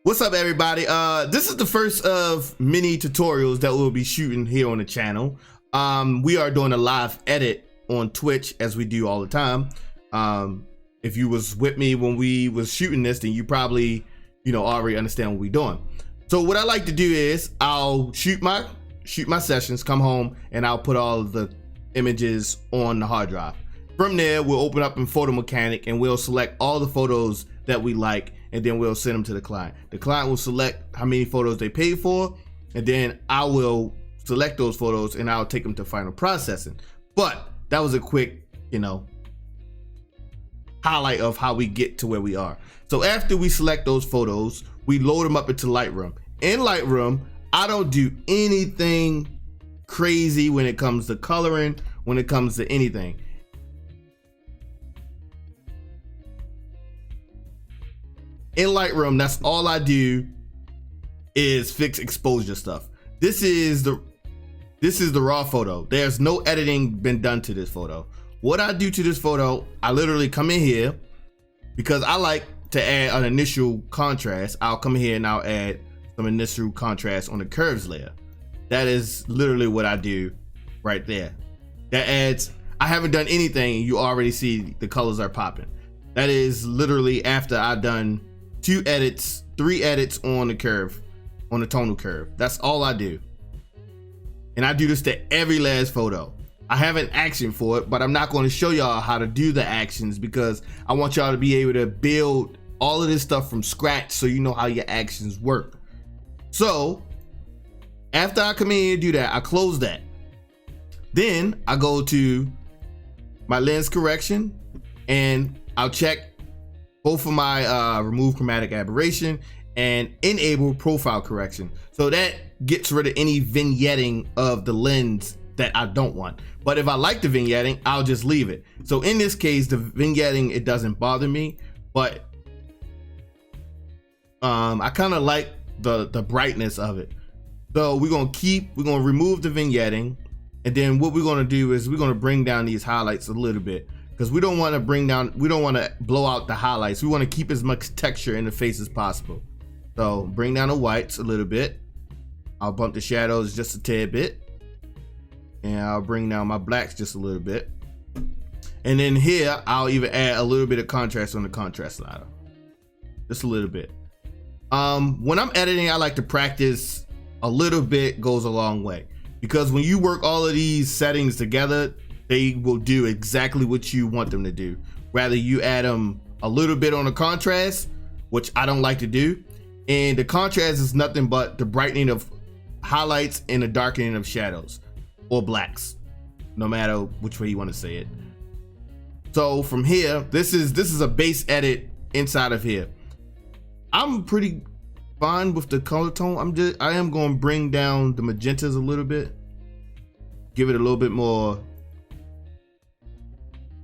What's up, everybody? This is the first of many tutorials that we'll be shooting here on the channel. We are doing a live edit on Twitch as we do all the time. If you was with me when we was shooting this, then you probably, already understand what we're doing. So what I like to do is I'll shoot my sessions, come home, and I'll put all of the images on the hard drive. From there, we'll open up in Photo Mechanic and we'll select all the photos that we like, and then we'll send them to the client. The client will select how many photos they paid for, and then I will select those photos and I'll take them to final processing. But that was a quick, highlight of how we get to where we are. So after we select those photos, we load them up into Lightroom. In Lightroom, I don't do anything crazy when it comes to coloring, when it comes to anything. In Lightroom, that's all I do is fix exposure stuff. This is the raw photo. There's no editing been done to this photo. What I do to this photo, I literally come in here because I like to add an initial contrast. I'll come here and I'll add some initial contrast on the curves layer. That is literally what I do right there. That adds, I haven't done anything. You already see the colors are popping. That is literally after I've done 3 edits on the curve, on the tonal curve. That's all I do. And I do this to every last photo. I have an action for it, but I'm not going to show y'all how to do the actions because I want y'all to be able to build all of this stuff from scratch so you know how your actions work. So after I come in here and do that, I close that. Then I go to my lens correction and I'll check both of my remove chromatic aberration and enable profile correction. So that gets rid of any vignetting of the lens that I don't want. But if I like the vignetting, I'll just leave it. So in this case, the vignetting, it doesn't bother me, but I kind of like the brightness of it. So we're gonna remove the vignetting, and then what we're gonna do is we're gonna bring down these highlights a little bit, because we don't want to blow out the highlights. We want to keep as much texture in the face as possible. So bring down the whites a little bit. I'll bump the shadows just a tad bit, and I'll bring down my blacks just a little bit. And then here I'll even add a little bit of contrast on the contrast slider, just a little bit. When I'm editing, I like to practice. A little bit goes a long way, because when you work all of these settings together, they will do exactly what you want them to do. Rather you add them a little bit on the contrast, which I don't like to do. And the contrast is nothing but the brightening of highlights and the darkening of shadows or blacks, no matter which way you want to say it. So from here, this is a base edit inside of here. I'm pretty fine with the color tone. I am going to bring down the magentas a little bit, give it a little bit more.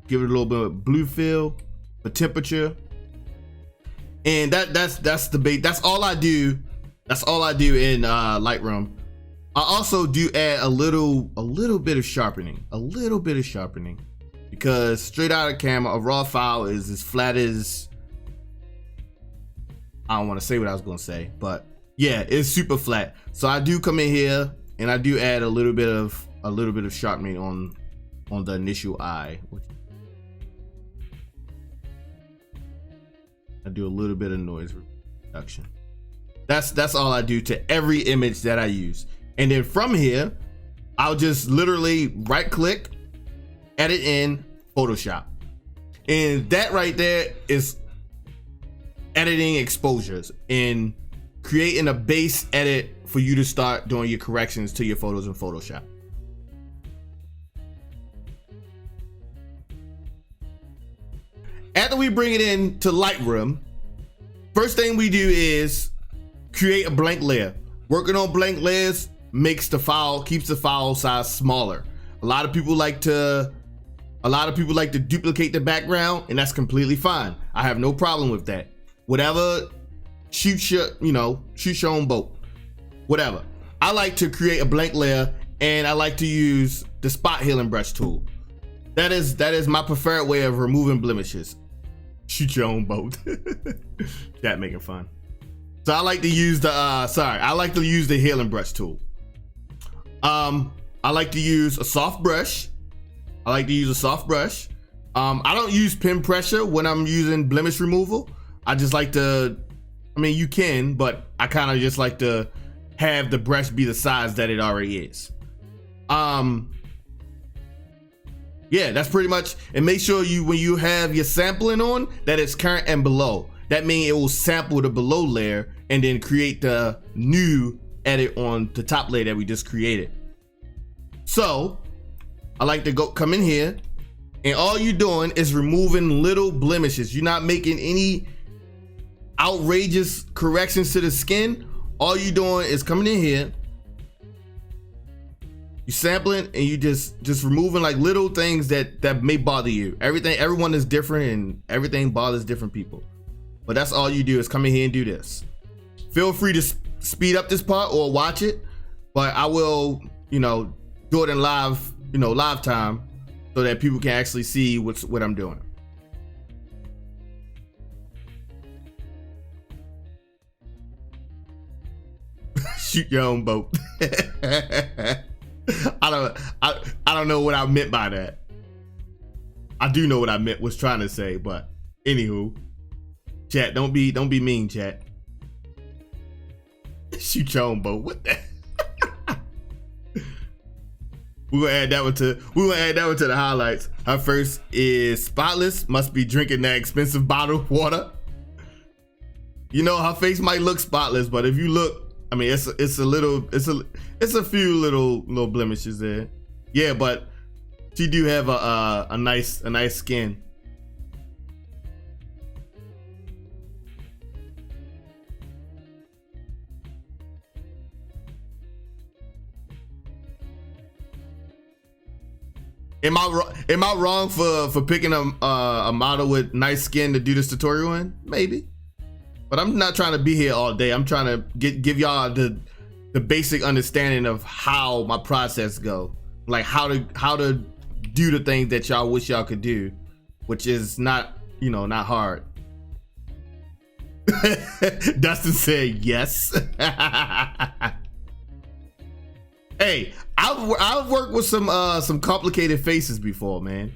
Give it a little bit of blue feel, the temperature, and that's the base. That's all I do. That's all I do in Lightroom. I also do add a little bit of sharpening, because straight out of camera, a raw file is as flat as, I don't want to say what I was going to say, but yeah, it's super flat. So I do come in here and I do add a little bit of sharpening on the initial eye. I do a little bit of noise reduction. That's all I do to every image that I use. And then from here, I'll just literally right click, edit in Photoshop. And that right there is editing exposures and creating a base edit for you to start doing your corrections to your photos in Photoshop. After we bring it into Lightroom, first thing we do is create a blank layer. Working on blank layers keeps the file size smaller. A lot of people like to duplicate the background, and that's completely fine. I have no problem with that. Whatever, shoot your own boat. Whatever. I like to create a blank layer, and I like to use the spot healing brush tool. That is my preferred way of removing blemishes. Shoot your own boat. That making fun. So I like to use the I like to use the healing brush tool. I like to use a soft brush. I don't use pen pressure when I'm using blemish removal. I just like to, I mean, you can, but I kind of just like to have the brush be the size that it already is. Yeah, that's pretty much. And make sure when you have your sampling on, that it's current and below. That means it will sample the below layer and then create the new edit on the top layer that we just created. So I like to come in here, and all you're doing is removing little blemishes. You're not making any outrageous corrections to the skin. All you're doing is coming in here, you sampling, and you just removing like little things that may bother you. Everyone is different, and everything bothers different people. But that's all you do is come in here and do this. Feel free to speed up this part or watch it, but I will, do it in live time so that people can actually see what I'm doing. Shoot your own boat. I don't know what I meant by that. I do know what I was trying to say, but anywho, chat, don't be mean, chat. Shoot your own boat. What the? We're gonna add that one to the highlights. Her first is spotless. Must be drinking that expensive bottled water. Her face might look spotless, but if you look, I mean, it's a few little blemishes there. Yeah, but she do have a nice skin. Am I wrong for picking a model with nice skin to do this tutorial in? Maybe, but I'm not trying to be here all day. I'm trying to give y'all the basic understanding of how my process go, like how to do the things that y'all wish y'all could do, which is not not hard. Dustin said yes. Hey, I've worked with some complicated faces before, man.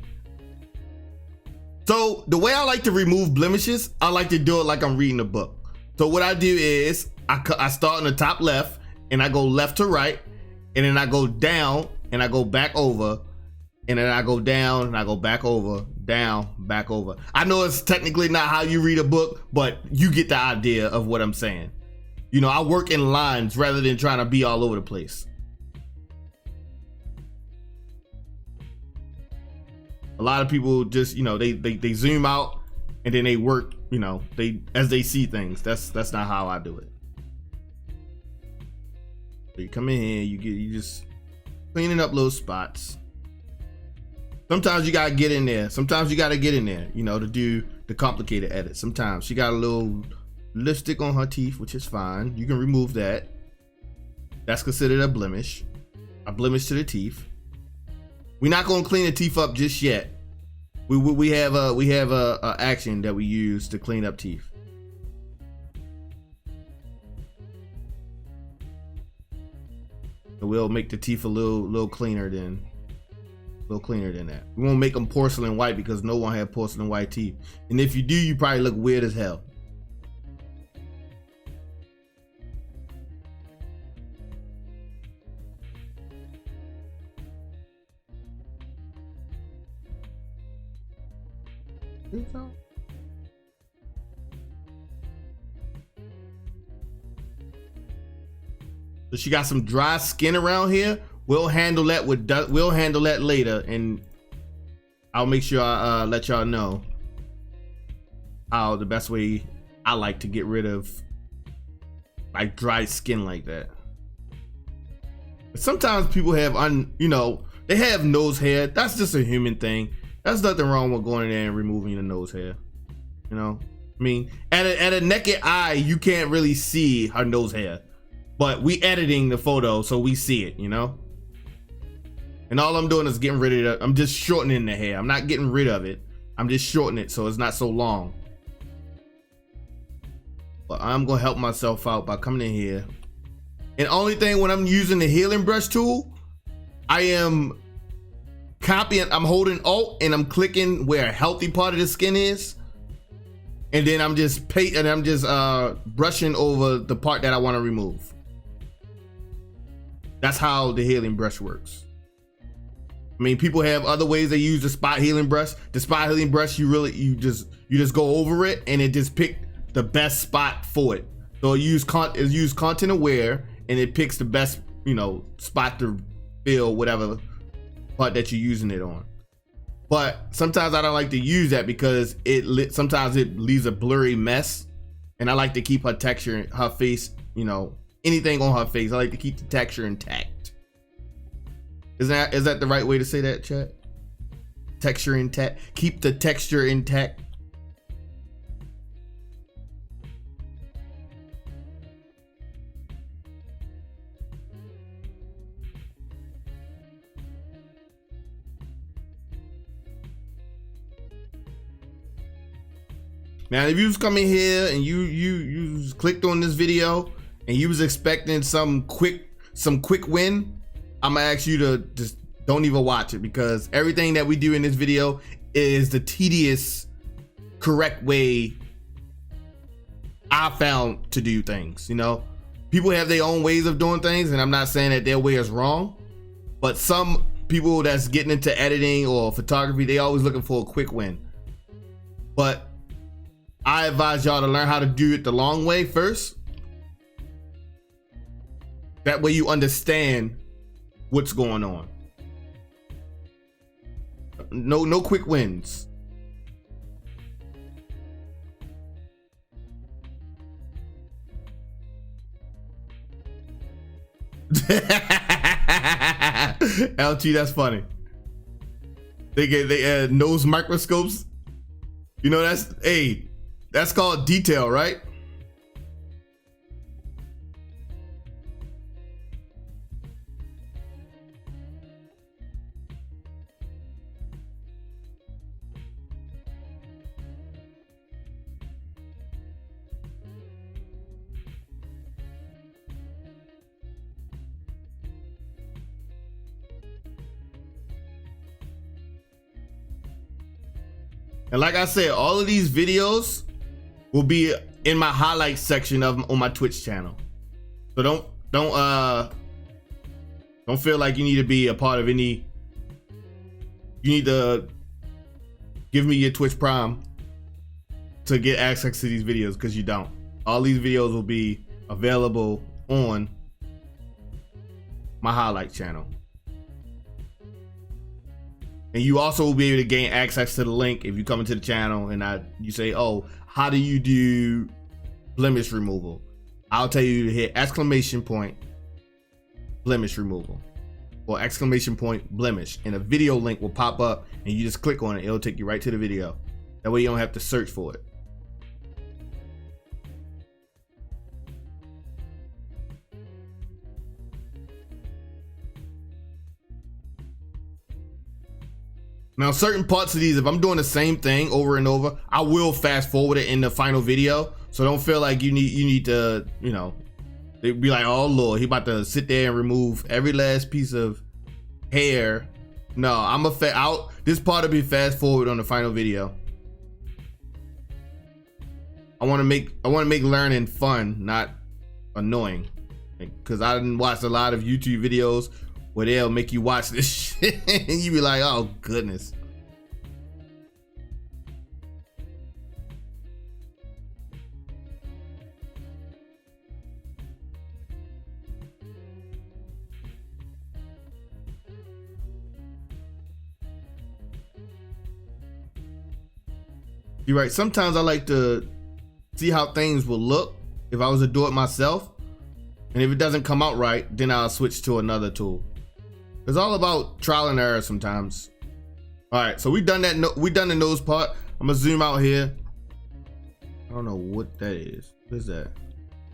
So the way I like to remove blemishes, I like to do it like I'm reading a book. So what I do is I start on the top left, and I go left to right, and then I go down, and I go back over, and then I go down, and I go back over, down, back over. I know it's technically not how you read a book, but you get the idea of what I'm saying. I work in lines rather than trying to be all over the place. A lot of people just, they zoom out and then they work, as they see things. That's not how I do it. So you come in here, you just cleaning up little spots. Sometimes you gotta get in there. To do the complicated edit. Sometimes she got a little lipstick on her teeth, which is fine. You can remove that. That's considered a blemish to the teeth. We're not gonna clean the teeth up just yet. We have a action that we use to clean up teeth. So we'll make the teeth a little cleaner than that. We won't make them porcelain white because no one had porcelain white teeth. And if you do, you probably look weird as hell. So she got some dry skin around here. We'll handle that later, and I'll make sure I let y'all know how the best way I like to get rid of like dry skin like that. But sometimes people have they have nose hair. That's just a human thing. There's nothing wrong with going in there and removing the nose hair. I mean, at a naked eye, you can't really see her nose hair, but we editing the photo so we see it, And all I'm doing is getting rid of it. I'm just shortening the hair. I'm not getting rid of it. I'm just shortening it so it's not so long. But I'm gonna help myself out by coming in here. And only thing when I'm using the healing brush tool, I am copying, I'm holding Alt and I'm clicking where a healthy part of the skin is. And then I'm just brushing over the part that I want to remove. That's how the healing brush works. I mean, people have other ways they use the spot healing brush. The spot healing brush, you just go over it and it just pick the best spot for it. So it use content aware and it picks the best, spot to fill whatever part that you're using it on. But sometimes I don't like to use that because sometimes it leaves a blurry mess, and I like to keep her texture, her face, anything on her face. I like to keep the texture intact. Is that the right way to say that, chat? Texture intact. Keep the texture intact. Now, if you was coming here and you clicked on this video and you was expecting some quick win, I'm gonna ask you to just don't even watch it, because everything that we do in this video is the tedious, correct way I found to do things. People have their own ways of doing things, and I'm not saying that their way is wrong, but some people that's getting into editing or photography, they always looking for a quick win. But I advise y'all to learn how to do it the long way first. That way you understand what's going on. No quick wins. LT, that's funny. They nose microscopes. That's called detail, right? And like I said, all of these videos will be in my highlights section on my Twitch channel. So don't feel like you need to be a part of any. You need to give me your Twitch Prime to get access to these videos, because you don't. All these videos will be available on my highlight channel. And you also will be able to gain access to the link if you come into the channel and you say, oh, how do you do blemish removal? I'll tell you to hit exclamation point blemish removal or exclamation point blemish, and a video link will pop up and you just click on it. It'll take you right to the video. That way you don't have to search for it. Now, certain parts of these, if I'm doing the same thing over and over, I will fast forward it in the final video. So don't feel like you need to, they'd be like, oh Lord, he about to sit there and remove every last piece of hair. No, this part will be fast forward on the final video. I want to make learning fun, not annoying. Because I didn't watch a lot of YouTube videos where they'll make you watch this shit and you be like, oh goodness. You're right. Sometimes I like to see how things will look if I was to do it myself. And if it doesn't come out right, then I'll switch to another tool. It's all about trial and error sometimes. All right, so we done the nose part. I'm gonna zoom out here. I don't know what that is. What is that?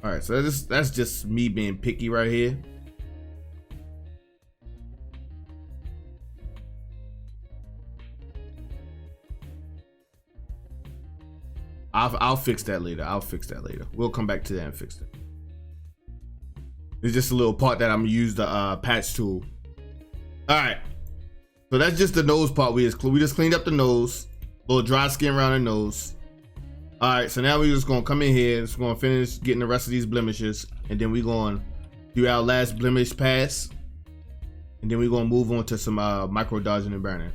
All right, so that's just me being picky right here. I'll fix that later. I'll fix that later. We'll come back to that and fix it. It's just a little part that I'm gonna use the patch tool. All right, so that's just the nose part. We just cleaned up the nose, little dry skin around the nose. All right, so now we're just gonna come in here. Just gonna finish getting the rest of these blemishes, and then we're gonna do our last blemish pass, and then we're gonna move on to some micro dodging and burning.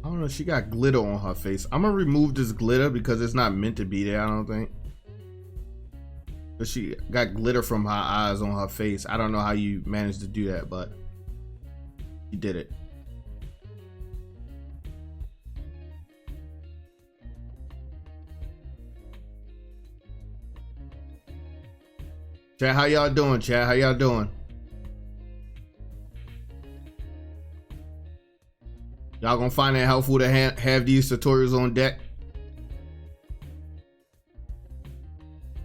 I don't know, she got glitter on her face. I'm gonna remove this glitter because it's not meant to be there, I don't think. But she got glitter from her eyes on her face. I don't know how you managed to do that, but you did it. Chat, how y'all doing, chat? How y'all doing? Y'all gonna find it helpful to have these tutorials on deck?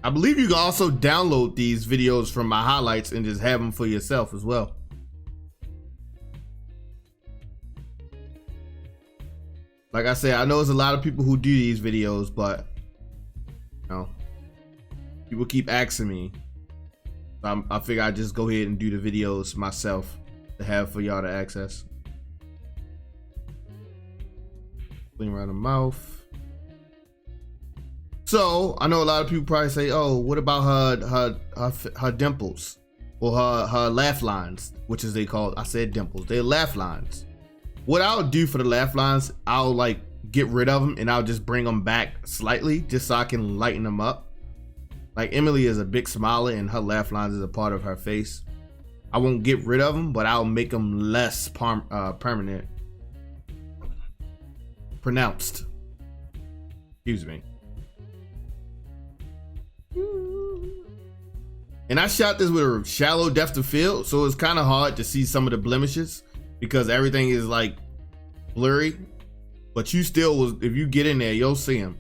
I believe you can also download these videos from my highlights and just have them for yourself as well. Like I said, I know there's a lot of people who do these videos, but you know, people keep asking me. I figure I'd just go ahead and do the videos myself to have for y'all to access. Clean around the mouth. So I know a lot of people probably say, "Oh, what about her dimples or her laugh lines?" Which is they call. I said dimples. They're laugh lines. What I'll do for the laugh lines, I'll like get rid of them and I'll just bring them back slightly, just so I can lighten them up. Like Emily is a big smiler, and her laugh lines is a part of her face. I won't get rid of them, but I'll make them less permanent. Pronounced. Excuse me. And I shot this with a shallow depth of field, so it's kind of hard to see some of the blemishes because everything is like blurry. But you still will, if you get in there, you'll see them.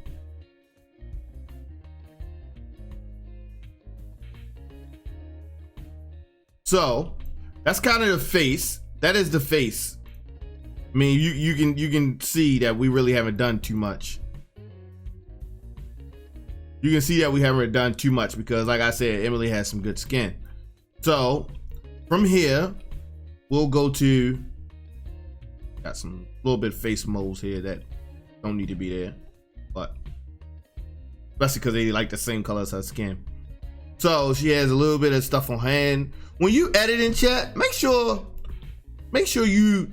So that's kind of the face. That is the face. I mean, you can see that we really haven't done too much. You can see that we haven't done too much because, like I said, Emily has some good skin. So from here, we'll go to, got some little bit of face moles here that don't need to be there, but especially because they like the same color as her skin. So she has a little bit of stuff on her hand. When you edit in chat, make sure you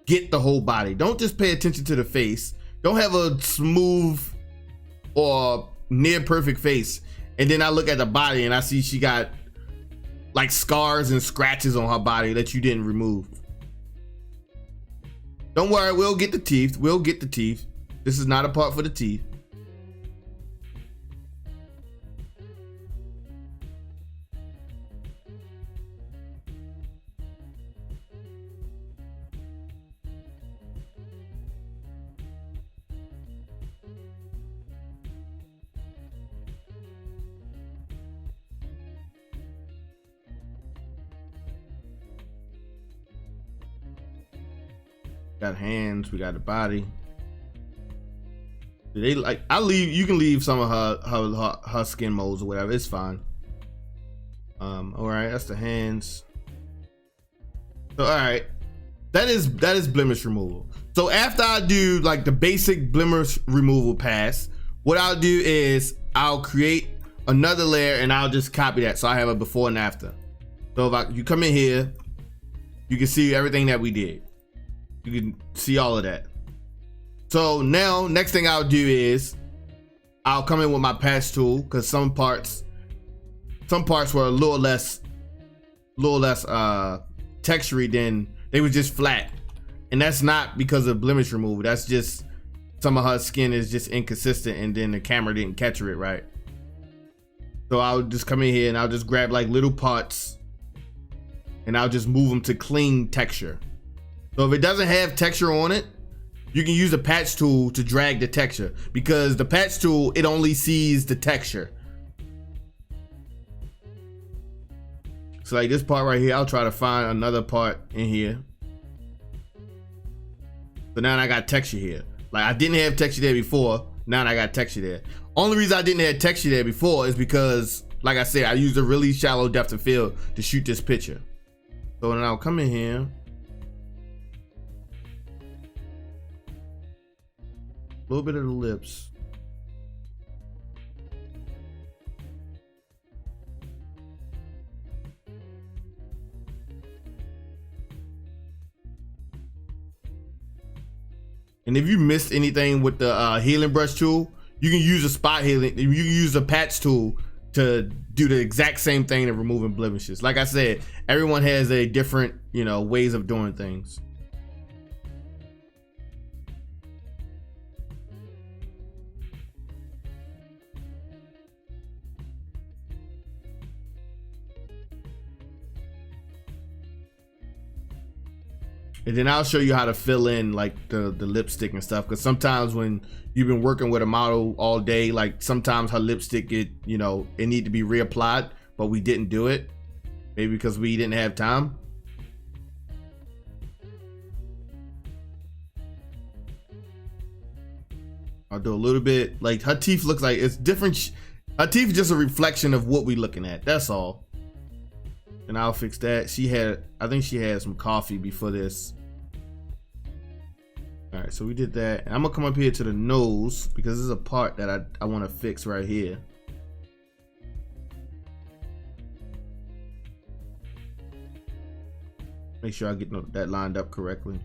get the whole body. Don't just pay attention to the face. Don't have a smooth or near perfect face and then I look at the body and I see she got like scars and scratches on her body that you didn't remove. Don't worry, we'll get the teeth. We'll get the teeth. This is not a part for the teeth. Got hands, we got the body. They like, you can leave some of her skin molds or whatever, it's fine. All right, that's the hands. So all right, that is blemish removal. So after I do like the basic blemish removal pass, what I'll do is I'll create another layer and I'll just copy that so I have a before and after. So if you come in here, you can see everything that we did. You can see all of that. So now next thing I'll do is I'll come in with my patch tool because some parts were a little less textury than they were just flat, and that's not because of blemish removal. That's just some of her skin is just inconsistent and then the camera didn't capture it right. So I'll just come in here and I'll just grab like little parts and I'll just move them to clean texture. So if it doesn't have texture on it, you can use the patch tool to drag the texture, because the patch tool, it only sees the texture. So like this part right here, I'll try to find another part in here. So now I got texture here. Like I didn't have texture there before, now I got texture there. Only reason I didn't have texture there before is because, like I said, I used a really shallow depth of field to shoot this picture. So then I'll come in here. A little bit of the lips. And if you missed anything with the healing brush tool, you can use a spot healing. You can use a patch tool to do the exact same thing of removing blemishes. Like I said, everyone has a different, ways of doing things. And then I'll show you how to fill in like the lipstick and stuff, because sometimes when you've been working with a model all day, like sometimes her lipstick, it need to be reapplied, but we didn't do it, maybe because we didn't have time. I'll do a little bit, like her teeth looks like it's different. Her teeth is just a reflection of what we're looking at, that's all. And I'll fix that. I think she had some coffee before this. All right, so we did that. And I'm gonna come up here to the nose, because this is a part that I want to fix right here. Make sure I get that lined up correctly.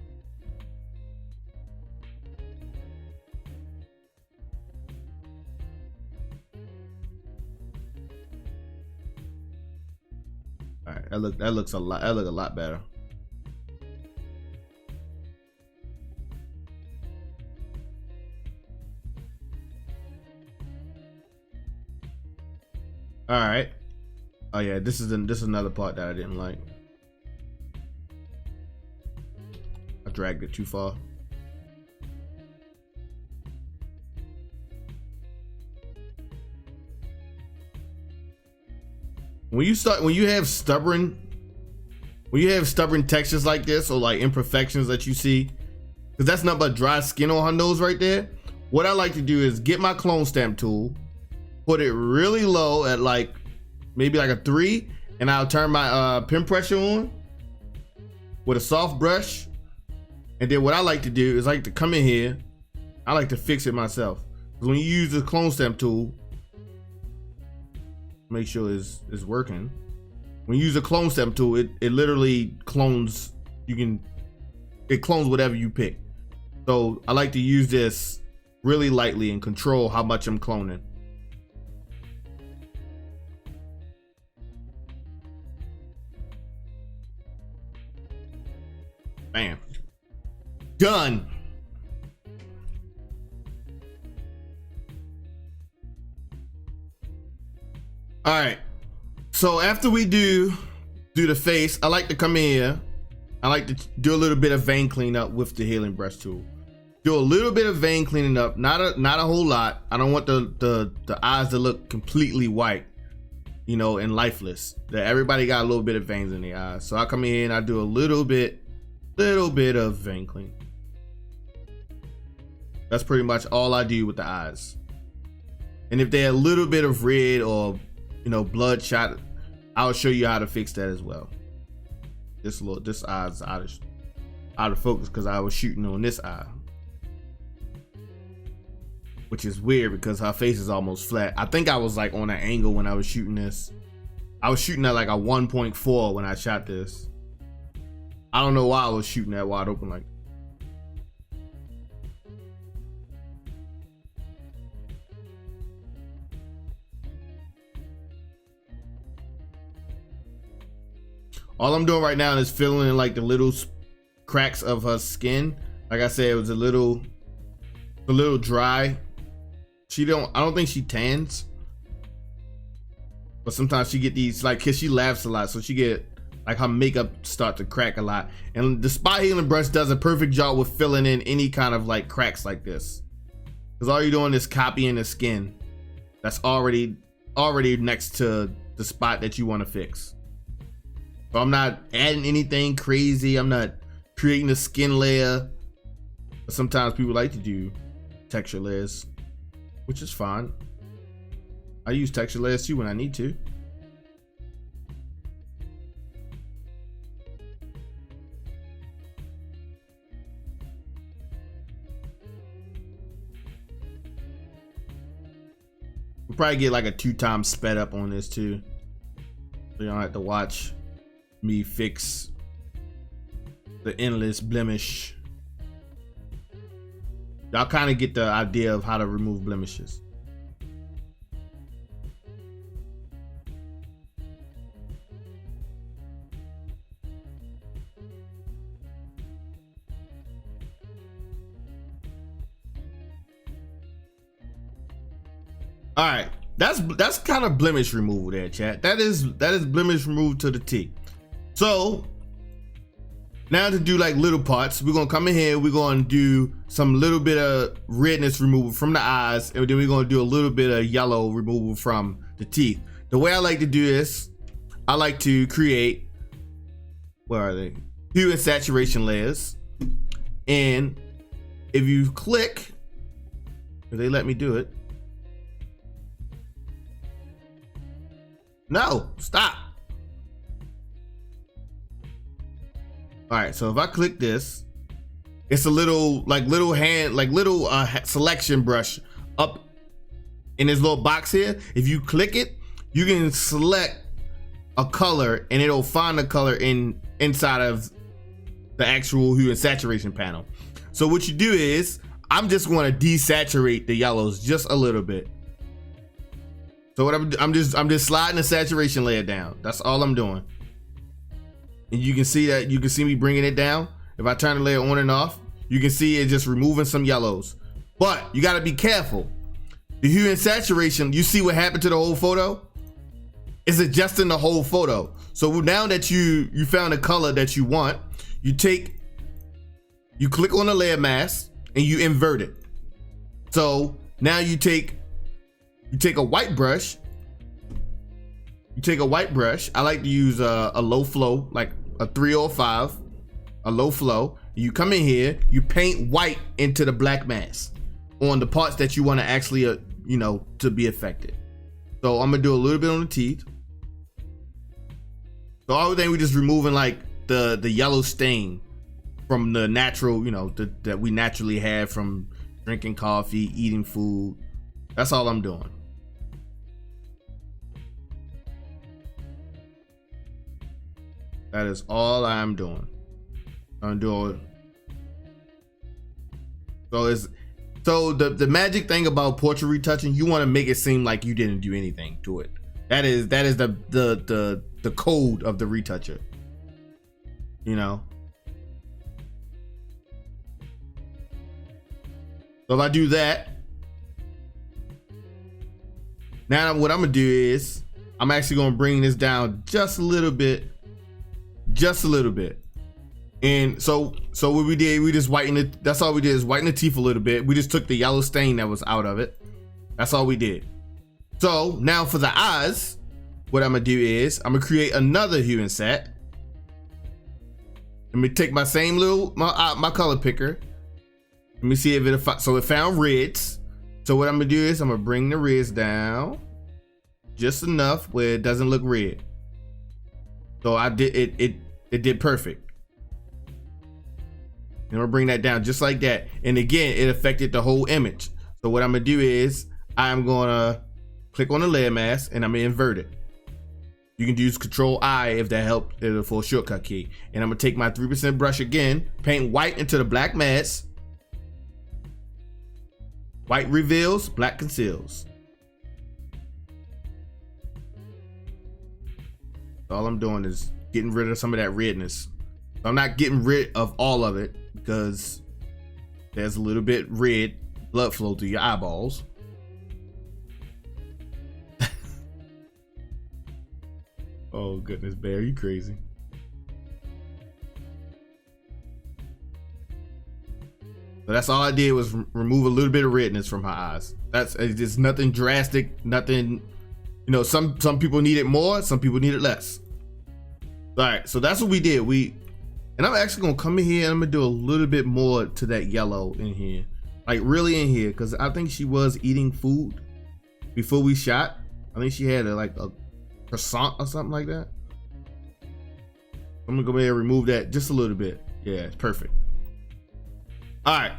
All right, that looks a lot better. All right. Oh yeah, this is another part that I didn't like. I dragged it too far. When you have stubborn textures like this, or like imperfections that you see, because that's not but dry skin on her nose right there, what I like to do is get my clone stamp tool, put it really low at like maybe like a 3, and I'll turn my pen pressure on with a soft brush. And then what I like to do is I like to come in here, I like to fix it myself, because when you use the clone stamp tool, make sure it's working. When you use a clone stamp tool, it literally clones. It clones whatever you pick. So I like to use this really lightly and control how much I'm cloning. Bam. Done. All right, so after we do the face, I like to come in here. I like to do a little bit of vein cleanup with the healing brush tool. Do a little bit of vein cleaning up, not a whole lot. I don't want the eyes to look completely white, and lifeless. That everybody got a little bit of veins in the eyes. So I come in here and I do a little bit of vein clean. That's pretty much all I do with the eyes. And if they're a little bit of red or bloodshot, I'll show you how to fix that as well. This eye's out of focus because I was shooting on this eye, which is weird because her face is almost flat. I think I was like on an angle when I was shooting this. I was shooting at like a 1.4 when I shot this. I don't know why I was shooting that wide open like. All I'm doing right now is filling in like the little cracks of her skin. Like I said, it was a little dry. I don't think she tans, but sometimes she get these, like, cause she laughs a lot, so she get like her makeup start to crack a lot. And the spot healing brush does a perfect job with filling in any kind of like cracks like this, because all you're doing is copying the skin that's already next to the spot that you want to fix. So I'm not adding anything crazy. I'm not creating a skin layer. But sometimes people like to do texture layers, which is fine. I use texture layers too when I need to. We'll probably get like a 2x sped up on this too, so you don't have to watch me fix the endless blemish. Y'all kind of get the idea of how to remove blemishes. All right, that's kind of blemish removal there, chat. That is blemish removal to the T. So now to do like little parts, we're gonna come in here, we're gonna do some little bit of redness removal from the eyes, and then we're gonna do a little bit of yellow removal from the teeth. The way I like to do this, I like to create, where are they? Hue and saturation layers. And if you click, if they let me do it. No, stop. All right, so if I click this, it's a little selection brush up in this little box here. If you click it, you can select a color and it'll find the color inside of the actual hue and saturation panel. So what you do is, I'm just going to desaturate the yellows just a little bit. So what I'm just sliding the saturation layer down. That's all I'm doing. And you can see me bringing it down. If I turn the layer on and off, you can see it just removing some yellows. But you got to be careful. The hue and saturation, you see what happened to the whole photo? It's adjusting the whole photo. So now that you found a color that you want, you click on the layer mask and you invert it. So now you take a white brush. I like to use a low flow, like a 305, a low flow. You come in here, you paint white into the black mask on the parts that you want to actually, to be affected. So I'm gonna do a little bit on the teeth. So everything we just removing like the yellow stain from the natural, that we naturally have from drinking coffee, eating food. That's all I'm doing. That is all I'm doing. I'm doing. So the magic thing about portrait retouching, you want to make it seem like you didn't do anything to it. That is the code of the retoucher. So if I do that, now what I'm gonna do is I'm actually gonna bring this down just a little bit. And so what we did, we just whitened it. That's all we did, is whiten the teeth a little bit. We just took the yellow stain that was out of it. That's all we did. So now for the eyes, what I'm gonna do is I'm gonna create another hue and sat. Let me take my same my color picker. Let me see if it found reds. So what I'm gonna do is I'm gonna bring the reds down just enough where it doesn't look red. So I did it did perfect. And I'm gonna bring that down just like that. And again, it affected the whole image. So what I'm gonna do is I'm gonna click on the layer mask and I'm gonna invert it. You can use Control-I if that helps, for a shortcut key. And I'm gonna take my 3% brush again, paint white into the black mask. White reveals, black conceals. All I'm doing is getting rid of some of that redness. I'm not getting rid of all of it because there's a little bit red blood flow through your eyeballs. Oh goodness, Bear, you crazy. So that's all I did was remove a little bit of redness from her eyes. It's just nothing drastic, nothing, you know, some people need it more, some people need it less. All right, so that's what we did. And I'm actually gonna come in here and I'm gonna do a little bit more to that yellow in here, like really in here, because I think she was eating food before we shot. I think she had like a croissant or something like that. I'm gonna go ahead and remove that just a little bit. Yeah, it's perfect. All right,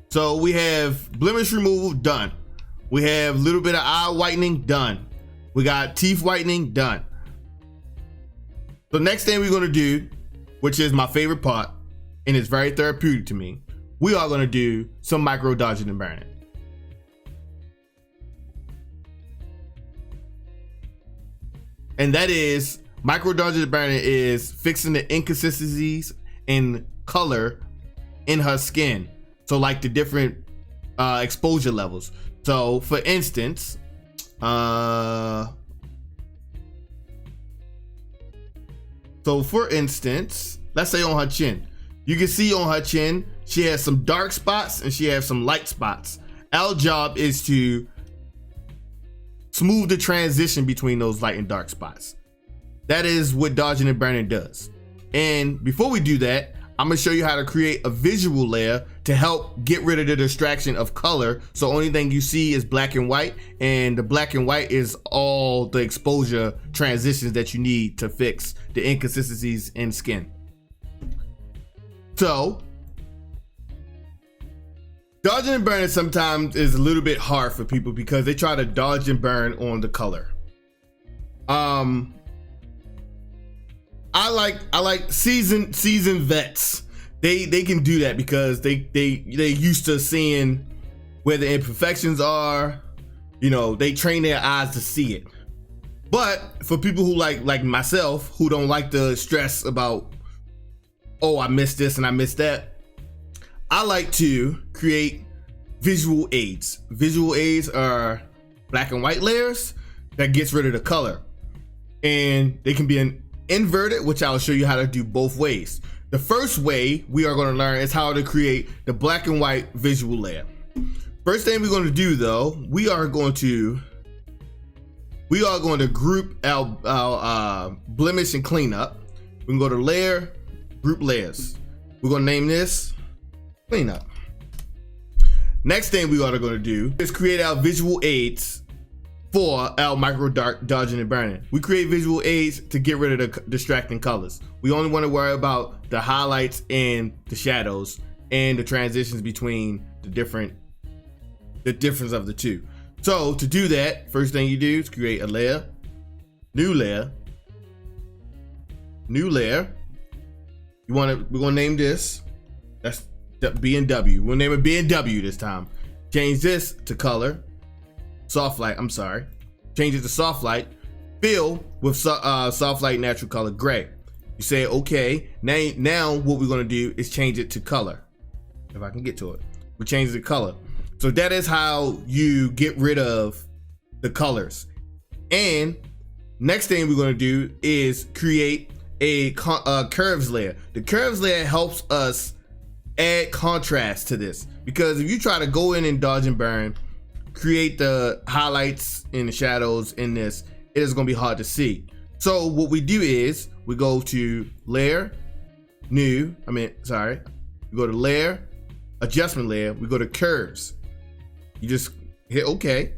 so we have blemish removal done. We have a little bit of eye whitening done. We got teeth whitening done. The next thing we're gonna do, which is my favorite part, and it's very therapeutic to me, we are gonna do some micro dodging and burning. And that is, micro dodging and burning is fixing the inconsistencies in color in her skin. So like the different exposure levels. So for instance, let's say on her chin, you can see on her chin, she has some dark spots and she has some light spots. Our job is to smooth the transition between those light and dark spots. That is what dodging and burning does. And before we do that, I'm gonna show you how to create a visual layer to help get rid of the distraction of color. So only thing you see is black and white, and the black and white is all the exposure transitions that you need to fix the inconsistencies in skin. So dodging and burning sometimes is a little bit hard for people because they try to dodge and burn on the color. I like seasoned vets. They can do that because they used to seeing where the imperfections are. You know, they train their eyes to see it. But for people who like myself, who don't like the stress about, oh, I missed this and I missed that, I like to create visual aids. Visual aids are black and white layers that gets rid of the color, and they can be an inverted, which I'll show you how to do both ways. The first way we are going to learn is how to create the black and white visual layer. First thing we're going to do though, we are going to group our blemish and cleanup. We can go to layer, group layers. We're going to name this cleanup. Next thing we are going to do is create our visual aids for our micro dodging and burning. We create visual aids to get rid of the distracting colors. We only want to worry about the highlights and the shadows and the transitions between the difference of the two. So to do that, first thing you do is create a layer, new layer. We're gonna name this, that's B and W. We'll name it B and W this time. Change this to color. Soft light, I'm sorry. Change it to soft light. Fill with soft light natural color gray. You say, okay, now what we're gonna do is change it to color. If I can get to it. We change the color. So that is how you get rid of the colors. And next thing we're gonna do is create a curves layer. The curves layer helps us add contrast to this, because if you try to go in and dodge and burn, create the highlights and the shadows in this, it is going to be hard to see. So what we do is we go to layer, we go to layer, adjustment layer, we go to curves. You just hit OK.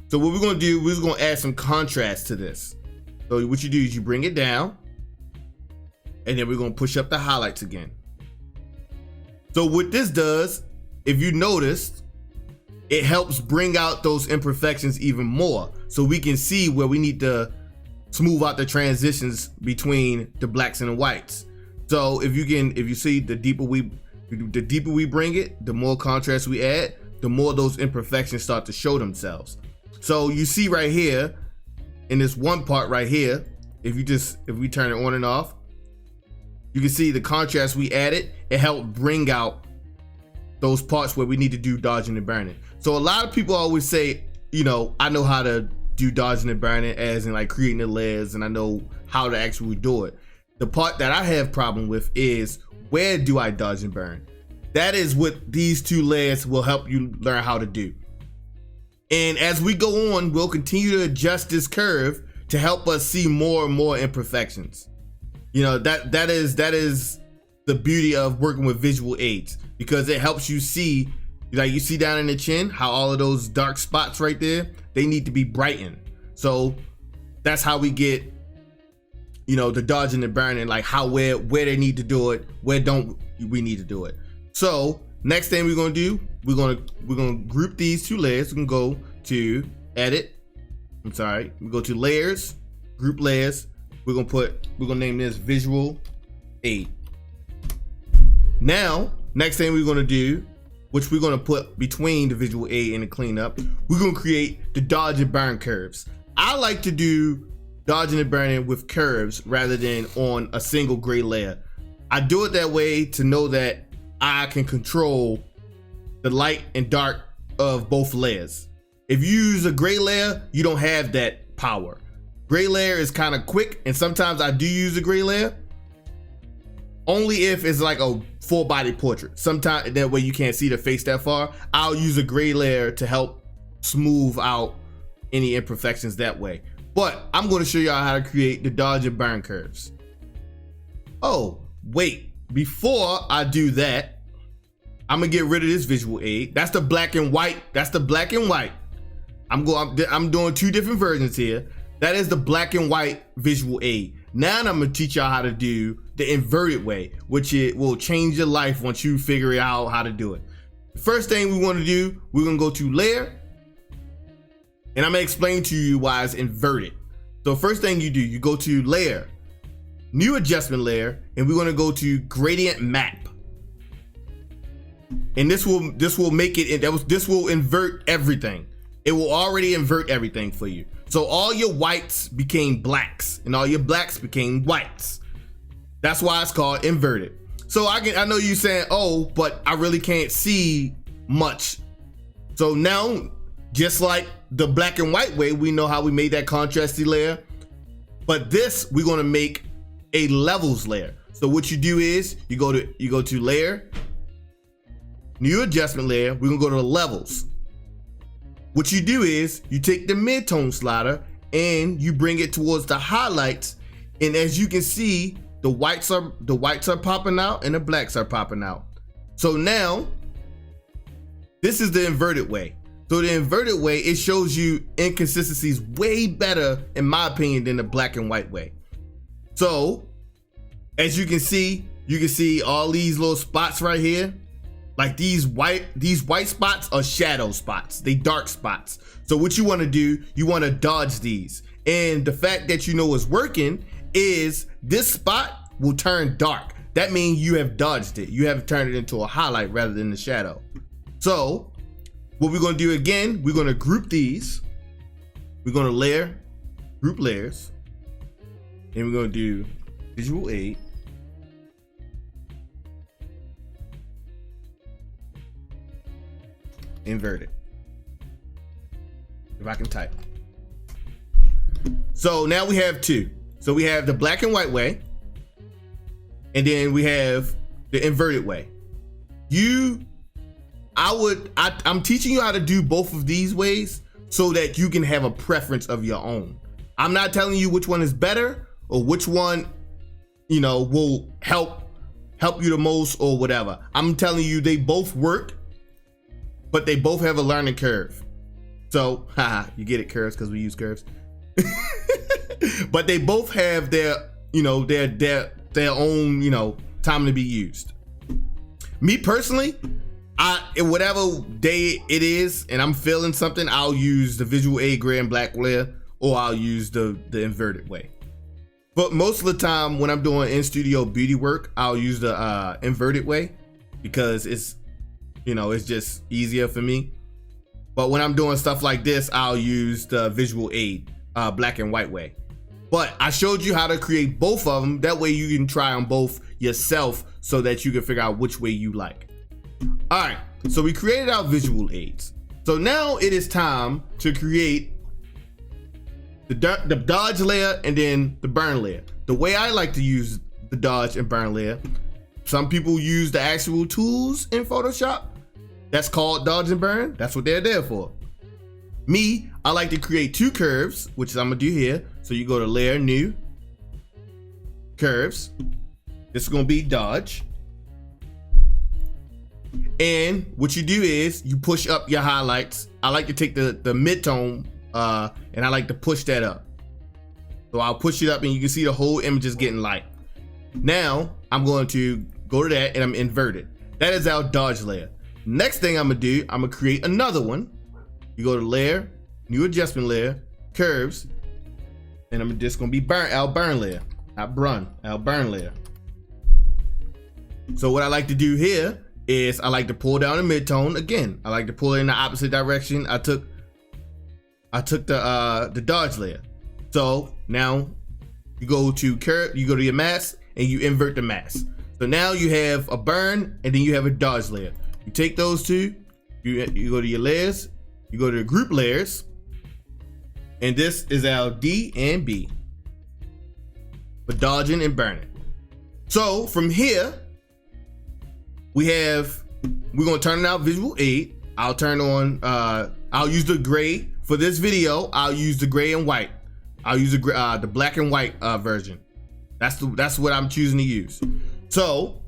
So what we're going to do, we're going to add some contrast to this. So what you do is you bring it down, and then we're going to push up the highlights again. So what this does, if you noticed, it helps bring out those imperfections even more, so we can see where we need to smooth out the transitions between the blacks and the whites. So if you see, the deeper we bring it, the more contrast we add, the more those imperfections start to show themselves. So you see right here, in this one part right here, if we turn it on and off, you can see the contrast we added. It helped bring out those parts where we need to do dodging and burning. So a lot of people always say, you know, I know how to do dodging and burning, as in like creating the layers, and I know how to actually do it. The part that I have problem with is, where do I dodge and burn? That is what these two layers will help you learn how to do. And as we go on, we'll continue to adjust this curve to help us see more and more imperfections. You know, that is the beauty of working with visual aids, because it helps you see, like you see down in the chin, how all of those dark spots right there, they need to be brightened. So that's how we get, you know, the dodging and burning, like how where they need to do it, where don't we need to do it. So next thing we're gonna do, we're gonna group these two layers. We can go to edit. We go to layers, group layers. We're gonna name this visual aid. Now, next thing we're gonna do, which we're gonna put between the visual aid and the cleanup, we're gonna create the dodge and burn curves. I like to do dodging and burning with curves rather than on a single gray layer. I do it that way to know that I can control the light and dark of both layers. If you use a gray layer, you don't have that power. Gray layer is kind of quick, and sometimes I do use a gray layer only if it's like a full body portrait. Sometimes that way you can't see the face that far. I'll use a gray layer to help smooth out any imperfections that way. But I'm going to show y'all how to create the dodge and burn curves. Oh, wait, before I do that, I'm gonna get rid of this visual aid. That's the black and white. That's the black and white. I'm doing two different versions here. That is the black and white visual aid. Now I'm gonna teach y'all how to do the inverted way, which it will change your life once you figure out how to do it. The first thing we want to do, we're gonna go to layer, and I'm gonna explain to you why it's inverted. So first thing you do, you go to layer, new adjustment layer, and we're gonna go to gradient map. And this will make it, this will invert everything. It will already invert everything for you. So all your whites became blacks and all your blacks became whites. That's why it's called inverted. So I know you saying, oh, but I really can't see much. So now, just like the black and white way, we know how we made that contrasty layer, but this we're gonna make a levels layer. So what you do is you go to layer, new adjustment layer, we're gonna go to the levels. What you do is you take the mid-tone slider and you bring it towards the highlights, and as you can see, the whites are popping out and the blacks are popping out. So now this is the inverted way. So the inverted way, it shows you inconsistencies way better, in my opinion, than the black and white way. So as you can see all these little spots right here. Like these white spots are shadow spots, they dark spots. So what you want to do, you want to dodge these. And the fact that you know it's working is this spot will turn dark. That means you have dodged it. You have turned it into a highlight rather than the shadow. So what we're going to do again, we're going to group these. We're going to layer, group layers. And we're going to do visual aid. Inverted. If I can type. So now we have two. So we have the black and white way, and then we have the inverted way. I'm teaching you how to do both of these ways so that you can have a preference of your own. I'm not telling you which one is better or which one, you know, will help you the most or whatever. I'm telling you they both work, but they both have a learning curve. So, haha, you get it, curves, because we use curves. But they both have their, you know, their own, you know, time to be used. Me personally, whatever day it is and I'm feeling something, I'll use the visual aid gray and black layer, or I'll use the inverted way. But most of the time when I'm doing in-studio beauty work, I'll use the inverted way because it's, you know, it's just easier for me. But when I'm doing stuff like this, I'll use the visual aid, black and white way. But I showed you how to create both of them. That way you can try them both yourself so that you can figure out which way you like. All right, so we created our visual aids. So now it is time to create the dodge layer and then the burn layer. The way I like to use the dodge and burn layer Some people use the actual tools in Photoshop. That's called dodge and burn. That's what they're there for. Me, I like to create 2 curves, which is I'm gonna do here. So you go to layer, new, curves. This is gonna be dodge. And what you do is you push up your highlights. I like to take the mid-tone and I like to push that up. So I'll push it up and you can see the whole image is getting light. Now I'm going to go to that and I'm inverted. That is our dodge layer. Next thing I'm gonna do, I'm gonna create another one. You go to layer, new adjustment layer, curves, and I'm just gonna be our burn layer, not burn, our burn layer. So what I like to do here is I like to pull down the mid-tone again. I like to pull it in the opposite direction. I took the dodge layer. So now you go to curve, you go to your mask and you invert the mask. So now you have a burn and then you have a dodge layer. You take those two, you go to your layers, you go to the group layers, and this is our D and B for dodging and burning. So from here, we're gonna turn out visual aid. I'll turn on, I'll use the gray for this video. I'll use the gray and white. I'll use the black and white version. That's what I'm choosing to use. So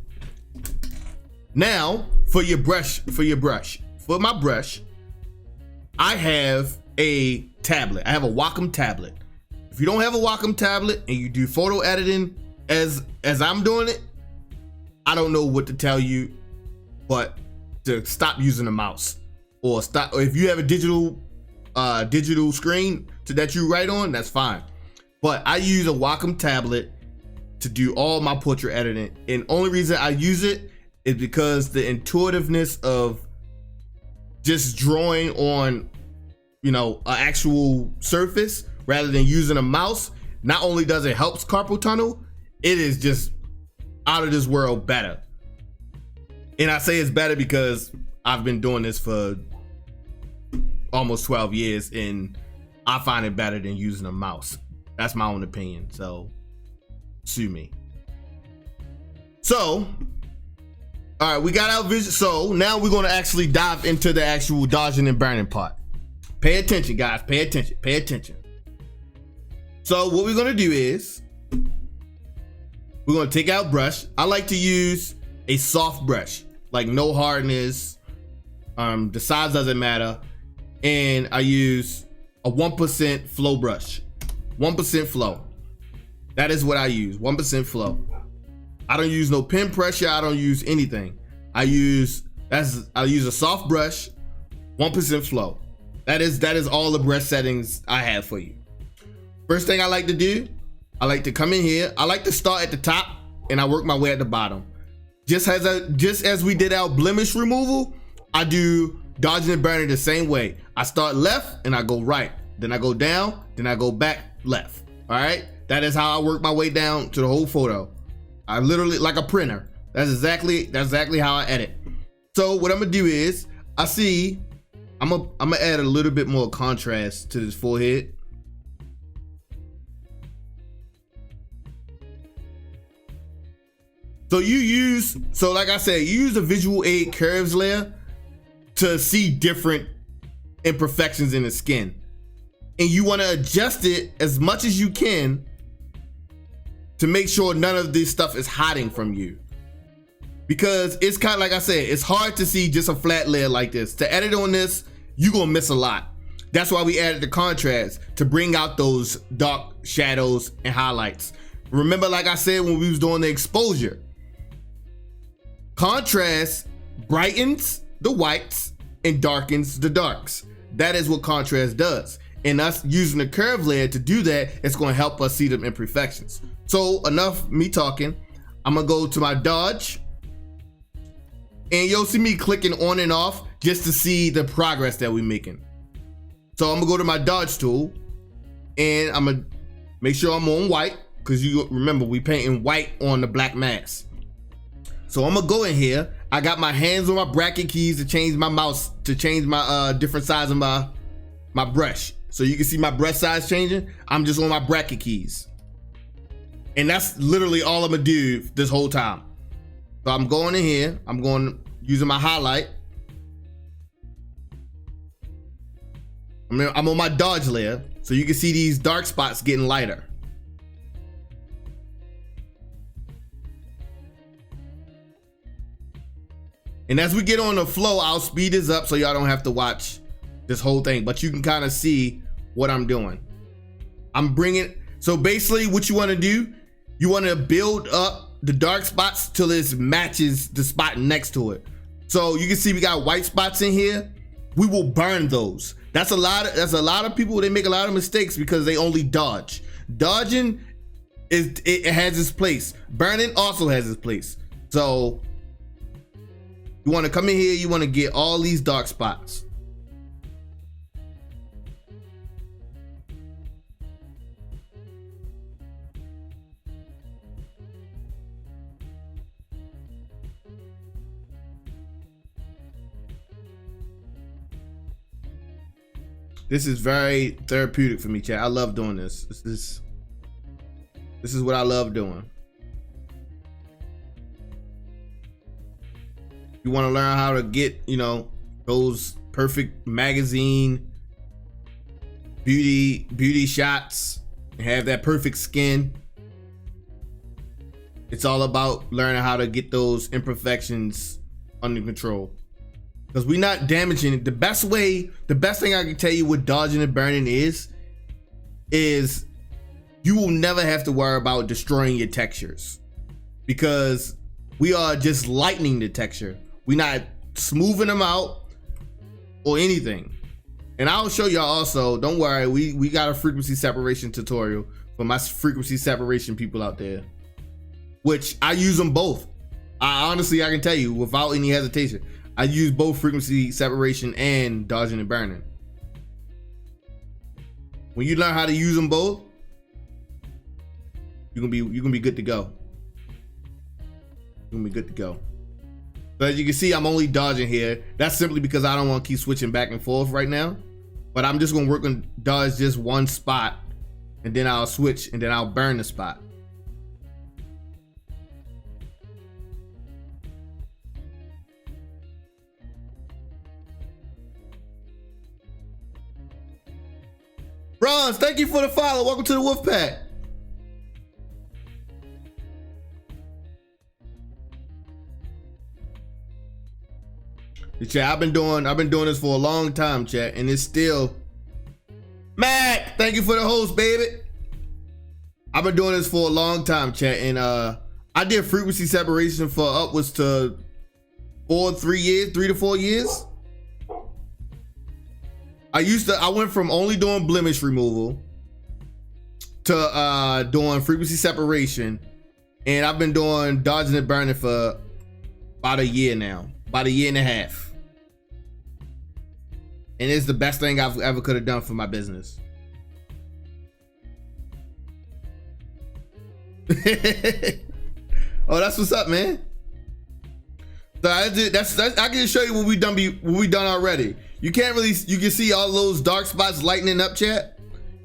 now for my brush, I have a tablet. I have a Wacom tablet. If you don't have a Wacom tablet and you do photo editing as I'm doing it, I don't know what to tell you, but to stop using a mouse or if you have a digital screen that you write on, that's fine. But I use a Wacom tablet to do all my portrait editing, and only reason I use it is because the intuitiveness of just drawing on, an actual surface rather than using a mouse. Not only does it help carpal tunnel, it is just out of this world better. And I say it's better because I've been doing this for almost 12 years and I find it better than using a mouse. That's my own opinion, so sue me. So, all right, we got our vision. So now we're gonna actually dive into the actual dodging and burning part. Pay attention, guys, pay attention, pay attention. So what we're gonna do is, we're gonna take out brush. I like to use a soft brush, like no hardness, the size doesn't matter. And I use a 1% flow brush, 1% flow. That is what I use, 1% flow. I don't use no pen pressure, I don't use anything. I use a soft brush, 1% flow. That is all the brush settings I have for you. First thing I like to do, I like to come in here. I like to start at the top and I work my way at the bottom. Just as we did our blemish removal, I do dodging and burning the same way. I start left and I go right. Then I go down, then I go back left. All right, that is how I work my way down to the whole photo. I literally, like a printer. That's exactly how I edit. So what I'm gonna do is, I'm gonna add a little bit more contrast to this forehead. So like I said, you use the visual aid curves layer to see different imperfections in the skin. And you wanna adjust it as much as you can to make sure none of this stuff is hiding from you. Because it's kind of like I said, it's hard to see just a flat layer like this. To edit on this, you're gonna miss a lot. That's why we added the contrast to bring out those dark shadows and highlights. Remember, like I said, when we was doing the exposure, contrast brightens the whites and darkens the darks. That is what contrast does. And us using the curve layer to do that, it's gonna help us see them imperfections. So enough me talking, I'm gonna go to my dodge. And you'll see me clicking on and off just to see the progress that we're making. So I'm gonna go to my dodge tool and I'm gonna make sure I'm on white, because you remember we painting white on the black mask. So I'm gonna go in here. I got my hands on my bracket keys to change my mouse, to change my different size of my brush. So you can see my brush size changing. I'm just on my bracket keys. And that's literally all I'm gonna do this whole time. So I'm going in here, I'm going using my highlight. I'm on my dodge layer, so you can see these dark spots getting lighter. And as we get on the flow, I'll speed this up so y'all don't have to watch this whole thing, but you can kind of see what I'm doing. I'm bringing, so basically what you want to do, you want to build up the dark spots till it matches the spot next to it. So you can see we got white spots in here. We will burn those. That's a lot of people, they make a lot of mistakes because they only dodge. Dodging it has its place. Burning also has its place. So you want to come in here, you want to get all these dark spots. This is very therapeutic for me, chat. I love doing this. This is what I love doing. You want to learn how to get, you know, those perfect magazine beauty shots and have that perfect skin. It's all about learning how to get those imperfections under control. Because we're not damaging it. The best thing I can tell you with dodging and burning is you will never have to worry about destroying your textures, because we are just lightening the texture. We're not smoothing them out or anything. And I'll show y'all also, don't worry, we got a frequency separation tutorial for my frequency separation people out there, which I use them both. I can tell you without any hesitation, I use both frequency separation and dodging and burning. When you learn how to use them both, you're gonna be good to go. You're gonna be good to go. So as you can see, I'm only dodging here. That's simply because I don't want to keep switching back and forth right now. But I'm just gonna work on dodge just one spot, and then I'll switch, and then I'll burn the spot. Bronze, thank you for the follow. Welcome to the Wolf Pack. Chat, I've been doing this for a long time, chat, and it's still Mac. Thank you for the host, baby. I've been doing this for a long time, chat, and I did frequency separation for upwards to 3 to 4 years. I went from only doing blemish removal to doing frequency separation, and I've been doing dodging and burning for about a year now, about a year and a half. And it's the best thing I've ever could have done for my business. Oh, that's what's up, man. So I can just show you what we done already. You can see all those dark spots lightening up, chat,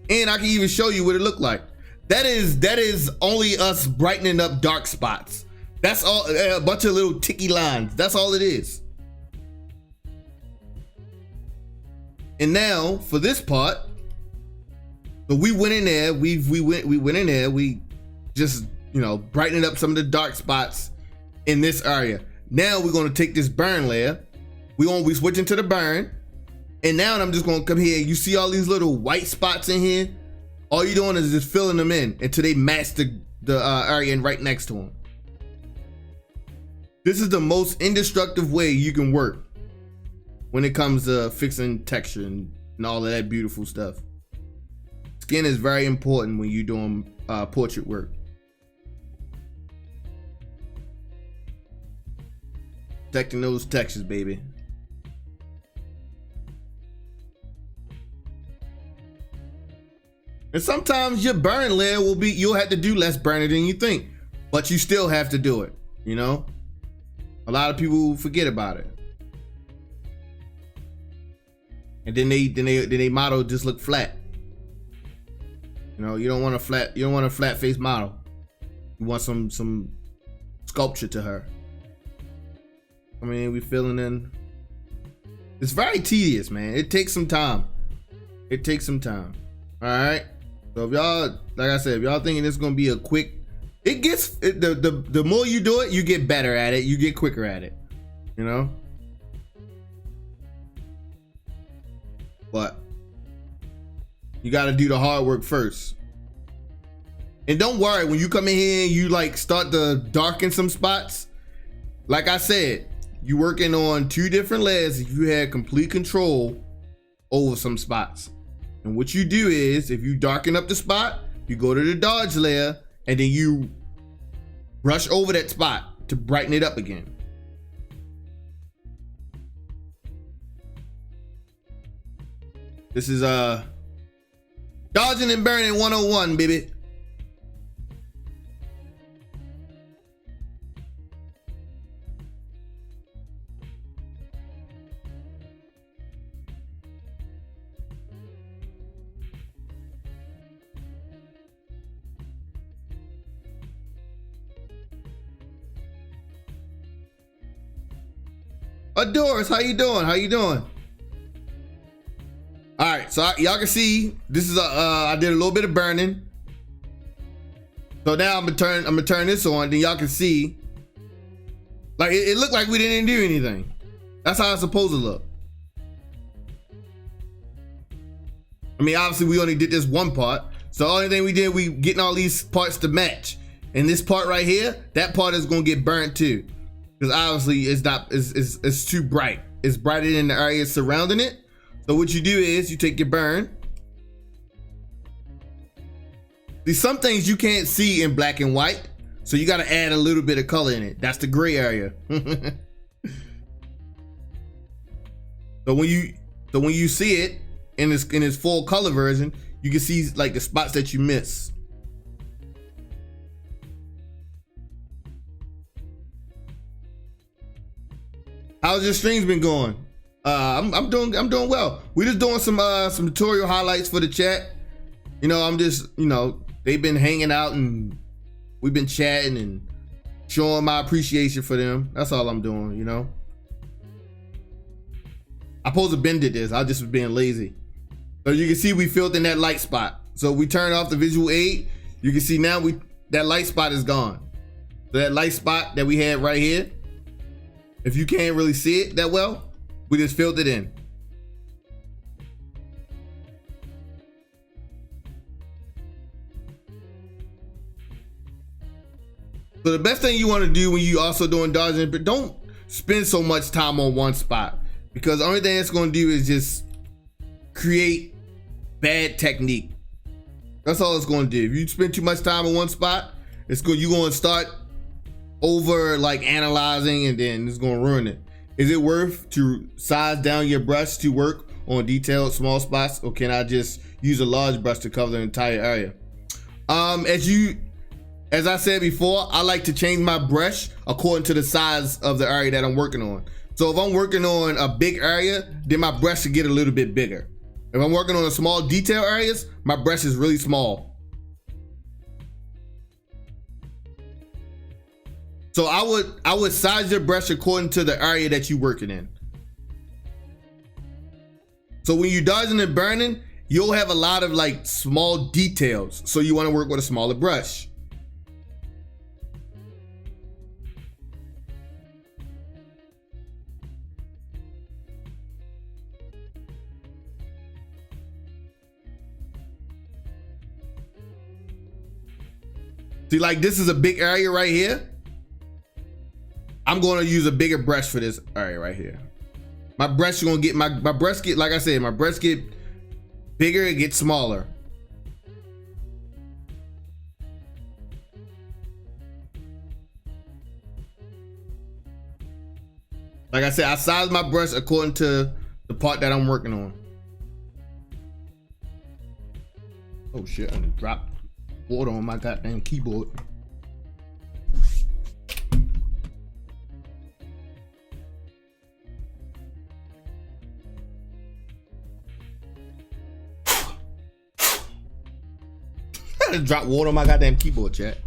and I can even show you what it looked like. That is only us brightening up dark spots. That's all, a bunch of little ticky lines. That's all it is. And now for this part, so we went in there, we went in there, we just, you know, brightened up some of the dark spots in this area. Now we're gonna take this burn layer, we switching to the burn, and now I'm just gonna come here. You see all these little white spots in here? All you're doing is just filling them in until they match the area right next to them. This is the most indestructible way you can work when it comes to fixing texture and all of that beautiful stuff. Skin is very important when you're doing portrait work. Protecting those textures, baby. And sometimes your burn layer you'll have to do less burning than you think, but you still have to do it, you know? A lot of people forget about it. And then they model just look flat. You know, you don't want a flat face model. You want some sculpture to her. I mean, we filling in. It's very tedious, man. It takes some time. It takes some time. All right. So if y'all, like I said, if y'all thinking it's gonna be a quick, it gets the more you do it, you get better at it. You get quicker at it. You know. But you got to do the hard work first. And don't worry, when you come in here and you like start to darken some spots, like I said, you working on 2 different layers. If you had complete control over some spots, and what you do is, if you darken up the spot, you go to the dodge layer and then you brush over that spot to brighten it up again. This is dodging and burning 101, baby. Doris, how you doing? How you doing? All right, so y'all can see this is I did a little bit of burning. So now I'm gonna turn this on, then y'all can see like it looked like we didn't do anything. That's how it's supposed to look. I mean, obviously we only did this one part, so the only thing we did, we getting all these parts to match. And this part right here, that part is gonna get burnt too, because obviously it's too bright. It's brighter than the area surrounding it. So what you do is you take your burn. See, some things you can't see in black and white, so you got to add a little bit of color in it. That's the gray area. So when you see it in its full color version, you can see like the spots that you miss. How's your streams been going? I'm doing well. We just doing some tutorial highlights for the chat. You know, I'm just, you know, they've been hanging out and we've been chatting and showing my appreciation for them. That's all I'm doing, you know. I supposed to bend did this. I just was being lazy. So you can see we filled in that light spot. So we turn off the visual aid. You can see now that light spot is gone. So that light spot that we had right here, if you can't really see it that well, we just filled it in. So the best thing you want to do when you also doing dodging, but don't spend so much time on one spot, because the only thing it's going to do is just create bad technique. That's all it's going to do. If you spend too much time on one spot, you're going to start over like analyzing, and then it's going to ruin it. Is it worth to size down your brush to work on detailed small spots, or can I just use a large brush to cover the entire area? As I said before, I like to change my brush according to the size of the area that I'm working on. So if I'm working on a big area, then my brush should get a little bit bigger. If I'm working on a small detail areas, my brush is really small. So I would size your brush according to the area that you're working in. So when you're dodging and burning, you'll have a lot of like small details. So you want to work with a smaller brush. See, like this is a big area right here. I'm going to use a bigger brush for this area right here. My brush is going to get, my brush get, like I said, my brush get bigger, it gets smaller. Like I said, I size my brush according to the part that I'm working on. Oh shit, I just dropped water on my goddamn keyboard. I just dropped water on my goddamn keyboard, chat.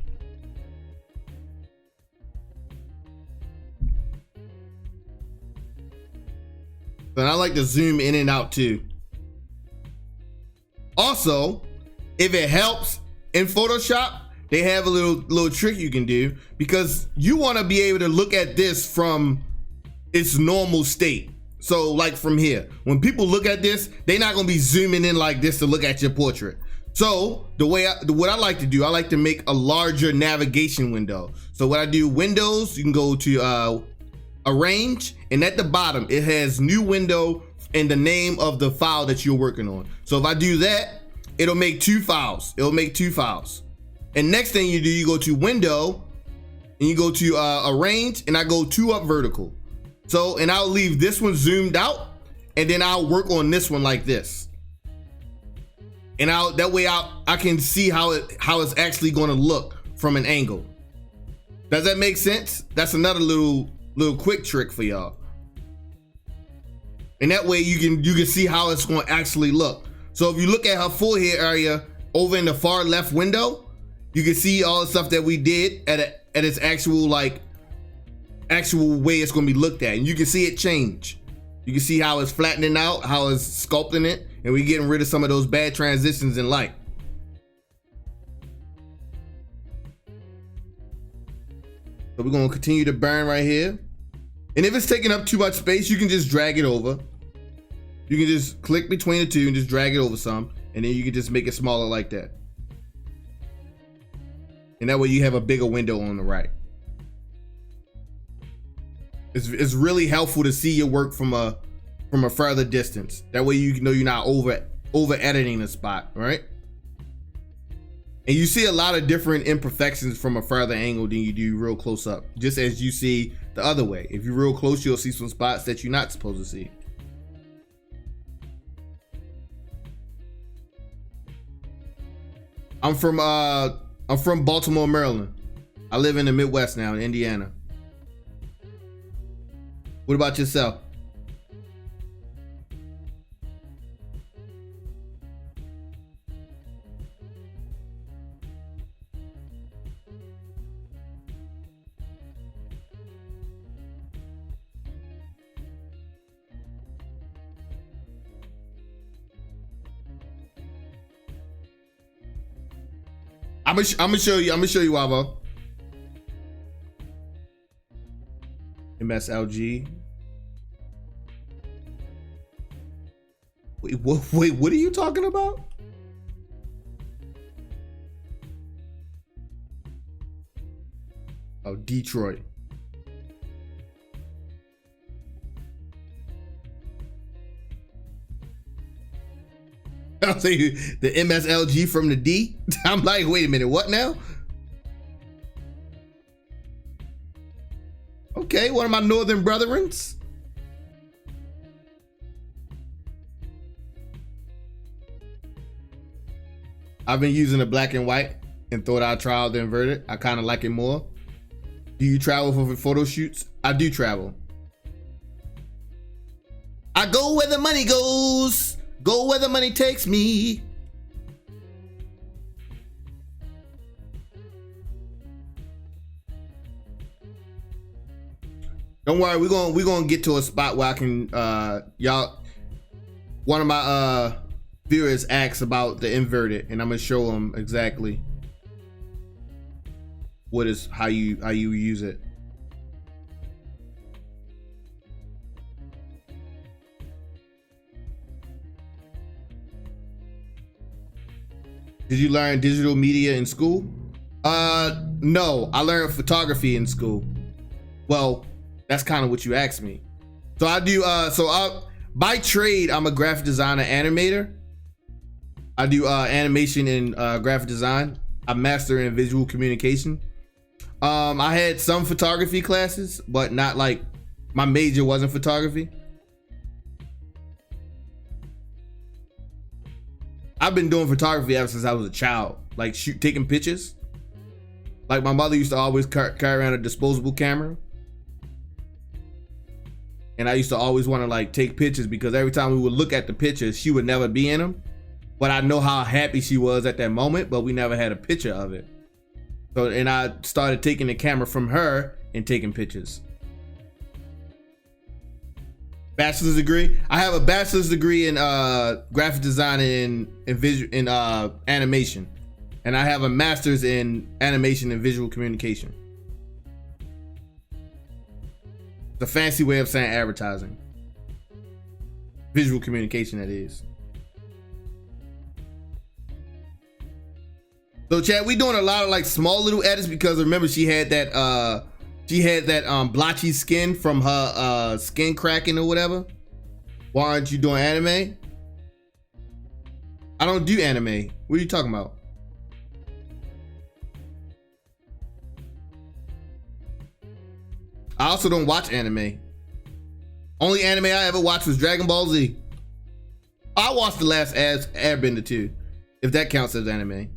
And I like to zoom in and out too. Also, if it helps in Photoshop, they have a little trick you can do, because you want to be able to look at this from its normal state. So like from here, when people look at this, they're not going to be zooming in like this to look at your portrait. So what I like to do, I like to make a larger navigation window. So what I do, Windows, you can go to Arrange, and at the bottom it has new window and the name of the file that you're working on. So if I do that, it'll make two files. And next thing you do, you go to Window and you go to Arrange, and I go 2 up vertical. So, and I'll leave this one zoomed out, and then I'll work on this one like this. And that way I can see how it's actually going to look from an angle. Does that make sense? That's another little quick trick for y'all. And that way you can see how it's going to actually look. So if you look at her forehead area over in the far left window, you can see all the stuff that we did at its actual way it's going to be looked at, and you can see it change. You can see how it's flattening out, how it's sculpting it, and we're getting rid of some of those bad transitions in light. So we're going to continue to burn right here. And if it's taking up too much space, you can just drag it over. You can just click between the two and just drag it over some, and then you can just make it smaller like that. And that way you have a bigger window on the right. It's really helpful to see your work from a further distance. That way you know you're not over editing the spot, right? And you see a lot of different imperfections from a further angle than you do real close up, just as you see the other way. If you're real close, you'll see some spots that you're not supposed to see. I'm from Baltimore, Maryland. I live in the Midwest now, in Indiana. What about yourself? I'm gonna show you, Wavo. MSLG. Wait, what are you talking about? Oh, Detroit. I'll say the MSLG from the D. I'm like, wait a minute, what now? Okay, one of my northern brethrens. I've been using the black and white and thought I'd try out the inverted. I kind of like it more. Do you travel for photo shoots? I do travel. I go where the money goes. Go where the money takes me. Don't worry, we're gonna get to a spot where I can one of my viewers asked about the inverted, and I'm gonna show them exactly how you use it. Did you learn digital media in school? No, I learned photography in school. Well, that's kind of what you asked me. So I do, by trade, I'm a graphic designer animator. I do animation and graphic design. I master in visual communication. I had some photography classes, but not like, my major wasn't photography. I've been doing photography ever since I was a child, like taking pictures. Like my mother used to always carry around a disposable camera. And I used to always want to like take pictures, because every time we would look at the pictures, she would never be in them. But I know how happy she was at that moment, but we never had a picture of it. So, and I started taking the camera from her and taking pictures. Bachelor's degree. I have a bachelor's degree in graphic design and animation, and I have a master's in animation and visual communication. The fancy way of saying advertising, visual communication, that is. So Chad, we doing a lot of like small little edits because remember she had that blotchy skin from her skin cracking or whatever. Why aren't you doing anime? I don't do anime. What are you talking about? I also don't watch anime. Only anime I ever watched was Dragon Ball Z. I watched the last Airbender too, if that counts as anime.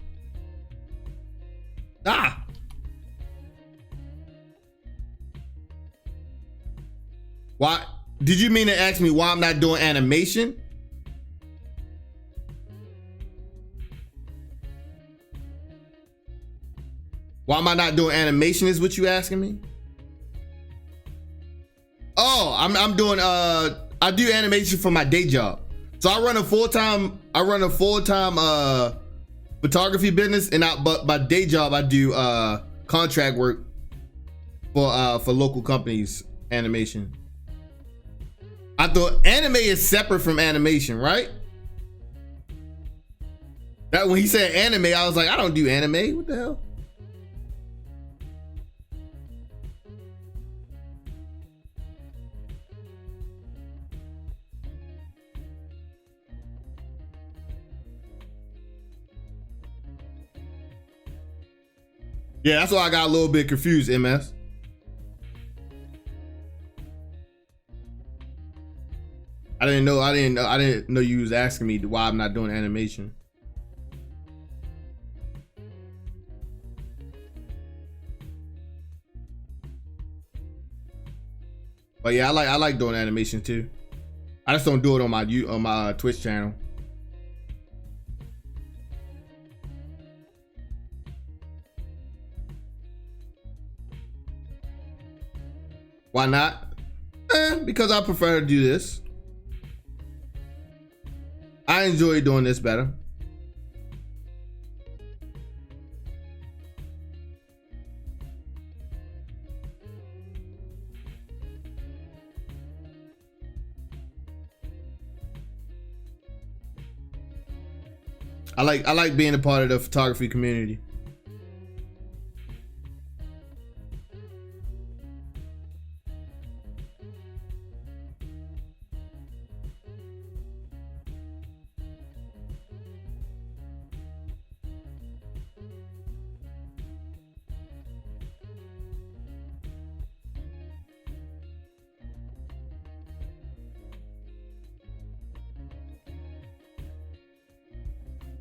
Why? Did you mean to ask me why I'm not doing animation? Why am I not doing animation is what you asking me? Oh, I'm doing I do animation for my day job. So I run a full-time photography business, and but my day job I do contract work for local companies, animation. I thought anime is separate from animation, right? That when he said anime, I was like, I don't do anime. What the hell? Yeah, that's why I got a little bit confused, MS. I didn't know you was asking me why I'm not doing animation. But yeah, I like doing animation too. I just don't do it on my Twitch channel. Why not? Because I prefer to do this. I enjoy doing this better. I like being a part of the photography community.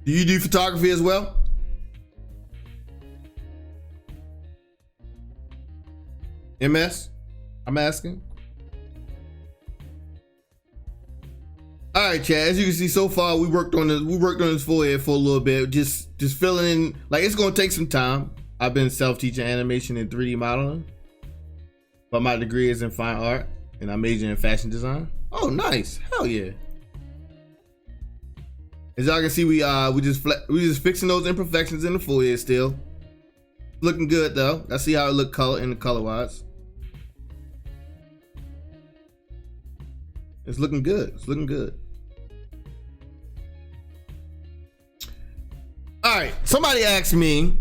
Do you do photography as well? MS? I'm asking. All right, Chad. As you can see, so far we worked on this forehead for a little bit, just filling in. Like, it's gonna take some time. I've been self-teaching animation and 3D modeling, but my degree is in fine art, and I major in fashion design. Oh, nice. Hell yeah. As y'all can see, we just fixing those imperfections in the forehead still. Looking good though. Let's see how it look color wise. It's looking good. It's looking good. All right. Somebody asked me.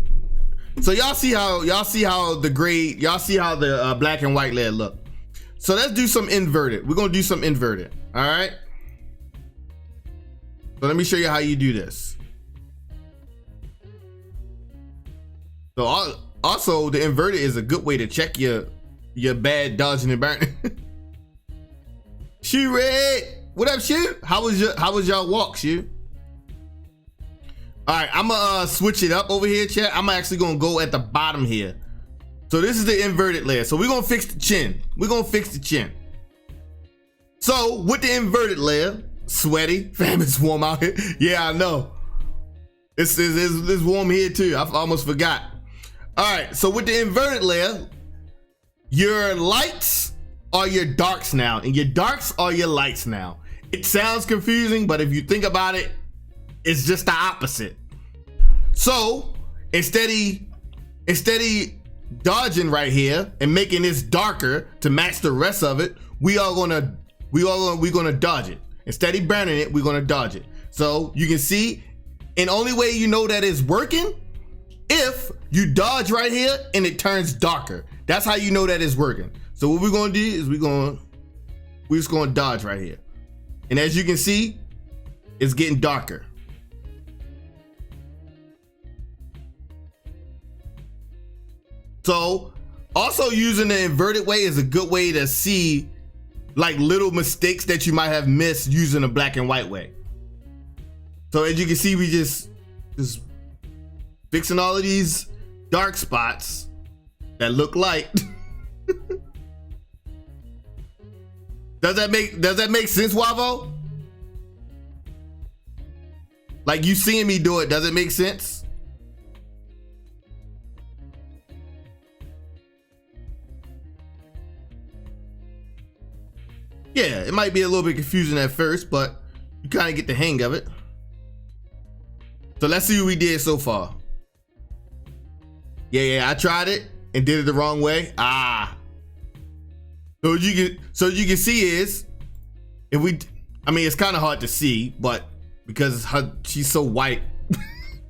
So y'all see how the black and white layer look. So let's do some inverted. We're gonna do some inverted. All right. So let me show you how you do this. So also the inverted is a good way to check your bad dodging and burning. Shoe Red, what up, Shoe? How was y'all walk, Shoe? All right, I'm gonna switch it up over here, chat. I'm actually gonna go at the bottom here. So this is the inverted layer. So we're gonna fix the chin. We're gonna fix the chin. So with the inverted layer, sweaty, fam, it's warm out here. Yeah, I know. It's warm here too. I almost forgot. All right, so with the inverted layer, your lights are your darks now, and your darks are your lights now. It sounds confusing, but if you think about it, it's just the opposite. So instead of dodging right here and making this darker to match the rest of it, we're gonna dodge it. Instead of burning it, we're gonna dodge it. So you can see, and only way you know that it's working, if you dodge right here and it turns darker. That's how you know that it's working. So what we're gonna do is we're just gonna dodge right here. And as you can see, it's getting darker. So also using the inverted way is a good way to see like little mistakes that you might have missed using the black and white way. So as you can see, we just fixing all of these dark spots that look light. Does that make sense, Wavo? Like, you seeing me do it, does it make sense? Yeah, it might be a little bit confusing at first, but you kind of get the hang of it. So let's see what we did so far. Yeah, I tried it and did it the wrong way. So you can see is, I mean, it's kind of hard to see, but because she's so white,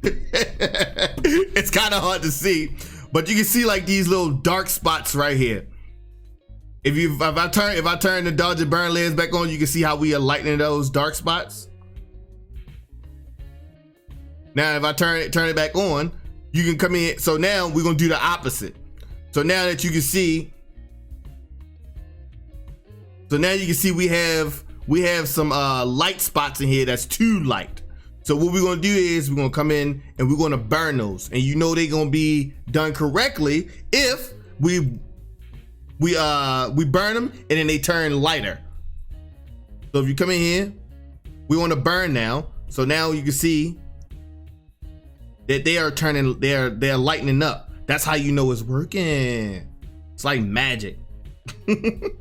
it's kind of hard to see. But you can see like these little dark spots right here. If I turn the dodge and burn layers back on, you can see how we are lightening those dark spots. Now, if I turn it back on, you can come in. So now we're gonna do the opposite. So now that you can see, we have some light spots in here that's too light. So what we're gonna do is we're gonna come in and we're gonna burn those, and you know they're gonna be done correctly if we burn them and then they turn lighter. So if you come in here, we want to burn now. So now you can see that they're lightening up. That's how you know it's working. It's like magic. It's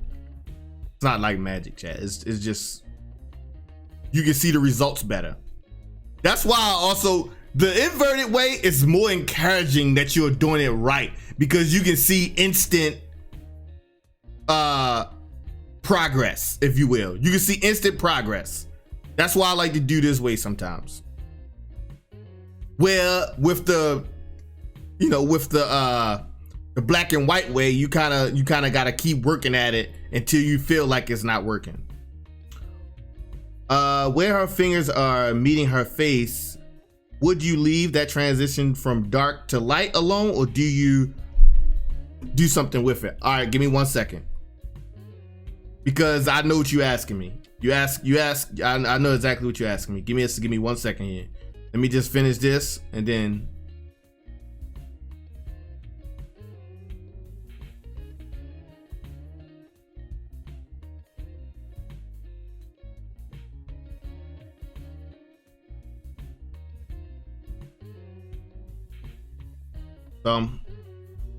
not like magic, chat. It's just, you can see the results better. That's why also the inverted way is more encouraging that you're doing it right, because you can see instant progress, if you will. You can see instant progress. That's why I like to do this way sometimes. Where with the black and white way, you kind of got to keep working at it until you feel like it's not working. Where her fingers are meeting her face, would you leave that transition from dark to light alone, or do you do something with it? All right, give me 1 second, because I know what you're asking me. I know exactly what you're asking me. Give me 1 second here. Let me just finish this and then.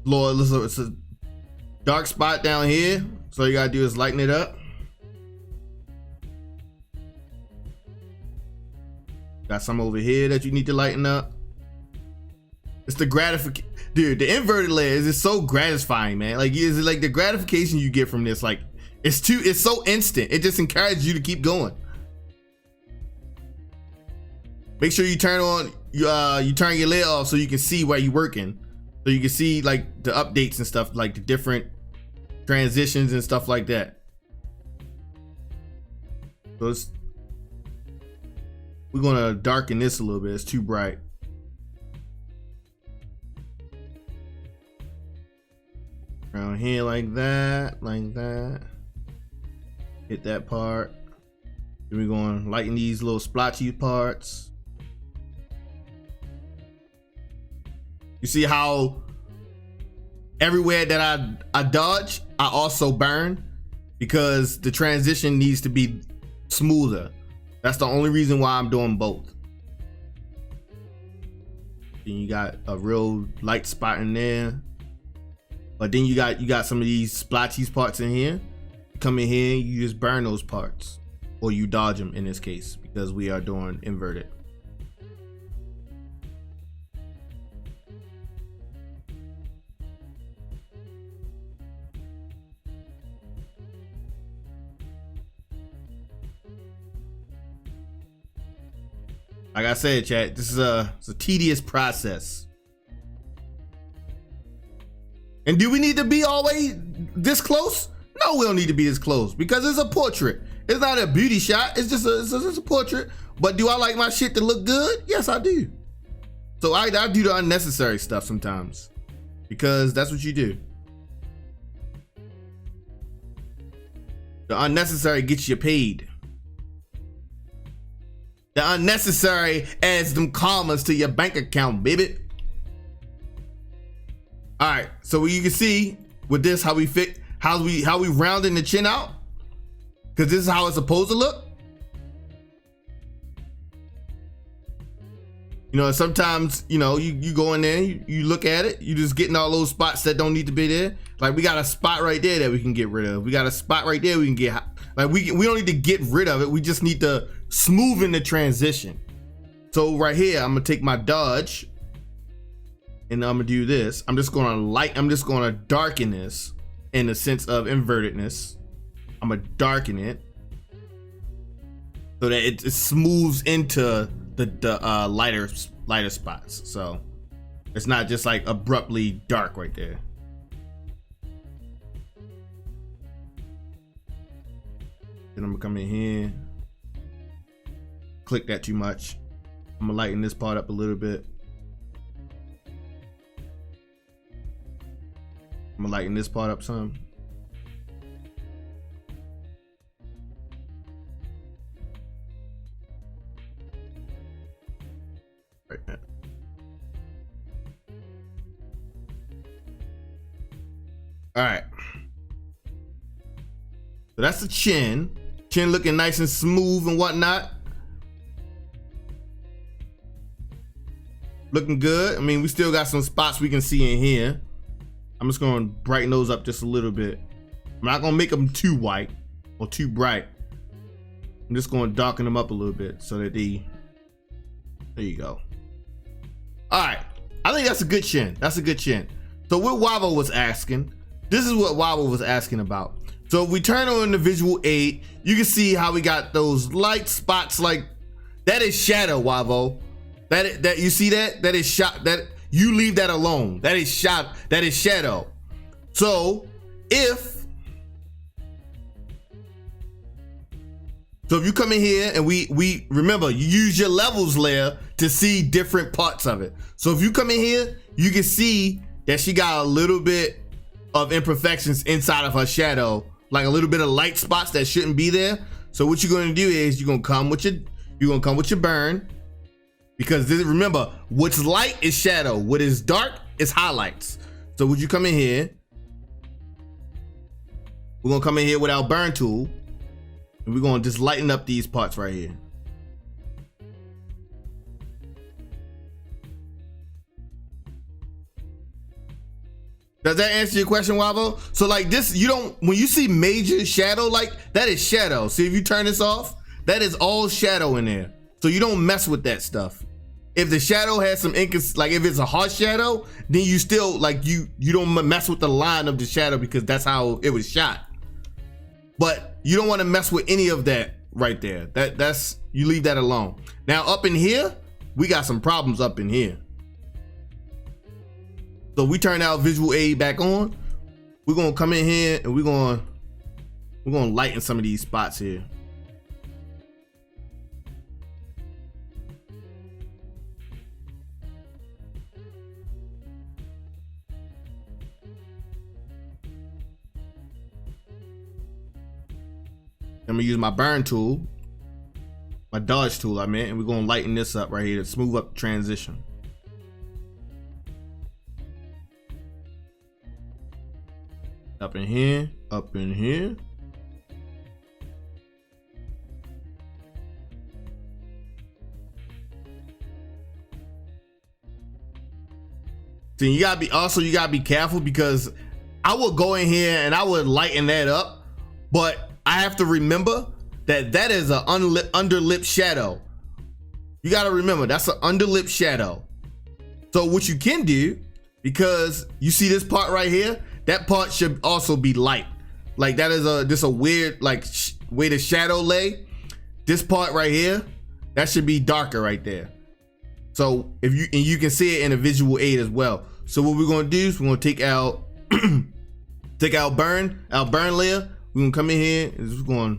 Lord, listen, it's a dark spot down here. So all you gotta do is lighten it up. Got some over here that you need to lighten up. It's the gratification, dude. The inverted layers is so gratifying, man. Like, is it like the gratification you get from this? Like, it's so instant. It just encourages you to keep going. Make sure you turn your layer off so you can see where you're working. So you can see like the updates and stuff, like the different transitions and stuff like that. So we're gonna darken this a little bit. It's too bright. Around here like that. Hit that part. Then we're gonna lighten these little splotchy parts. You see how everywhere that I dodge, I also burn, because the transition needs to be smoother. That's the only reason why I'm doing both. Then you got a real light spot in there, but then you got some of these splotchy parts in here. come in here, you just burn those parts, or you dodge them in this case, because we are doing inverted. Like I said, chat, this is it's a tedious process. And do we need to be always this close? No, we don't need to be this close, because it's a portrait. It's not a beauty shot. It's just a portrait. But do I like my shit to look good? Yes, I do. So I do the unnecessary stuff sometimes, because that's what you do. The unnecessary gets you paid. The unnecessary adds them commas to your bank account, baby. All right, so you can see with this how we rounding the chin out, because this is how it's supposed to look. You know, sometimes, you know, you go in there, you look at it, you just getting all those spots that don't need to be there. Like we got a spot right there that we can get rid of. We got a spot right there we can get. Like we don't need to get rid of it. We just need to smoothen the transition. So right here, I'm gonna take my dodge, and I'm gonna do this. I'm just gonna darken this in the sense of invertedness. I'm gonna darken it so that it smooths into the lighter spots. So it's not just like abruptly dark right there. Then I'm gonna come in here, click that too much. I'm gonna lighten this part up a little bit. I'm gonna lighten this part up some. Right now. All right. So that's the chin. Chin looking nice and smooth and whatnot. Looking good. I mean, we still got some spots we can see in here. I'm just gonna brighten those up just a little bit. I'm not gonna make them too white or too bright. I'm just gonna darken them up a little bit so that there you go. All right, I think that's a good chin. That's a good chin. So what Wavo was asking, this is what Wavo was asking about. So if we turn on the visual aid, you can see how we got those light spots. Like that is shadow, Wavo. That you see that is shot. That you leave that alone. That is shot. That is shadow. So if you come in here and we remember, you use your levels layer to see different parts of it. So if you come in here, you can see that she got a little bit of imperfections inside of her shadow, like a little bit of light spots that shouldn't be there. So what you're going to do is you're going to come with your burn, because this, remember, what's light is shadow, what is dark is highlights. So would you come in here, we're going to come in here with our burn tool, and we're going to just lighten up these parts right here. Does that answer your question, Wavo? So like this, when you see major shadow, like that is shadow. See, if you turn this off, that is all shadow in there. So you don't mess with that stuff. If the shadow has some like if it's a harsh shadow, then you still like you don't mess with the line of the shadow, because that's how it was shot. But you don't want to mess with any of that right there. That's you leave that alone. Now up in here, we got some problems up in here. So we turn our visual aid back on. We're gonna come in here and we're gonna lighten some of these spots here. I'm gonna use my burn tool, my dodge tool, and we're gonna lighten this up right here to smooth up the transition. Up in here, up in here. So you gotta be careful, because I would go in here and I would lighten that up, but I have to remember that that is an underlip shadow. You got to remember that's an underlip shadow. So what you can do, because you see this part right here, that part should also be light. Like that is just a weird like way the shadow lay. This part right here, that should be darker right there. So if you can see it in a visual aid as well. So what we're gonna do is we're gonna take out our burn layer. We're gonna come in here and we're gonna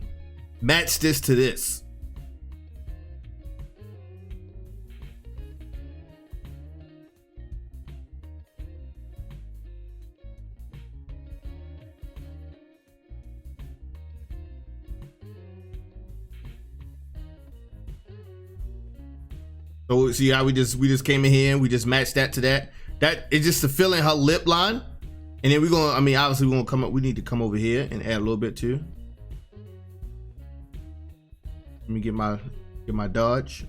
match this to this. So see how we just came in here and we just matched that to that. That is just to fill in her lip line. And then we're gonna, I mean, obviously we're gonna come up, we need to come over here and add a little bit too. Let me get my dodge.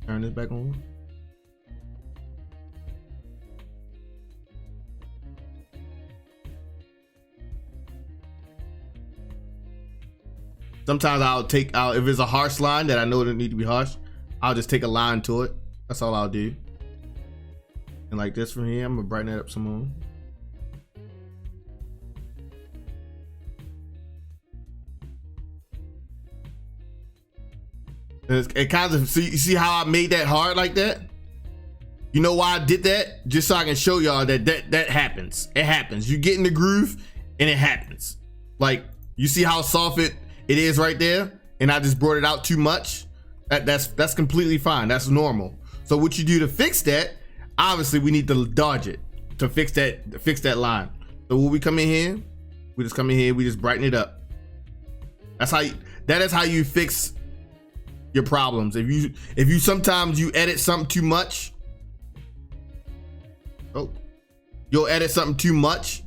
Turn this back on. Sometimes I'll take out, if it's a harsh line that I know doesn't need to be harsh, I'll just take a line to it. That's all I'll do. And like this from here, I'm gonna brighten that up some more. It kind of, so you see how I made that hard like that? You know why I did that? Just so I can show y'all that happens. It happens. You get in the groove and it happens. Like, you see how soft it is right there? And I just brought it out too much. That's completely fine. That's normal. So what you do to fix that, obviously we need to dodge it to fix that line. So when we come in here, we just come in here, we just brighten it up. That is how you fix your problems. If you sometimes you edit something too much, you'll edit something too much.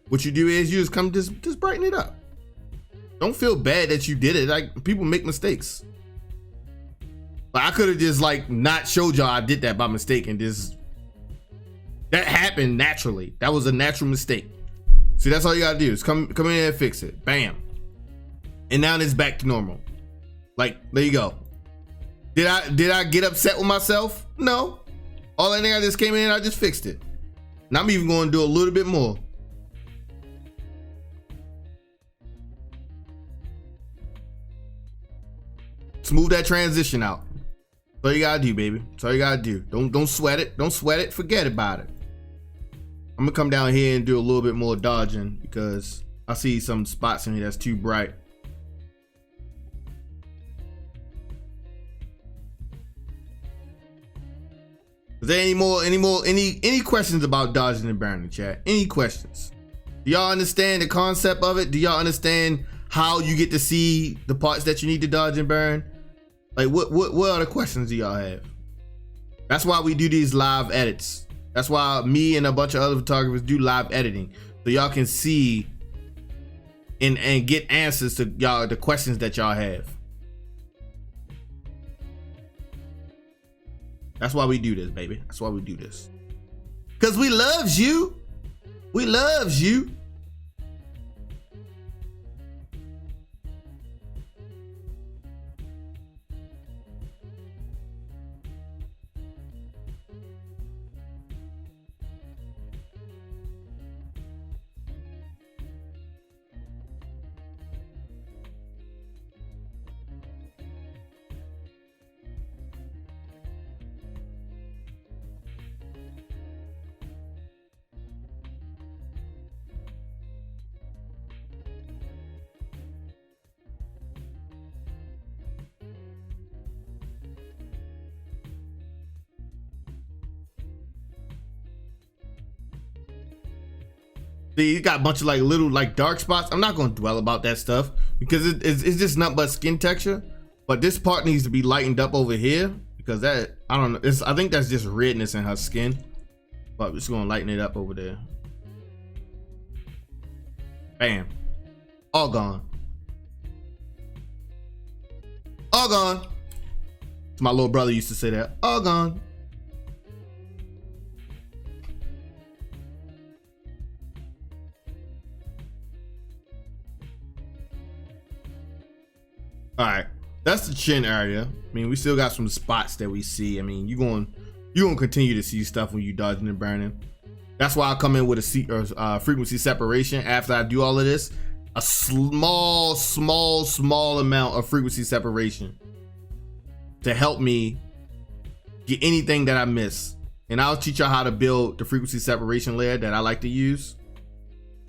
What you do is you just brighten it up. Don't feel bad that you did it. Like, people make mistakes. But I could have just like not showed y'all I did that by mistake, and that happened naturally. That was a natural mistake. See, that's all you gotta do is come in and fix it. Bam. And now it's back to normal. Like, there you go. Did I get upset with myself? No. All I think, I just came in and I just fixed it. And I'm even going to do a little bit more. Smooth that transition out. That's all you gotta do, baby. That's all you gotta do. Don't sweat it. Don't sweat it. Forget about it. I'm gonna come down here and do a little bit more dodging because I see some spots in here that's too bright. Is there any questions about dodging and burning, chat? Any questions? Do y'all understand the concept of it? Do y'all understand how you get to see the parts that you need to dodge and burn? Like, what other questions do y'all have? That's why we do these live edits. That's why me and a bunch of other photographers do live editing, so y'all can see and get answers to the questions that y'all have. That's why we do this, baby. That's why we do this. Cause we loves you. We loves you. See, you got a bunch of like little like dark spots. I'm not going to dwell about that stuff because it's just nothing but skin texture. But this part needs to be lightened up over here because that, I don't know, I think that's just redness in her skin. But we're just going to lighten it up over there. Bam. All gone. All gone. My little brother used to say that. All gone. All right, that's the chin area. I mean, we still got some spots that we see. I mean, you're gonna continue to see stuff when you dodging and burning. That's why I come in with a frequency separation after I do all of this. A small amount of frequency separation to help me get anything that I miss. And I'll teach y'all how to build the frequency separation layer that I like to use.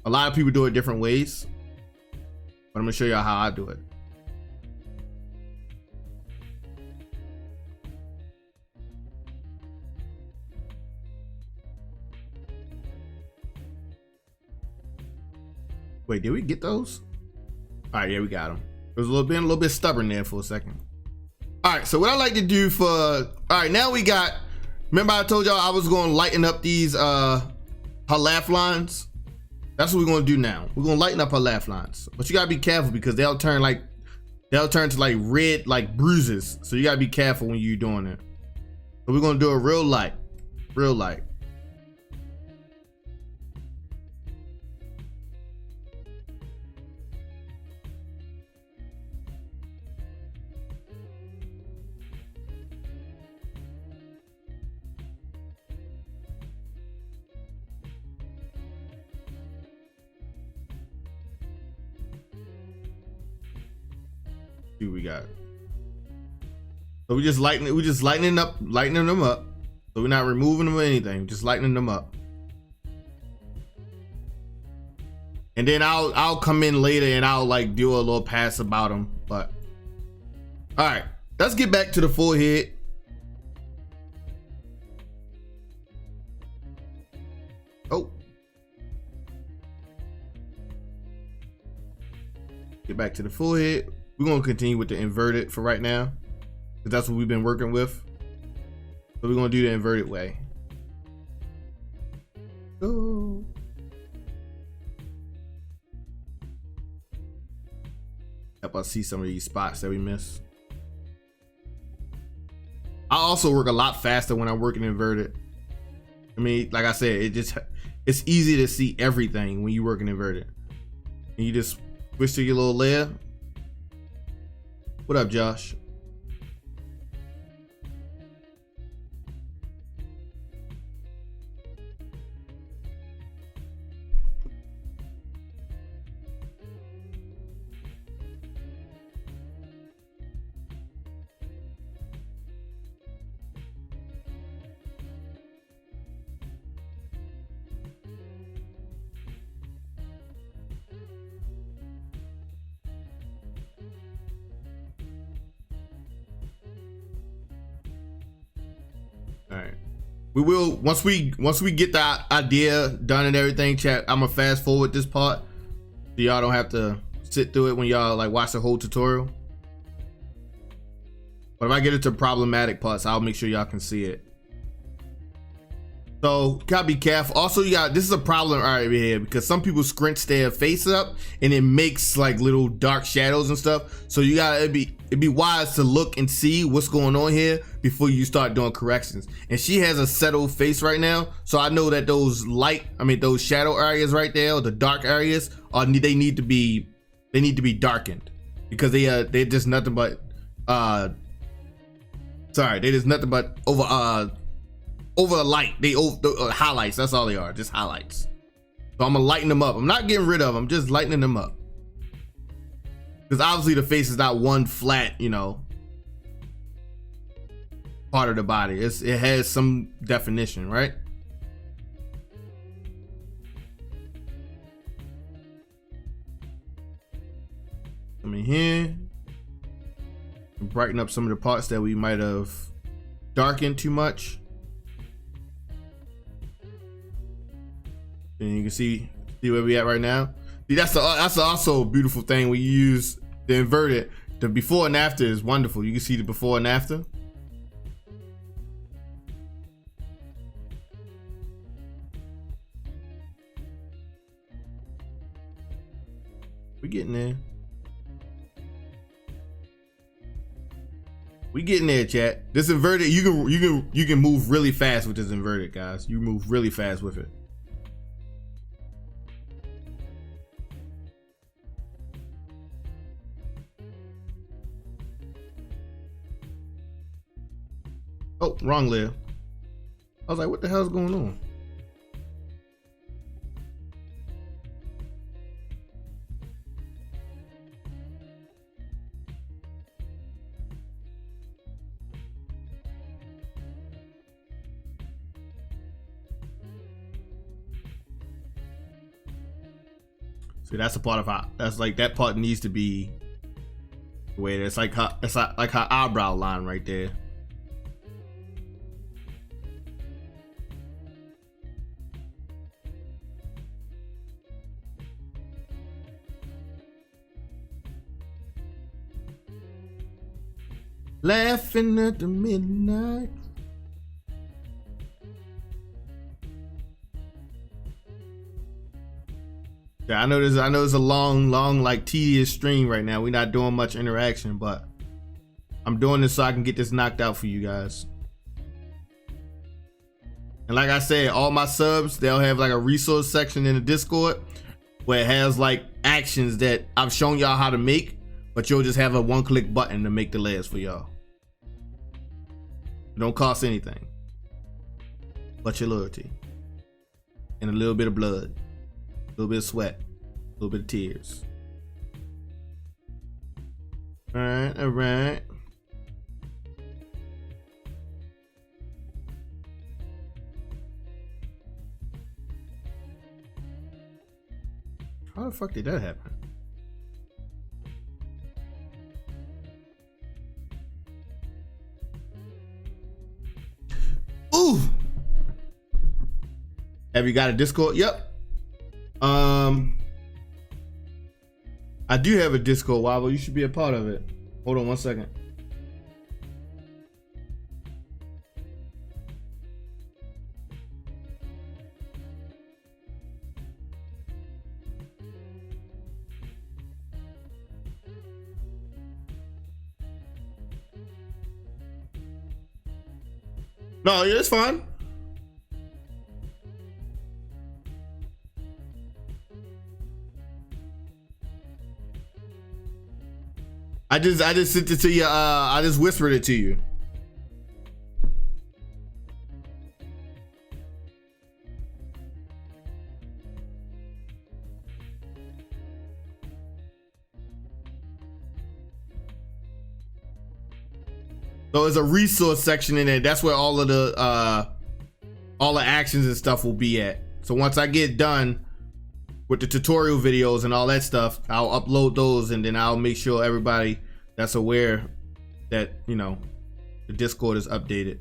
A lot of people do it different ways, but I'm gonna show y'all how I do it. Wait, did we get those? All right, yeah, we got them. It was a little bit stubborn there for a second. All right, so what I like to do for, all right, now we got, remember I told y'all I was gonna lighten up these her laugh lines? That's what we're gonna do now. We're gonna lighten up her laugh lines. But you gotta be careful because they'll turn to like red, like bruises. So you gotta be careful when you're doing it. So we're gonna do it real light, real light. See what we got. So we just lightening them up. So we're not removing them or anything, just lightening them up. And then I'll come in later and I'll like do a little pass about them. But all right, let's get back to the forehead. Oh, get back to the forehead. We're gonna continue with the inverted for right now, because that's what we've been working with. So we're gonna do the inverted way. Go. Help us see some of these spots that we miss. I also work a lot faster when I'm working inverted. I mean, like I said, it's easy to see everything when you working inverted. And you just switch to your little layer. What up, Josh? All right, we will once we get the idea done and everything, chat. I'm gonna fast forward this part so y'all don't have to sit through it when y'all like watch the whole tutorial. But if I get into problematic parts, I'll make sure y'all can see it. So gotta be careful. Also, this is a problem right here because some people scrunch their face up and it makes like little dark shadows and stuff. So you gotta it'd be wise to look and see what's going on here before you start doing corrections. And she has a settled face right now, so I know that those shadow areas right there, or the dark areas, they need to be darkened because they're just nothing but over the light. They highlights. That's all they are, just highlights. So I'm gonna lighten them up. I'm not getting rid of them, I'm just lightening them up. Because obviously the face is not one flat, part of the body. It has some definition, right? Come in here and brighten up some of the parts that we might have darkened too much. And you can see where we at right now. See, that's also a beautiful thing when you use the inverted. The before and after is wonderful. You can see the before and after. We getting there. We getting there, chat. This inverted, you can move really fast with this inverted, guys. You move really fast with it. Oh, wrong layer. I was like, what the hell's going on? See, that's the part of how, that's like, that part needs to be the way it's like her, it's like her eyebrow line right there. Laughing at the midnight. Yeah, I know it's a long, like tedious stream right now. We're not doing much interaction, but I'm doing this so I can get this knocked out for you guys. And like I said, all my subs, they'll have like a resource section in the Discord where it has like actions that I've shown y'all how to make, but you'll just have a one-click button to make the layers for y'all. It don't cost anything but your loyalty and a little bit of blood. A little bit of sweat, a little bit of tears. All right, all right. How the fuck did that happen? Ooh. Have you got a Discord? Yep. I do have a Discord, Wobble. You should be a part of it. Hold on 1 second. No, yeah, it's fine. I just sent it to you. I just whispered it to you. So there's a resource section in there. That's where all the actions and stuff will be at. So once I get done with the tutorial videos and all that stuff, I'll upload those, and then I'll make sure everybody that's aware that, you know, the Discord is updated.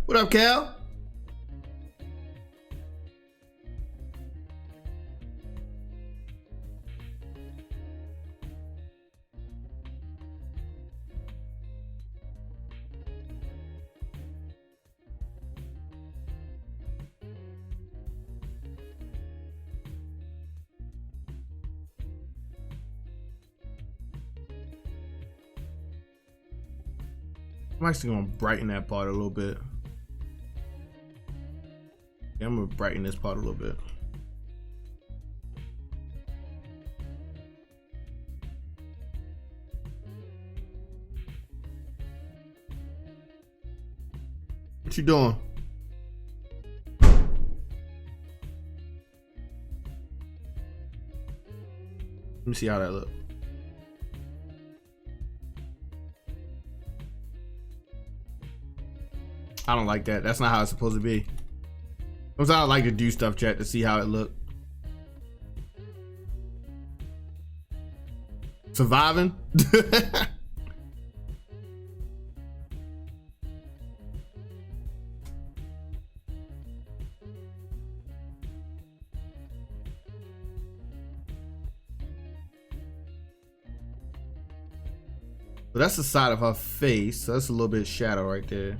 What up, Cal? I'm actually gonna brighten that part a little bit. Yeah, I'm gonna brighten this part a little bit. What you doing? Let me see how that looks. I don't like that. That's not how it's supposed to be. Sometimes I like to do stuff, chat, to see how it look. Surviving. So that's the side of her face. So that's a little bit of shadow right there.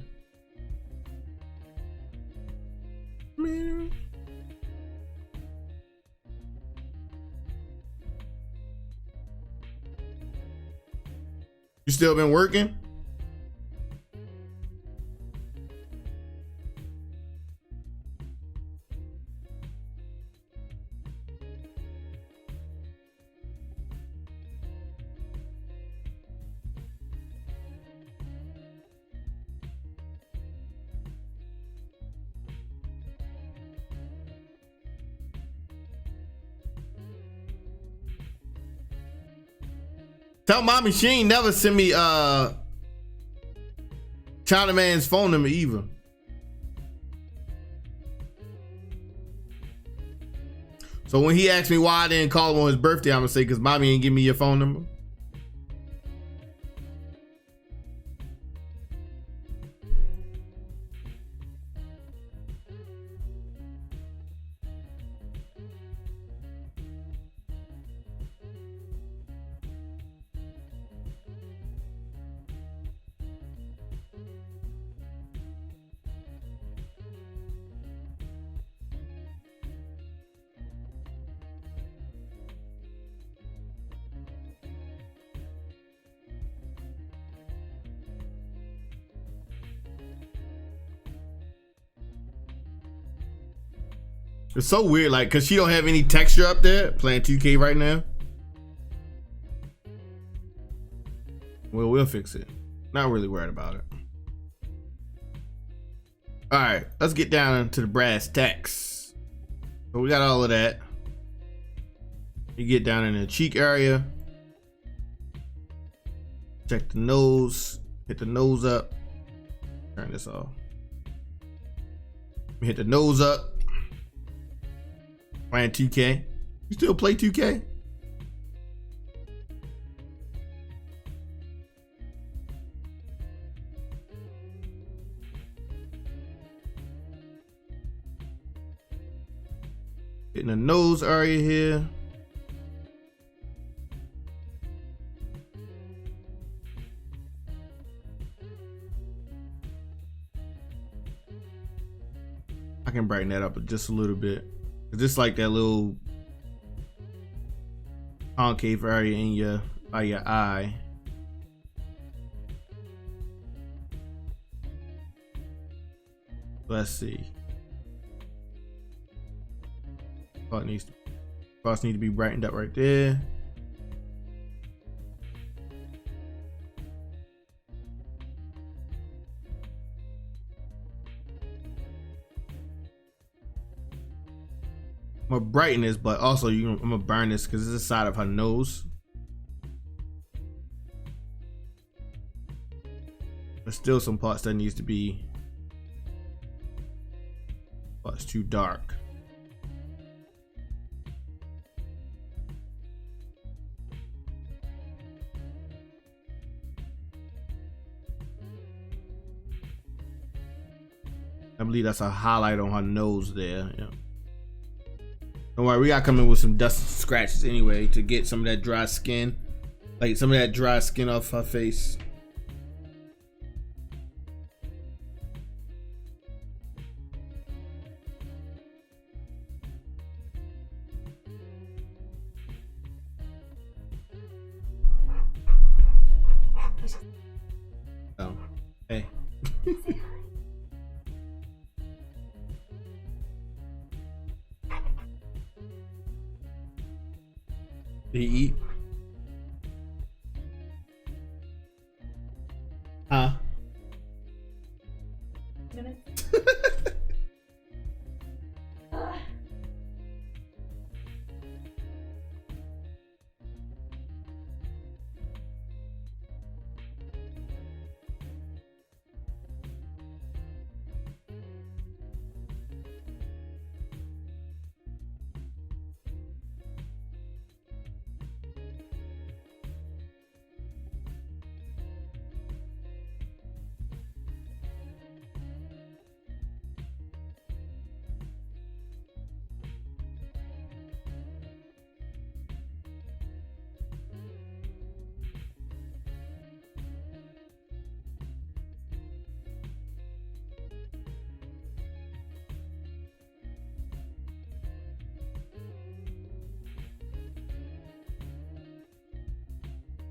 Man. You still been working? Tell mommy she ain't never send me China Man's phone number either. So when he asked me why I didn't call him on his birthday, I'm gonna say because mommy ain't give me your phone number. It's so weird, like, cause she don't have any texture up there playing 2K right now. Well, we'll fix it. Not really worried about it. All right, let's get down to the brass tacks. So we got all of that. You get down in the cheek area. Check the nose. Hit the nose up. Turn this off. Hit the nose up. Playing 2K. You still play 2K? Hitting the nose area here. I can brighten that up just a little bit. Just like that little concave area in your eye. Let's see. Spots need to be brightened up right there. I'm gonna brighten this, but also I'm gonna burn this because it's the side of her nose. There's still some parts that needs to be, but it's too dark. believe that's a highlight on her nose there. Yeah. Don't worry, we gotta come in with some dust scratches anyway to get some of that dry skin, like some of that dry skin off her face. Oh, hey. Did he eat? Huh?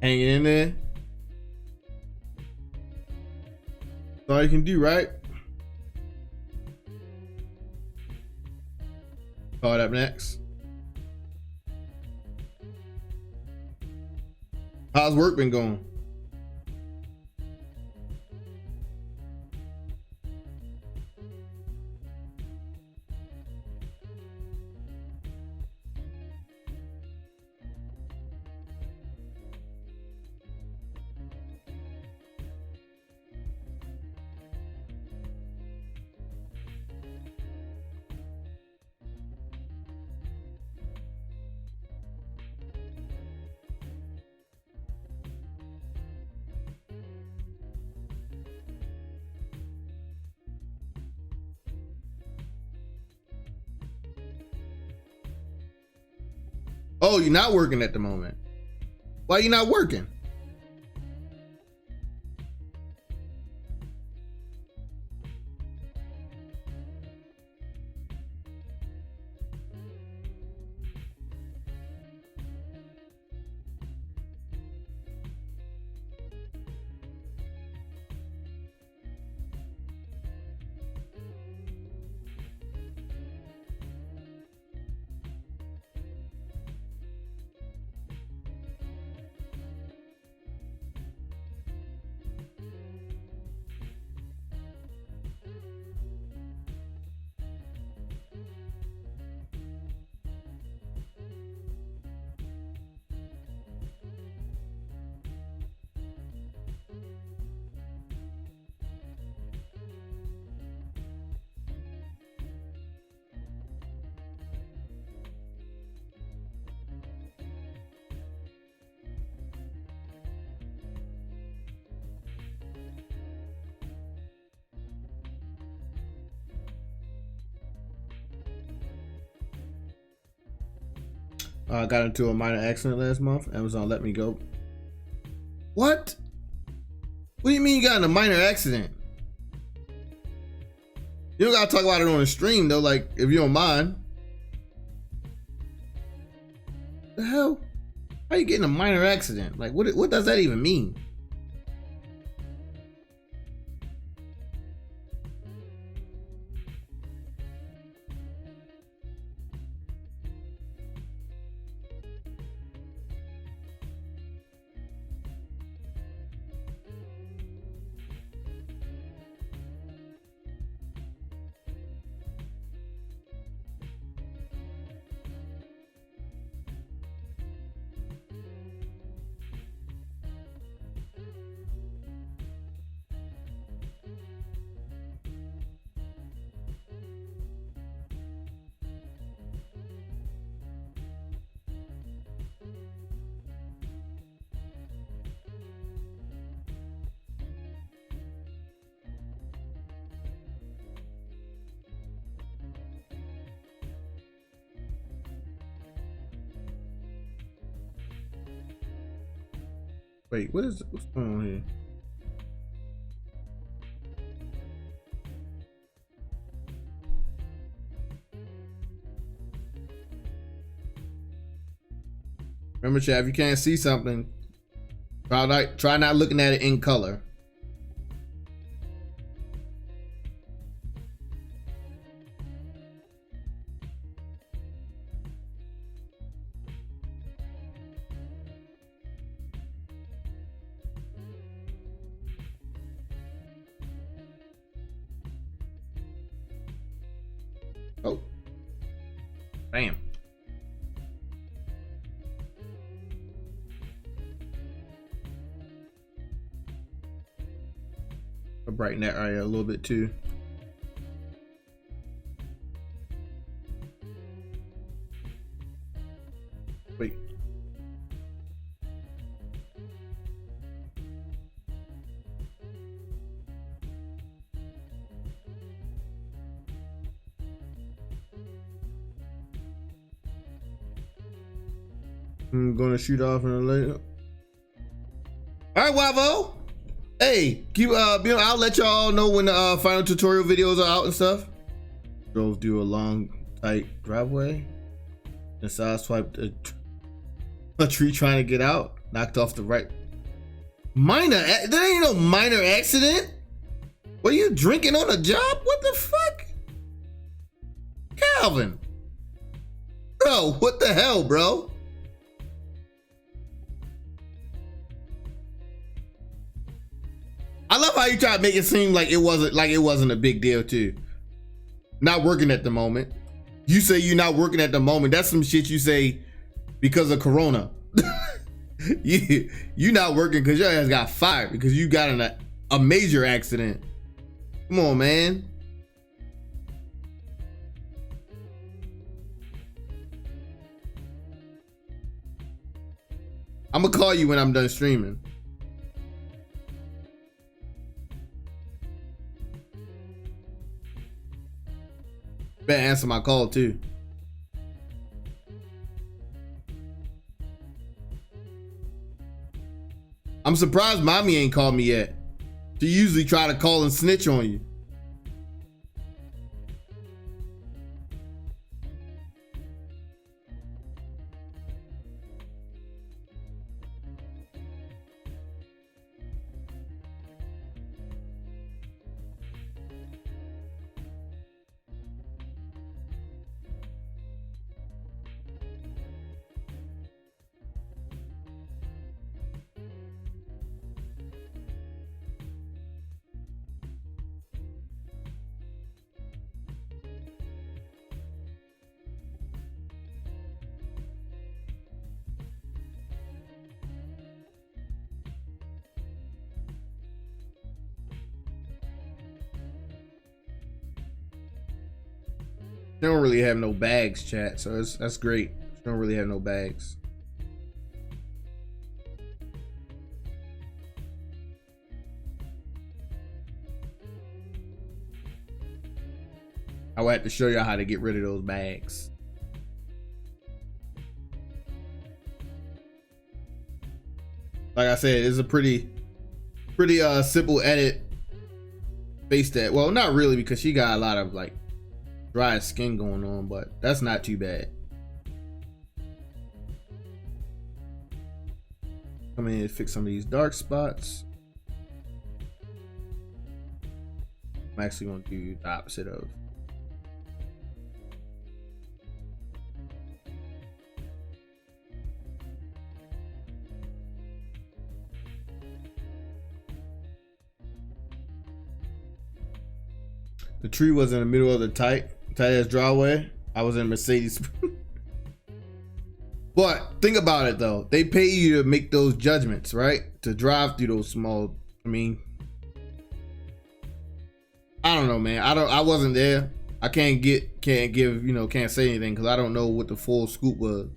Hanging in there. That's all you can do, right? Caught up next. How's work been going? Oh, you're not working at the moment. Why you not working? I got into a minor accident last month. Amazon let me go. What? What do you mean you got in a minor accident? You don't gotta talk about it on the stream though, like if you don't mind. The hell? How you getting a minor accident? Like what does that even mean? Wait, what's going on here? Remember, chat, if you can't see something, try not looking at it in color. Oh, bam. I'll brighten that area a little bit too. Wait. I'm gonna shoot off in a later. All right, Wavo. Hey, I'll let y'all know when the final tutorial videos are out and stuff. Drove through a long, tight driveway. And side swiped a tree trying to get out. Knocked off the right. There ain't no minor accident. Were you drinking on a job? What the fuck? Calvin. Bro, what the hell, bro? I love how you try to make it seem like it wasn't a big deal too. Not working at the moment. You say you're not working at the moment. That's some shit you say because of Corona. you not working because your ass got fired because you got in a major accident. Come on, man. I'm gonna call you when I'm done streaming. Better answer my call too. I'm surprised mommy ain't called me yet. She usually try to call and snitch on you. They don't really have no bags, chat, so that's great. They don't really have no bags. I will have to show y'all how to get rid of those bags. Like I said, it's a pretty simple edit. Face that. Well, not really, because she got a lot of like dry skin going on, but that's not too bad. Come in and fix some of these dark spots. I'm actually going to do the opposite of. The tree was in the middle of the tight ass driveway. I was in Mercedes. But think about it though. They pay you to make those judgments, right? To drive through those small, I mean, I don't know, man. I wasn't there. I can't give, can't say anything because I don't know what the full scoop was.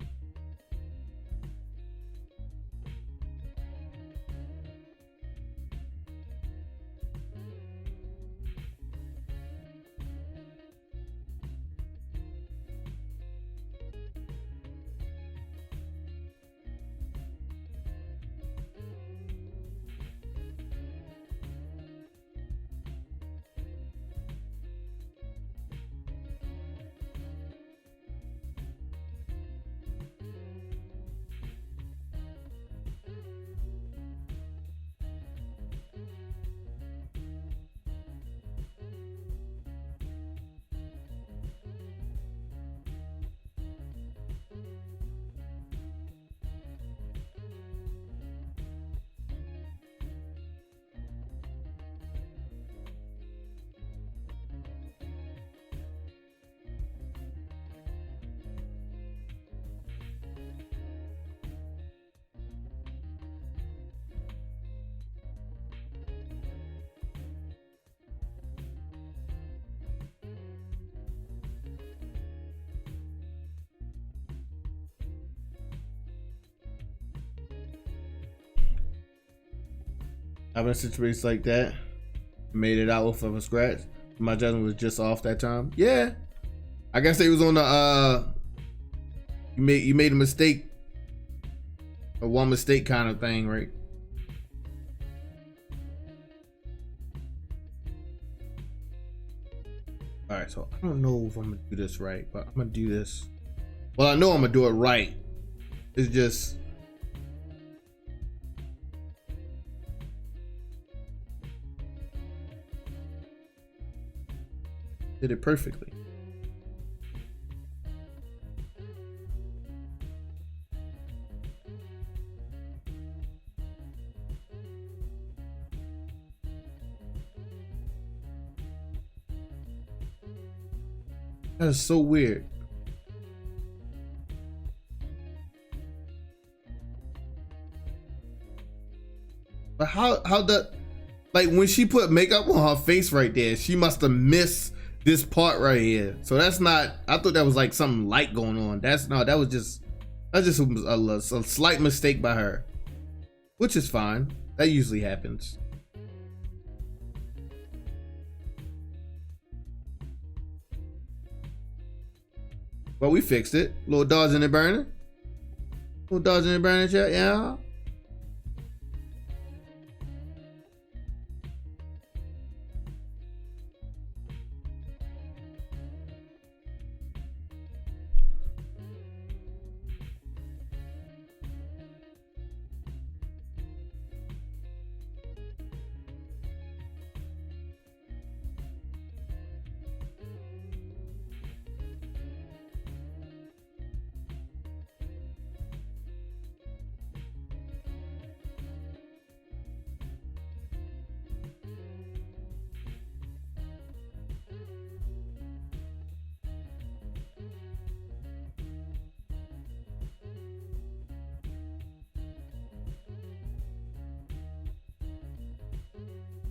I've been in situations like that, made it out from scratch. My judgment was just off that time. Yeah, I guess they was on the you made a mistake, a one mistake kind of thing, right? All right, so I don't know if I'm gonna do this right, but I'm gonna do this. Well, I know I'm gonna do it right. It's just did it perfectly. That is so weird. But how the, like when she put makeup on her face right there, she must have missed this part right here. So that's not, I thought that was like something light going on. That's not, that's just a slight mistake by her, which is fine. That usually happens. But we fixed it. Little dodge in the burner. Little dodge in the burner, chat, yeah.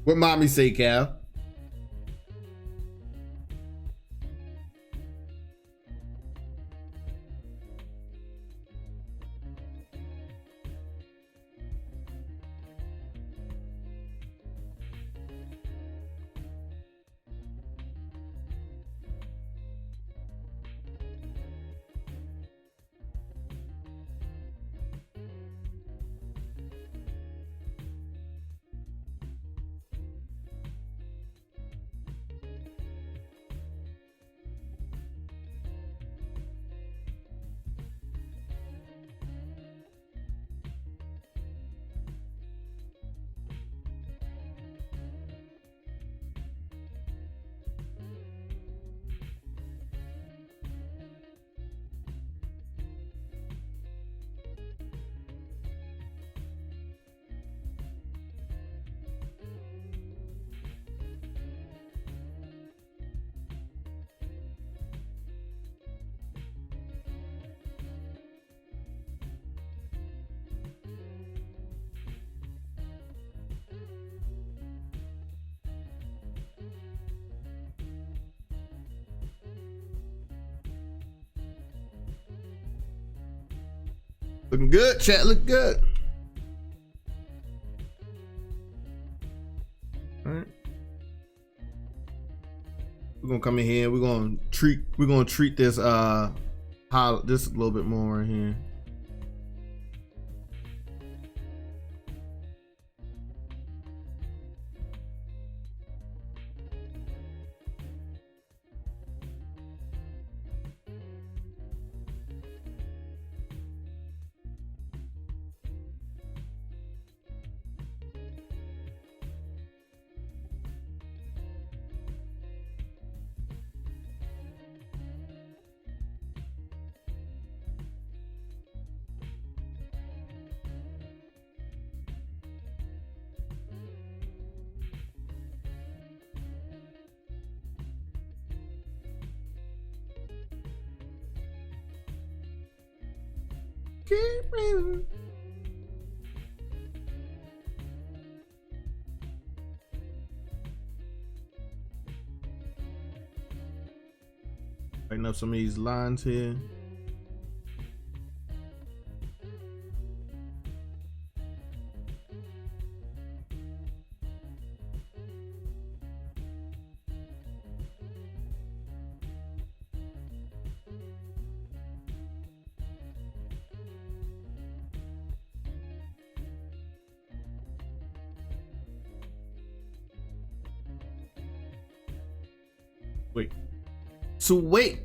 What mommy say, Cal? Looking good, chat, look good. All right. We're gonna come in here, we're gonna treat this this a little bit more in here. Keep breathing. Tighten up some of these lines here. Wait. So wait.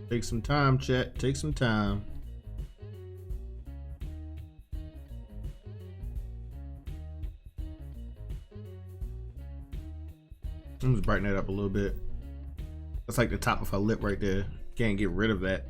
Take some time, chat. Take some time. I'm just brighten that up a little bit. That's like the top of her lip right there. Can't get rid of that.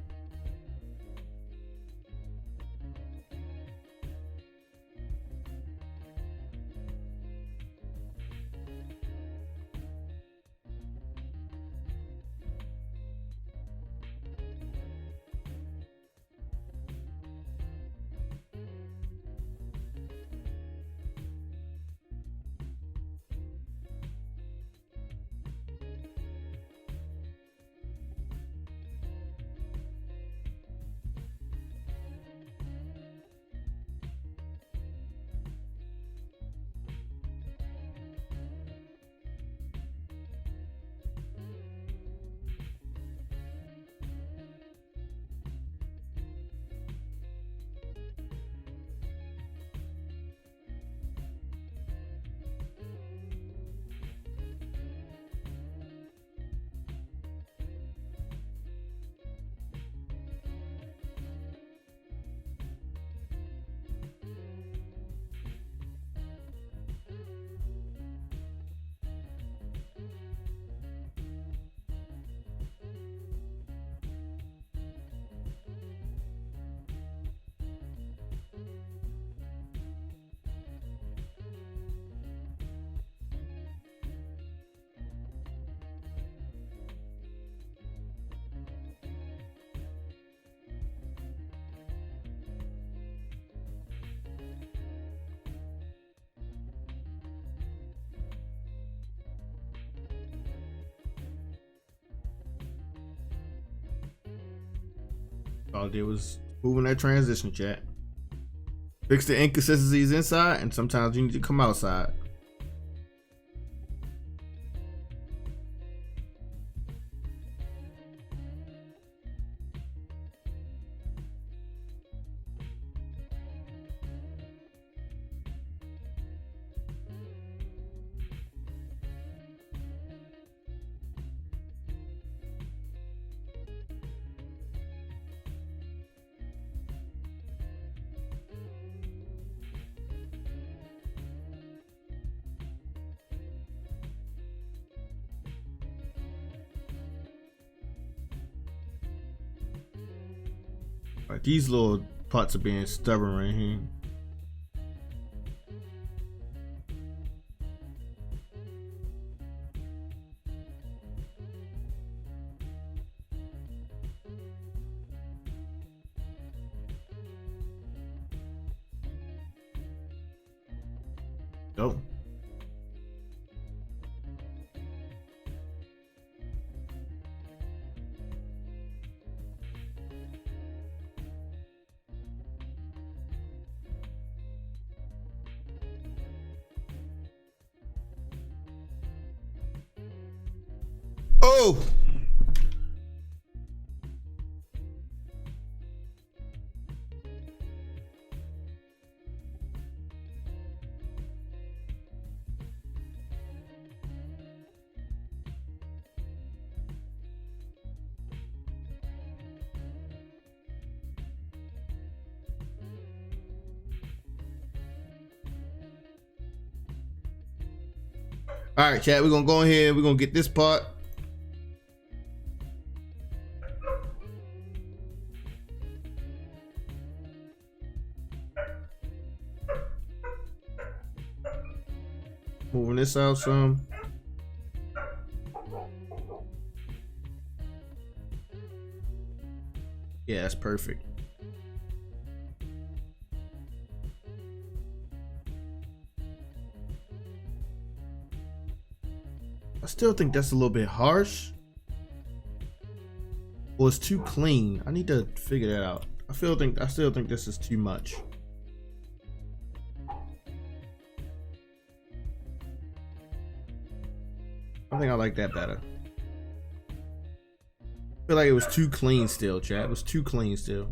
All I did was moving that transition, chat. Fix the inconsistencies inside, and sometimes you need to come outside. Like these little parts are being stubborn right here. Go. Oh! All right, chat, we're gonna go ahead, we're gonna get this part. Moving this out some. Yeah, that's perfect. I still think that's a little bit harsh. Well, it's too clean. I need to figure that out. I still think this is too much. I think I like that better. I feel like it was too clean still, chat. It was too clean still.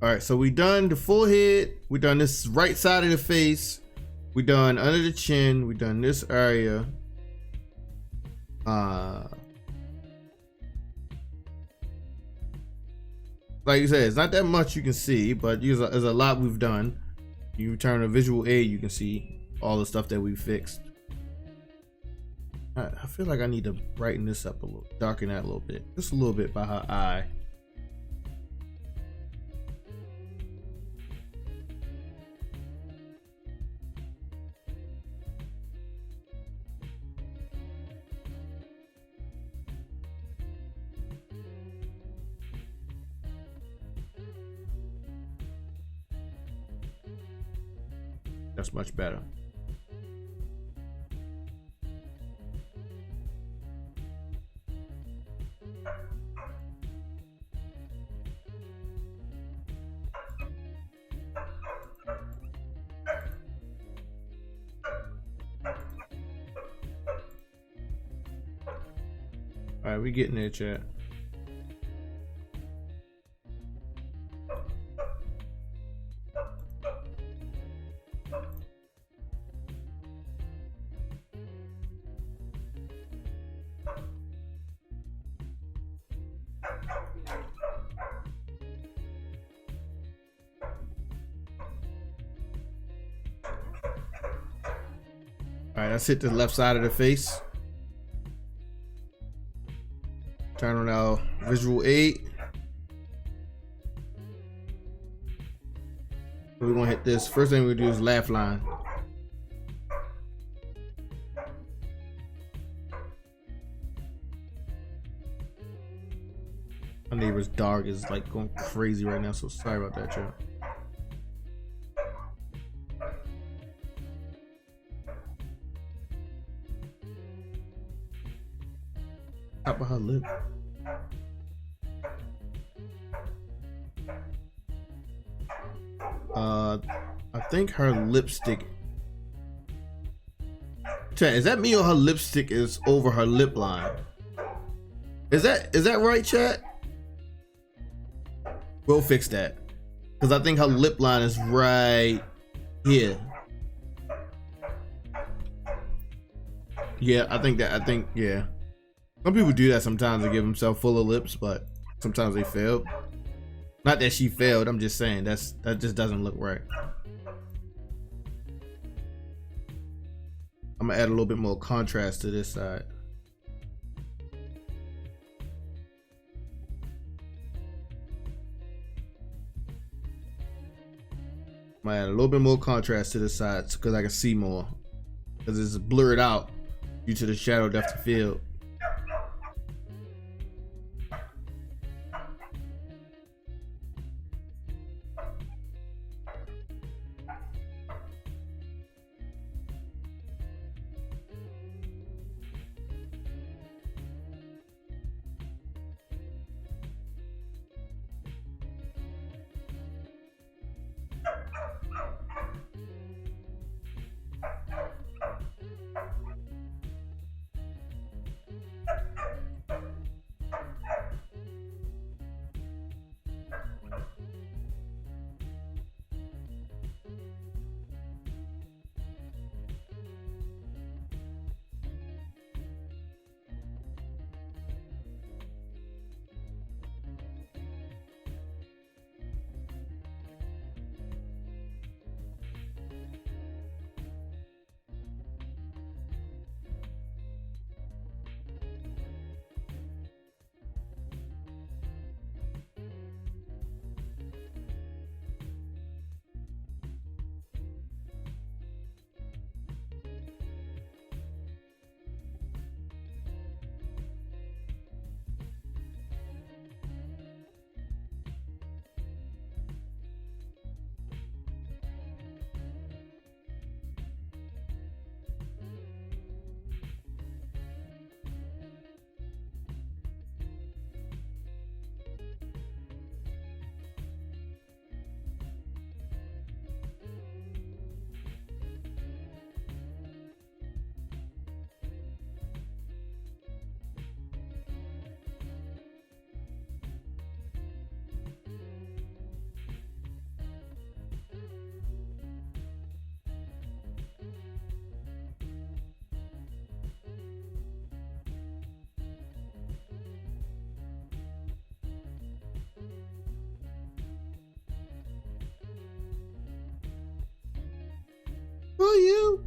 All right, so we done the full head. We done this right side of the face. We done under the chin. We done this area. Like you said, it's not that much you can see, but there's a lot we've done. You turn a visual aid, you can see all the stuff that we fixed. I feel like I need to brighten this up a little, darken that a little bit, just a little bit by her eye. That's much better. All right, we getting there, chat. All right, let's hit the left side of the face. Turn on our visual aid. We're gonna hit this. First thing we're gonna do is laugh line. My neighbor's dog is like going crazy right now, so sorry about that, y'all. Top of her lip. I think her lipstick. Chat, is that me or her lipstick is over her lip line? Is that right, chat? We'll fix that, because I think her lip line is right here. Yeah, I think yeah. Some people do that sometimes to give themselves full of lips, but sometimes they fail. Not that she failed, I'm just saying that just doesn't look right. I'm gonna add a little bit more contrast to this side. I'm gonna add a little bit more contrast to this side because I can see more, because it's blurred out due to the shadow depth of field. For you.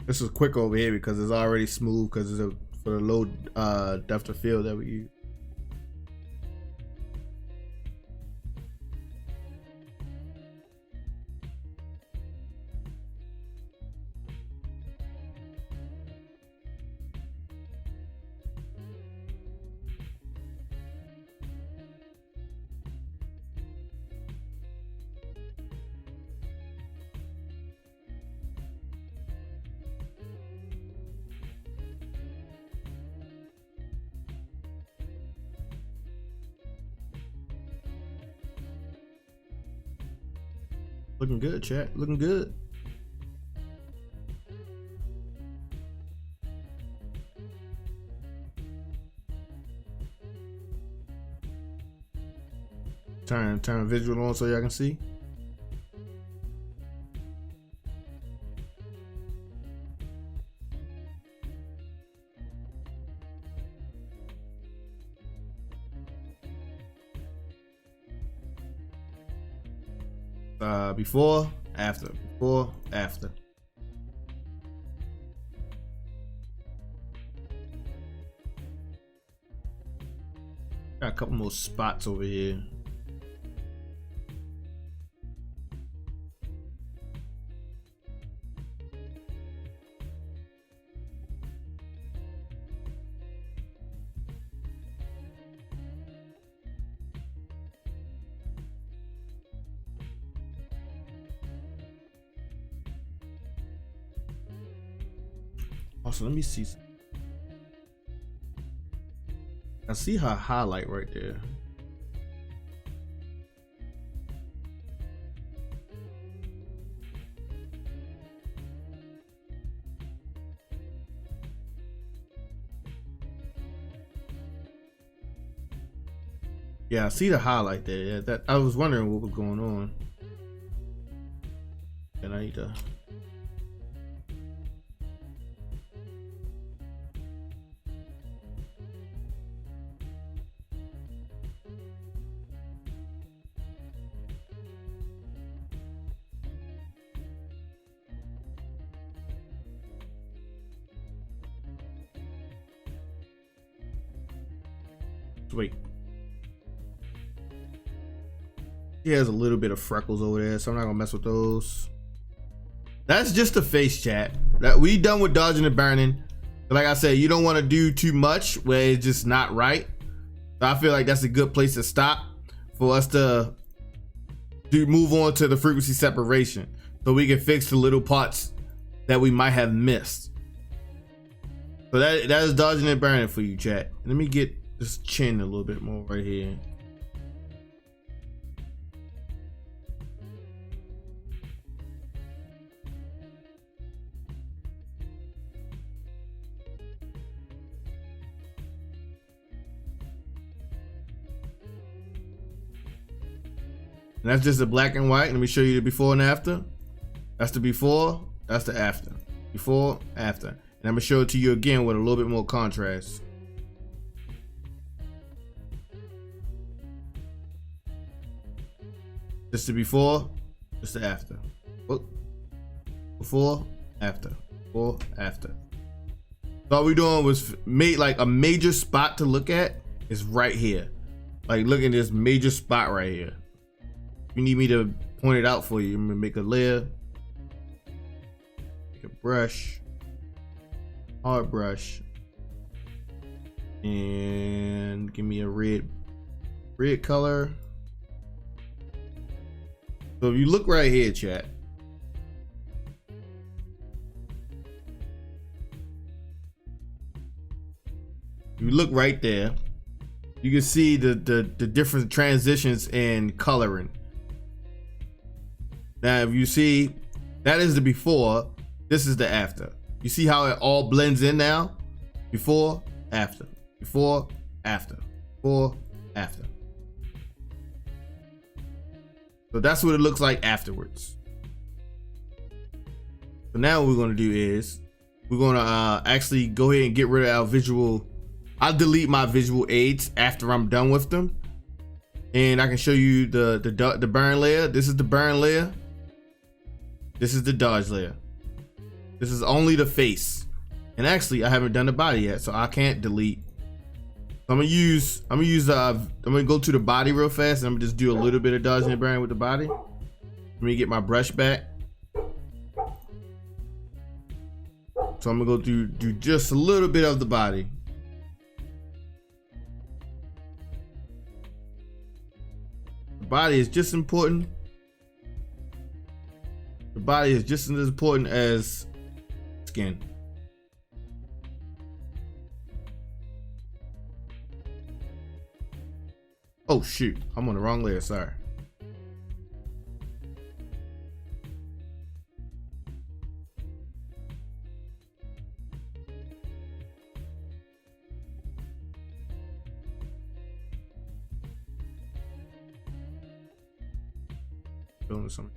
This is quick over here because it's already smooth because it's for the low depth of field that we use. Looking good, chat. Looking good. Turn visual on so y'all can see. Before, after, before, after. Got a couple more spots over here. Also, let me see. I see her highlight right there. Yeah, I see the highlight there. Yeah, that I was wondering what was going on. And I need to. Wait. He has a little bit of freckles over there, so I'm not gonna mess with those. That's just the face, chat. That we done with dodging and burning. Like I said, you don't want to do too much where it's just not right. So I feel like that's a good place to stop for us to move on to the frequency separation, so we can fix the little parts that we might have missed. So that is dodging and burning for you, chat. Let me get this chin a little bit more right here. And that's just a black and white. Let me show you the before and after. That's the before, that's the after. Before, after. And I'm gonna show it to you again with a little bit more contrast. Just the before, just the after. Before, after. Before, after. So all we doing was made like a major spot to look at is right here. Like look at this major spot right here. If you need me to point it out for you, I'm gonna make a layer, make a brush, hard brush, and give me a red color. So if you look right here, chat, if you look right there, you can see the different transitions in coloring. Now, if you see, that is the before, this is the after. You see how it all blends in now? Before, after, before, after, before, after. So that's what it looks like afterwards. So now what we're going to do is we're going to actually go ahead and get rid of our visual. I'll delete my visual aids after I'm done with them. And I can show you the burn layer. This is the burn layer. This is the dodge layer. This is only the face. And actually I haven't done the body yet, so I can't delete. So I'm gonna go to the body real fast, and I'm gonna just do a little bit of dodging and burn with the body. Let me get my brush back. So I'm gonna go do just a little bit of the body. The body is just important. The body is just as important as skin. Oh shoot, I'm on the wrong layer, sorry. Doing something.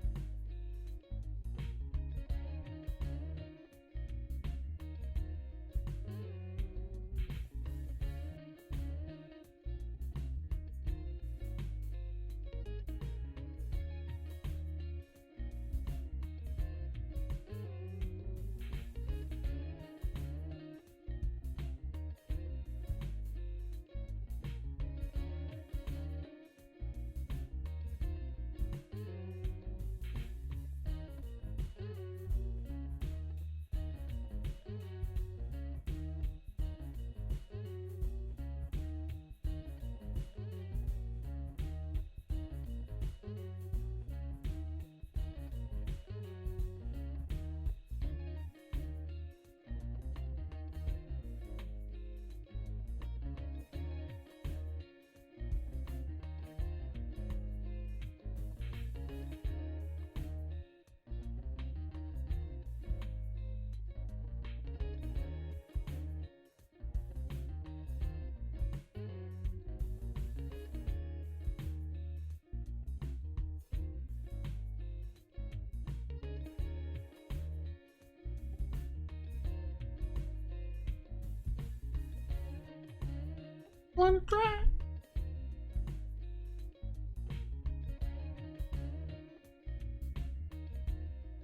Wanna try?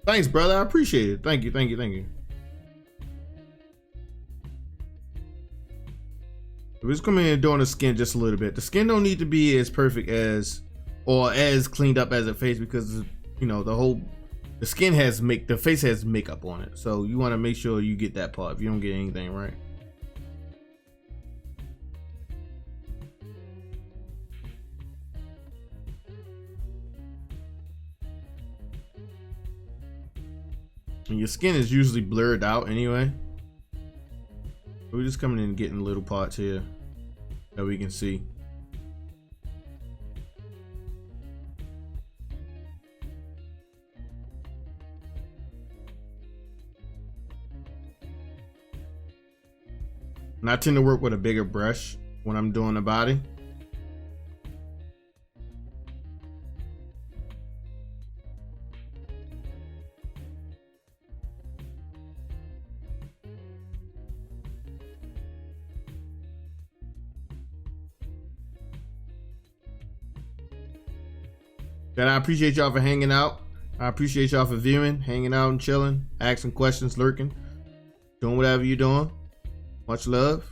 Thanks, brother. I appreciate it. Thank you, thank you, thank you. We're just coming in and doing the skin just a little bit. The skin don't need to be as perfect as or as cleaned up as the face, because you know the skin has the face has makeup on it. So you want to make sure you get that part if you don't get anything right. And your skin is usually blurred out anyway. We're just coming in and getting little parts here that we can see. And I tend to work with a bigger brush when I'm doing the body. And I appreciate y'all for hanging out. I appreciate y'all for viewing, hanging out and chilling, asking questions, lurking, doing whatever you're doing. Much love.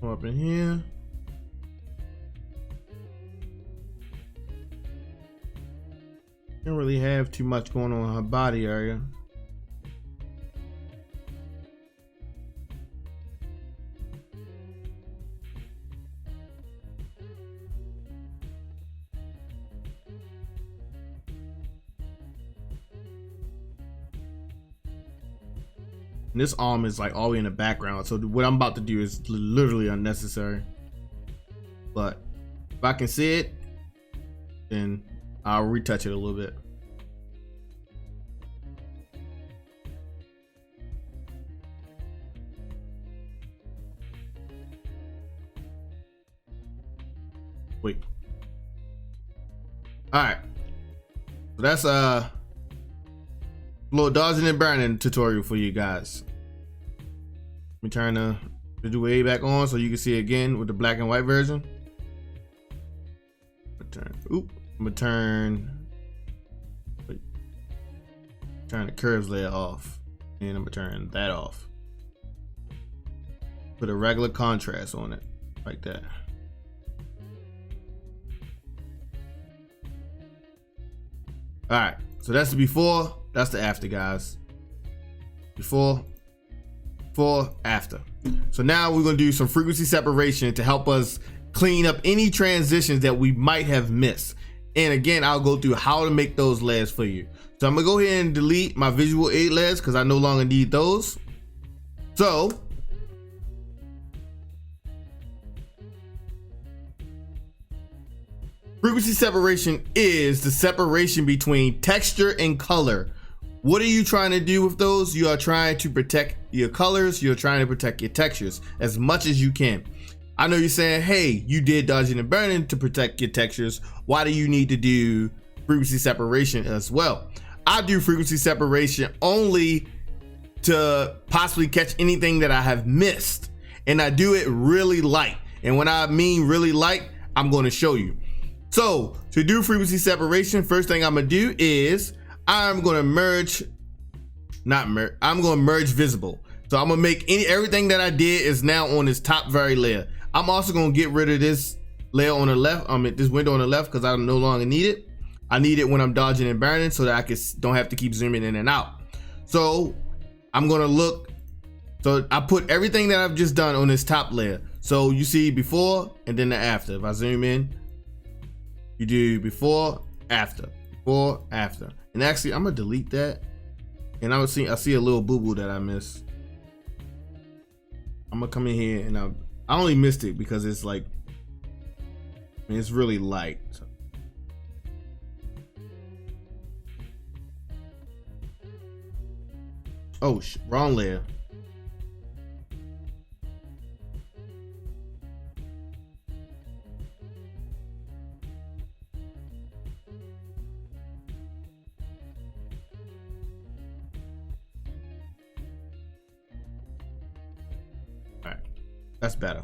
Come up in here. Don't really have too much going on in her body area. And this arm is like all the way in the background, so what I'm about to do is literally unnecessary. But if I can see it, and I'll retouch it a little bit. Wait. All right. So that's a little dodging and burning tutorial for you guys. Let me turn the visual way back on so you can see again with the black and white version. I'm gonna turn the curves layer off, and I'm gonna turn that off. Put a regular contrast on it like that. All right, so that's the before, that's the after, guys. Before, after. So now we're gonna do some frequency separation to help us clean up any transitions that we might have missed. And again, I'll go through how to make those layers for you. So I'm gonna go ahead and delete my visual aid layers because I no longer need those. So frequency separation is the separation between texture and color. What are you trying to do with those? You are trying to protect your colors. You're trying to protect your textures as much as you can. I know you're saying, hey, you did dodging and burning to protect your textures. Why do you need to do frequency separation as well? I do frequency separation only to possibly catch anything that I have missed. And I do it really light. And when I mean really light, I'm going to show you. So to do frequency separation, first thing I'm going to do is I'm going to merge visible. So I'm going to make everything that I did is now on this top very layer. I'm also going to get rid of this layer on the left, this window on the left, because I no longer need it. I need it when I'm dodging and burning so that I don't have to keep zooming in and out. So I'm going to look. So I put everything that I've just done on this top layer. So you see before and then the after. If I zoom in, you do before, after, before, after. And actually, I'm going to delete that. And I see a little boo-boo that I missed. I'm going to come in here and I only missed it because it's like, it's really light. So. Oh, wrong layer. All right, that's better.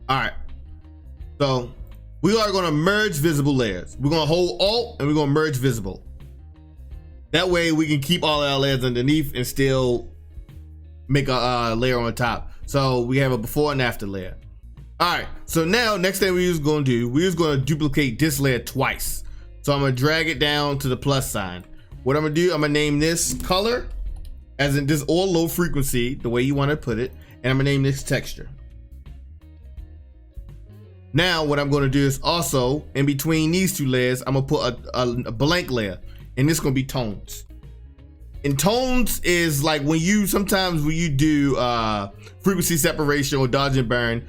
All right, so we are going to merge visible layers. We're going to hold Alt and we're going to merge visible. That way we can keep all our layers underneath and still make a layer on top. So we have a before and after layer. All right, so now next thing we're just going to do, we're just going to duplicate this layer twice. So I'm going to drag it down to the plus sign. What I'm going to do, I'm going to name this color, as in this or low frequency, the way you want to put it. And I'm going to name this texture. Now what I'm going to do is also in between these two layers, I'm going to put a blank layer, and this is going to be tones. And tones is like sometimes when you do frequency separation or dodge and burn,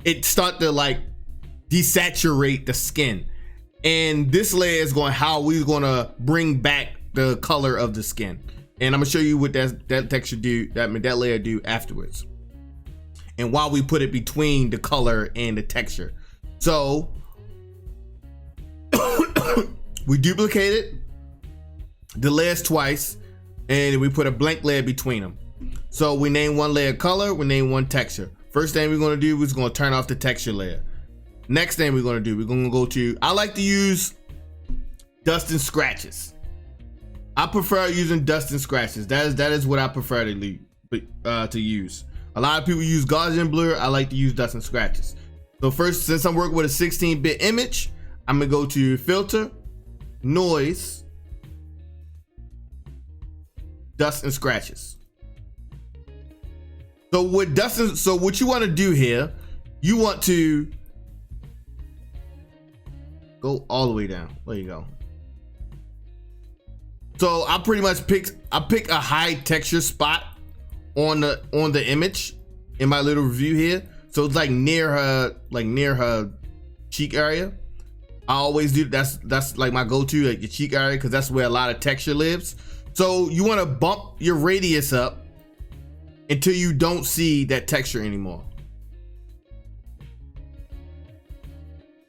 it start to like desaturate the skin. And this layer is how we're going to bring back the color of the skin. And I'm going to show you what that texture do, that layer do afterwards. And why we put it between the color and the texture. So we duplicated the layers twice and we put a blank layer between them. So we name one layer color, we name one texture. First thing we're going to do is going to turn off the texture layer. Next thing we're going to do, we're going to go to, I like to use dust and scratches. I prefer using dust and scratches. That is what I prefer to use. A lot of people use Gaussian blur. I like to use dust and scratches. So first, since I'm working with a 16-bit image, I'm gonna go to filter, noise, dust and scratches. So what you want to do here, you want to go all the way down. There you go. So I pretty much pick a high texture spot on the image in my little review here. So it's like near her cheek area. I always do, that's like my go-to, like your cheek area, because that's where a lot of texture lives. So you want to bump your radius up until you don't see that texture anymore.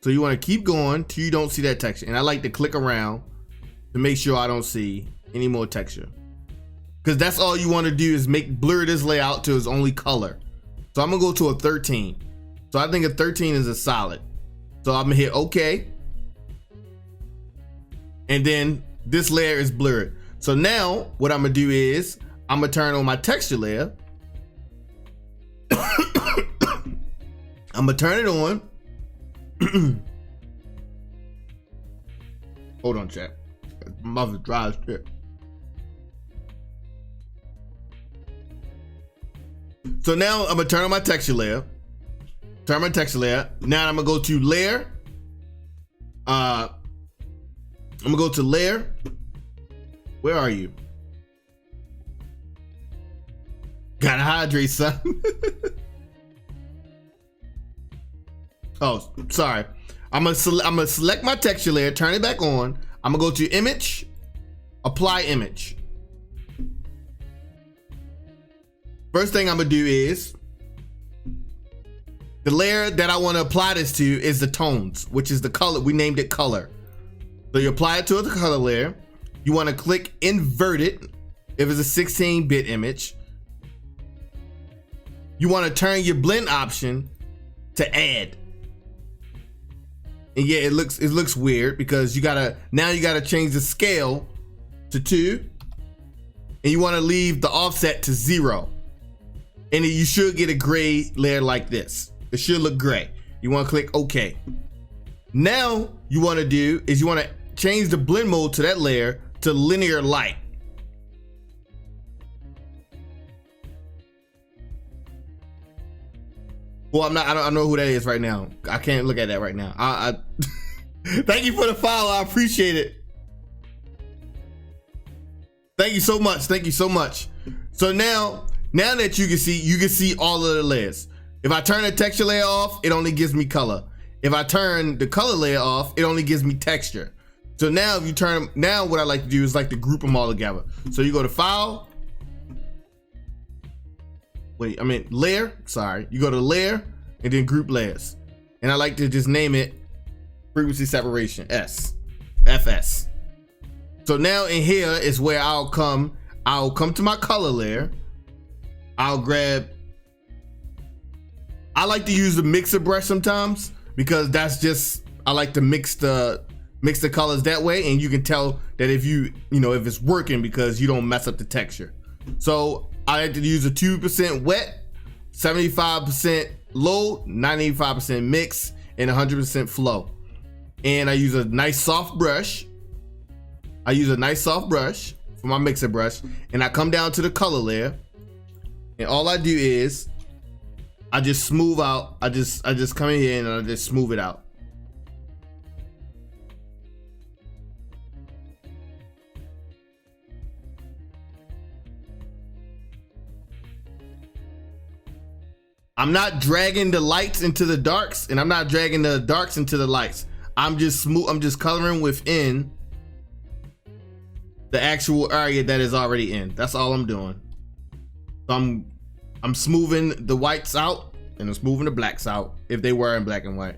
So you want to keep going till you don't see that texture. And I like to click around to make sure I don't see any more texture, because that's all you want to do is blur this layout to its only color. So I'm gonna go to a 13. So I think a 13 is a solid. So I'm gonna hit OK. And then this layer is blurred. So now what I'm gonna do is I'm gonna turn on my texture layer. I'm gonna turn it on. Hold on, chat. My mouth is dry as shit. So now I'm gonna turn on my texture layer. Turn my texture layer. Now I'm gonna go to layer. I'm gonna go to layer. Where are you? Gotta hydrate, son. Oh, sorry. I'm gonna select my texture layer, turn it back on. I'm gonna go to image, apply image. First thing I'm gonna do is the layer that I want to apply this to is the tones, which is the color. We named it color. So you apply it to the color layer. You want to click invert it if it's a 16-bit image. You want to turn your blend option to add. And yeah, it looks weird because you gotta change the scale to 2, and you want to leave the offset to 0. And you should get a gray layer like this. It should look gray. You want to click OK. Now you want to do is you want to change the blend mode to that layer to linear light. Well, I don't know who that is right now. I can't look at that right now. I thank you for the follow. I appreciate it. Thank you so much. Thank you so much. So now that you can see all of the layers. If I turn the texture layer off, it only gives me color. If I turn the color layer off, it only gives me texture. So now what I like to do is like to group them all together. So you go to file. Layer, sorry. You go to layer and then group layers. And I like to just name it frequency separation, FS. So now in here is where I'll come to my color layer. I like to use the mixer brush sometimes because I like to mix the colors that way, and you can tell that if if it's working because you don't mess up the texture. So I like to use a 2% wet, 75% low, 95% mix, and 100% flow. And I use a nice soft brush. I use a nice soft brush for my mixer brush, and I come down to the color layer, and all I do is I just smooth out. I just come in here and I just smooth it out. I'm not dragging the lights into the darks, and I'm not dragging the darks into the lights. I'm just coloring within the actual area that is already in. That's all I'm doing. So I'm smoothing the whites out and I'm smoothing the blacks out if they were in black and white.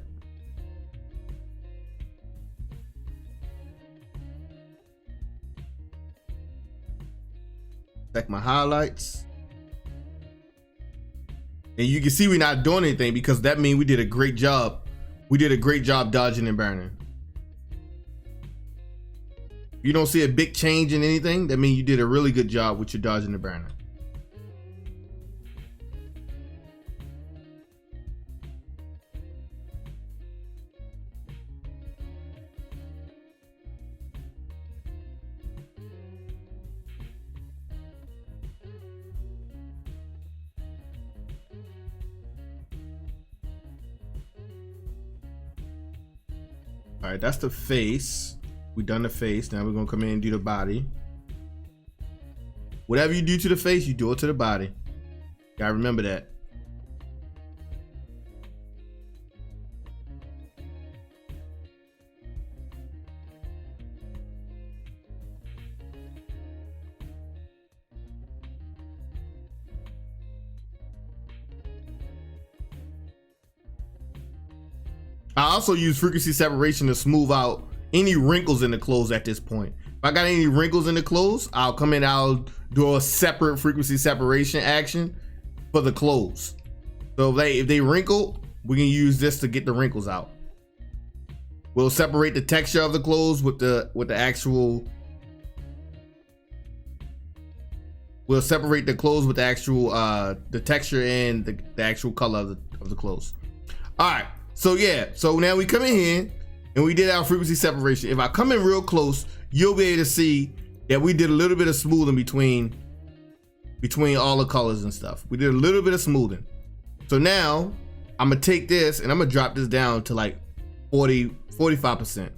Check my highlights. And you can see we're not doing anything because that means we did a great job. We did a great job dodging and burning. If you don't see a big change in anything, that means you did a really good job with your dodging and burning. All right, that's the face. We done the face. Now we're gonna come in and do the body. Whatever you do to the face, you do it to the body. Gotta remember that. I also use frequency separation to smooth out any wrinkles in the clothes at this point. If I got any wrinkles in the clothes, I'll come in, I'll do a separate frequency separation action for the clothes. So if they wrinkle, we can use this to get the wrinkles out. We'll separate the texture of the clothes with the actual. We'll separate the clothes with the actual the texture and the actual color of the clothes. All right. So yeah, so now we come in here and we did our frequency separation. If I come in real close, you'll be able to see that we did a little bit of smoothing between all the colors and stuff. We did a little bit of smoothing. So now I'm gonna take this and I'm gonna drop this down to like 45%.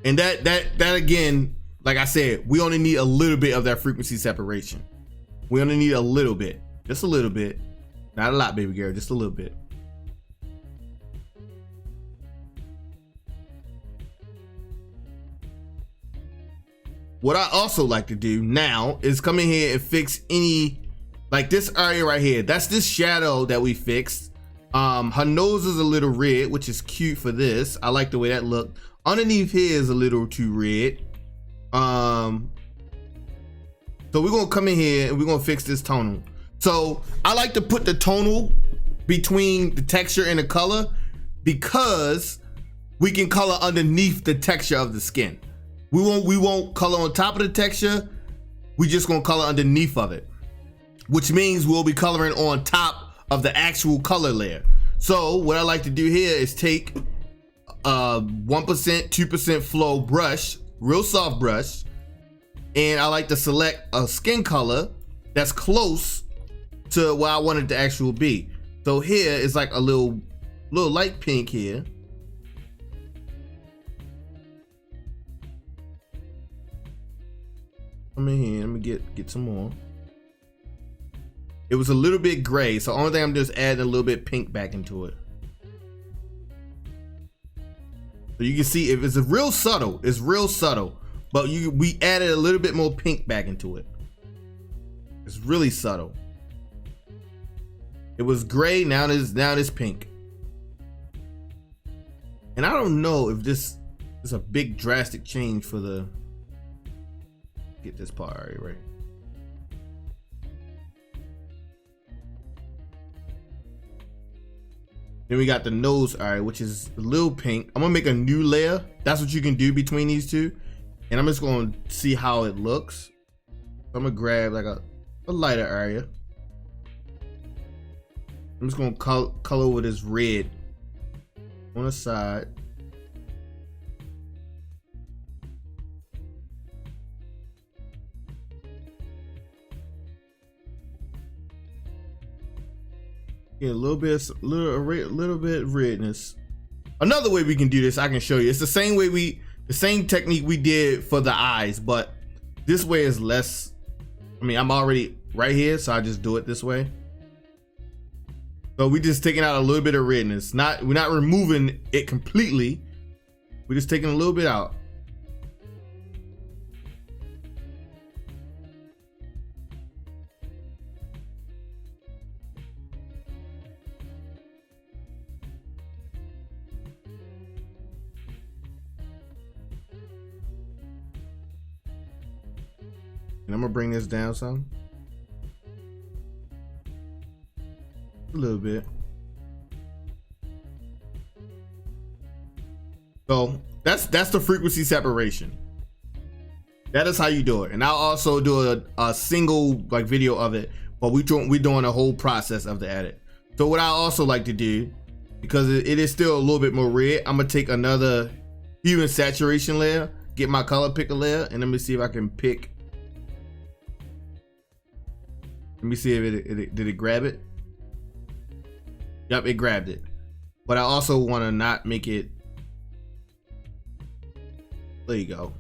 And that again, like I said, we only need a little bit of that frequency separation. We only need a little bit, just a little bit. Not a lot, baby girl, just a little bit. What I also like to do now is come in here and fix any, like this area right here. That's this shadow that we fixed. Her nose is a little red, which is cute for this. I like the way that looked. Underneath here is a little too red. So we're gonna come in here and we're gonna fix this tonal. So I like to put the tonal between the texture and the color because we can color underneath the texture of the skin. We won't color on top of the texture. We just gonna color underneath of it, which means we'll be coloring on top of the actual color layer. So what I like to do here is take 1%, 2% flow brush, real soft brush, and I like to select a skin color that's close to where I want it to actually be. So here is like a little light pink here. Come in here, let me get some more. It was a little bit gray, so only thing I'm just adding a little bit pink back into it. So you can see if it's real subtle, it's real subtle, but we added a little bit more pink back into it. It's really subtle. It was gray, now it's pink. And I don't know if this is a big drastic change for the. Get this part right. Then we got the nose, all right, which is a little pink. I'm gonna make a new layer. That's what you can do between these two. And I'm just gonna see how it looks. I'm gonna grab like a lighter area. I'm just gonna color with this red on the side. Get a little bit of redness. Another way we can do this, I can show you. It's the same way the same technique we did for the eyes, but this way is less. I mean, I'm already right here, so I just do it this way. So we just taking out a little bit of redness. We're not removing it completely. We're just taking a little bit out. And I'm gonna bring this down some. A little bit. So that's the frequency separation. That is how you do it. And I'll also do a single like video of it, but we're doing a whole process of the edit. So what I also like to do, because it is still a little bit more red, I'm gonna take another hue and saturation layer, get my color picker layer, and let me see if I can pick. Let me see if did it grab it. Yep, it grabbed it. But I also want to not make it. There you go.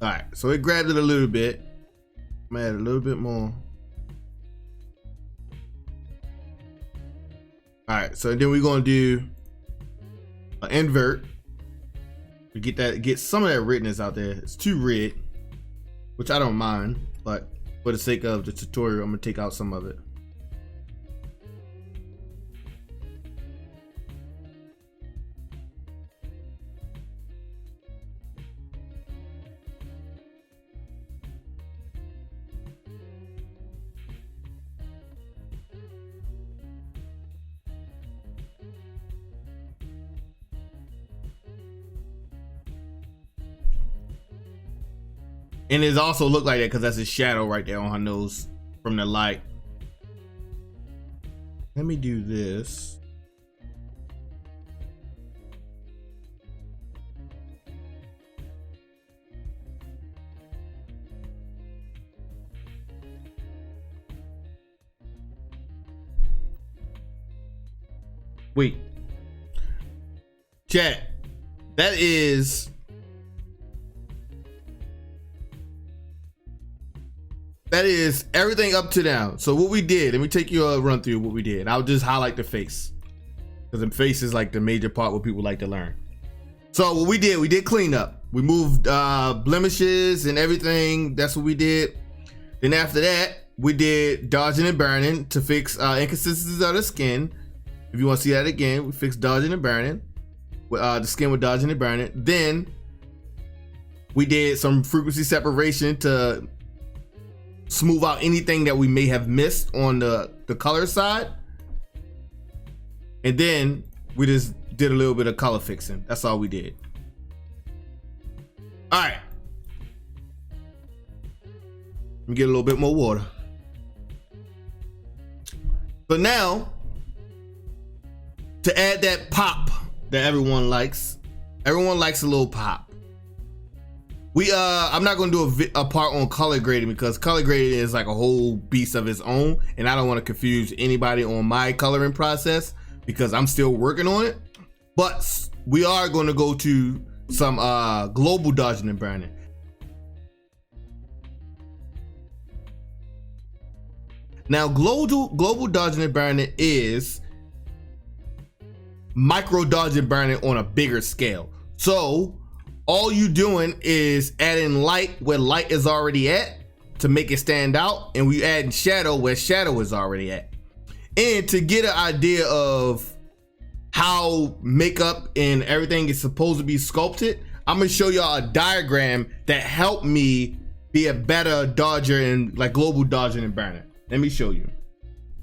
All right, so it grabbed it a little bit. I'm gonna add a little bit more. All right, so then we're gonna do an invert to get some of that redness out there. It's too red, which I don't mind, but for the sake of the tutorial, I'm gonna take out some of it. And it also look like that because that's a shadow right there on her nose from the light. Let me do this. Wait. Chat. That is everything up to now. So what we did, let me take you a run through what we did. I'll just highlight the face because the face is like the major part what people like to learn. So what we did clean up. We moved blemishes and everything. That's what we did. Then after that, we did dodging and burning to fix inconsistencies of the skin. If you want to see that again, we fixed dodging and burning. The skin with dodging and burning. Then we did some frequency separation to smooth out anything that we may have missed on the color side. And then we just did a little bit of color fixing. That's all we did. All right. Let me get a little bit more water. So now, to add that pop that everyone likes a little pop. I'm not gonna do a part on color grading because color grading is like a whole beast of its own, and I don't want to confuse anybody on my coloring process because I'm still working on it. But we are going to go to some global dodging and burning. Now, global dodging and burning is micro dodging burning on a bigger scale. So all you doing is adding light where light is already at to make it stand out, and we adding shadow where shadow is already at. And to get an idea of how makeup and everything is supposed to be sculpted, I'm gonna show y'all a diagram that helped me be a better dodger in like global dodging and burning. Let me show you.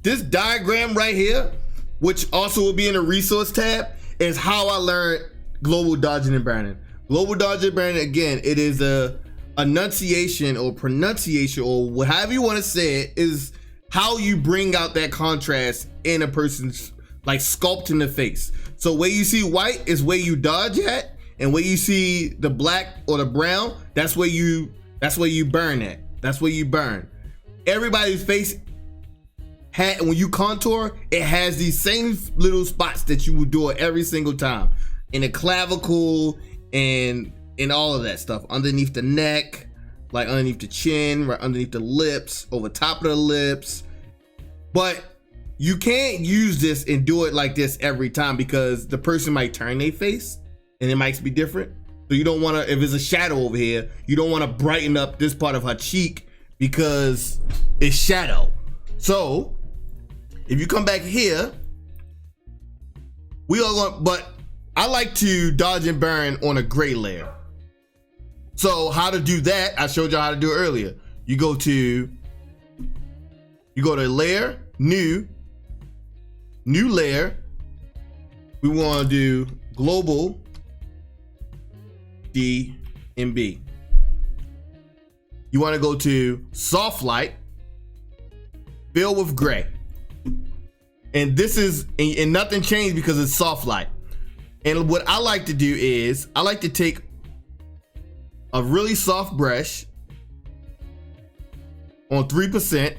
This diagram right here, which also will be in the resource tab, is how I learned global dodging and burning. Global dodging and burning, again, it is a enunciation or pronunciation or however you want to say it, is how you bring out that contrast in a person's like sculpting the face. So where you see white is where you dodge at, and where you see the black or the brown, that's where you burn at. That's where you burn. Everybody's face had, when you contour, it has these same little spots that you would do it every single time. In the clavicle and all of that stuff. Underneath the neck, like underneath the chin, right underneath the lips, over top of the lips. But you can't use this and do it like this every time because the person might turn their face and it might be different. So you don't want to, if there's a shadow over here, you don't want to brighten up this part of her cheek because it's shadow. So if you come back here, we are going, but I like to dodge and burn on a gray layer. So how to do that, I showed you how to do it earlier. You go to layer, new layer. We want to do global DMB. You want to go to soft light, fill with gray. And this is, and nothing changed because it's soft light. And what I like to do is, I like to take a really soft brush on 3%,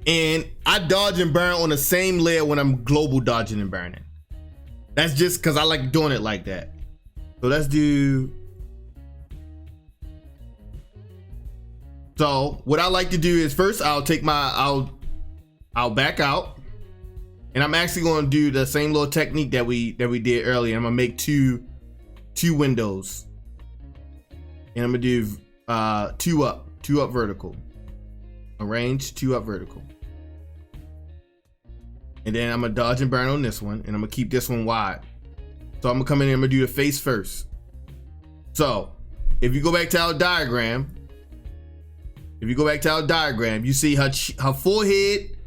and I dodge and burn on the same layer when I'm global dodging and burning. That's just because I like doing it like that. So let's do So what I like to do is first I'll back out, and I'm actually going to do the same little technique that we did earlier. I'm gonna make two windows, and I'm gonna do two up vertical, arrange 2 up vertical, and then I'm gonna dodge and burn on this one, and I'm gonna keep this one wide. So I'm gonna come in and I'm gonna do the face first. So if you go back to our diagram, you see her forehead,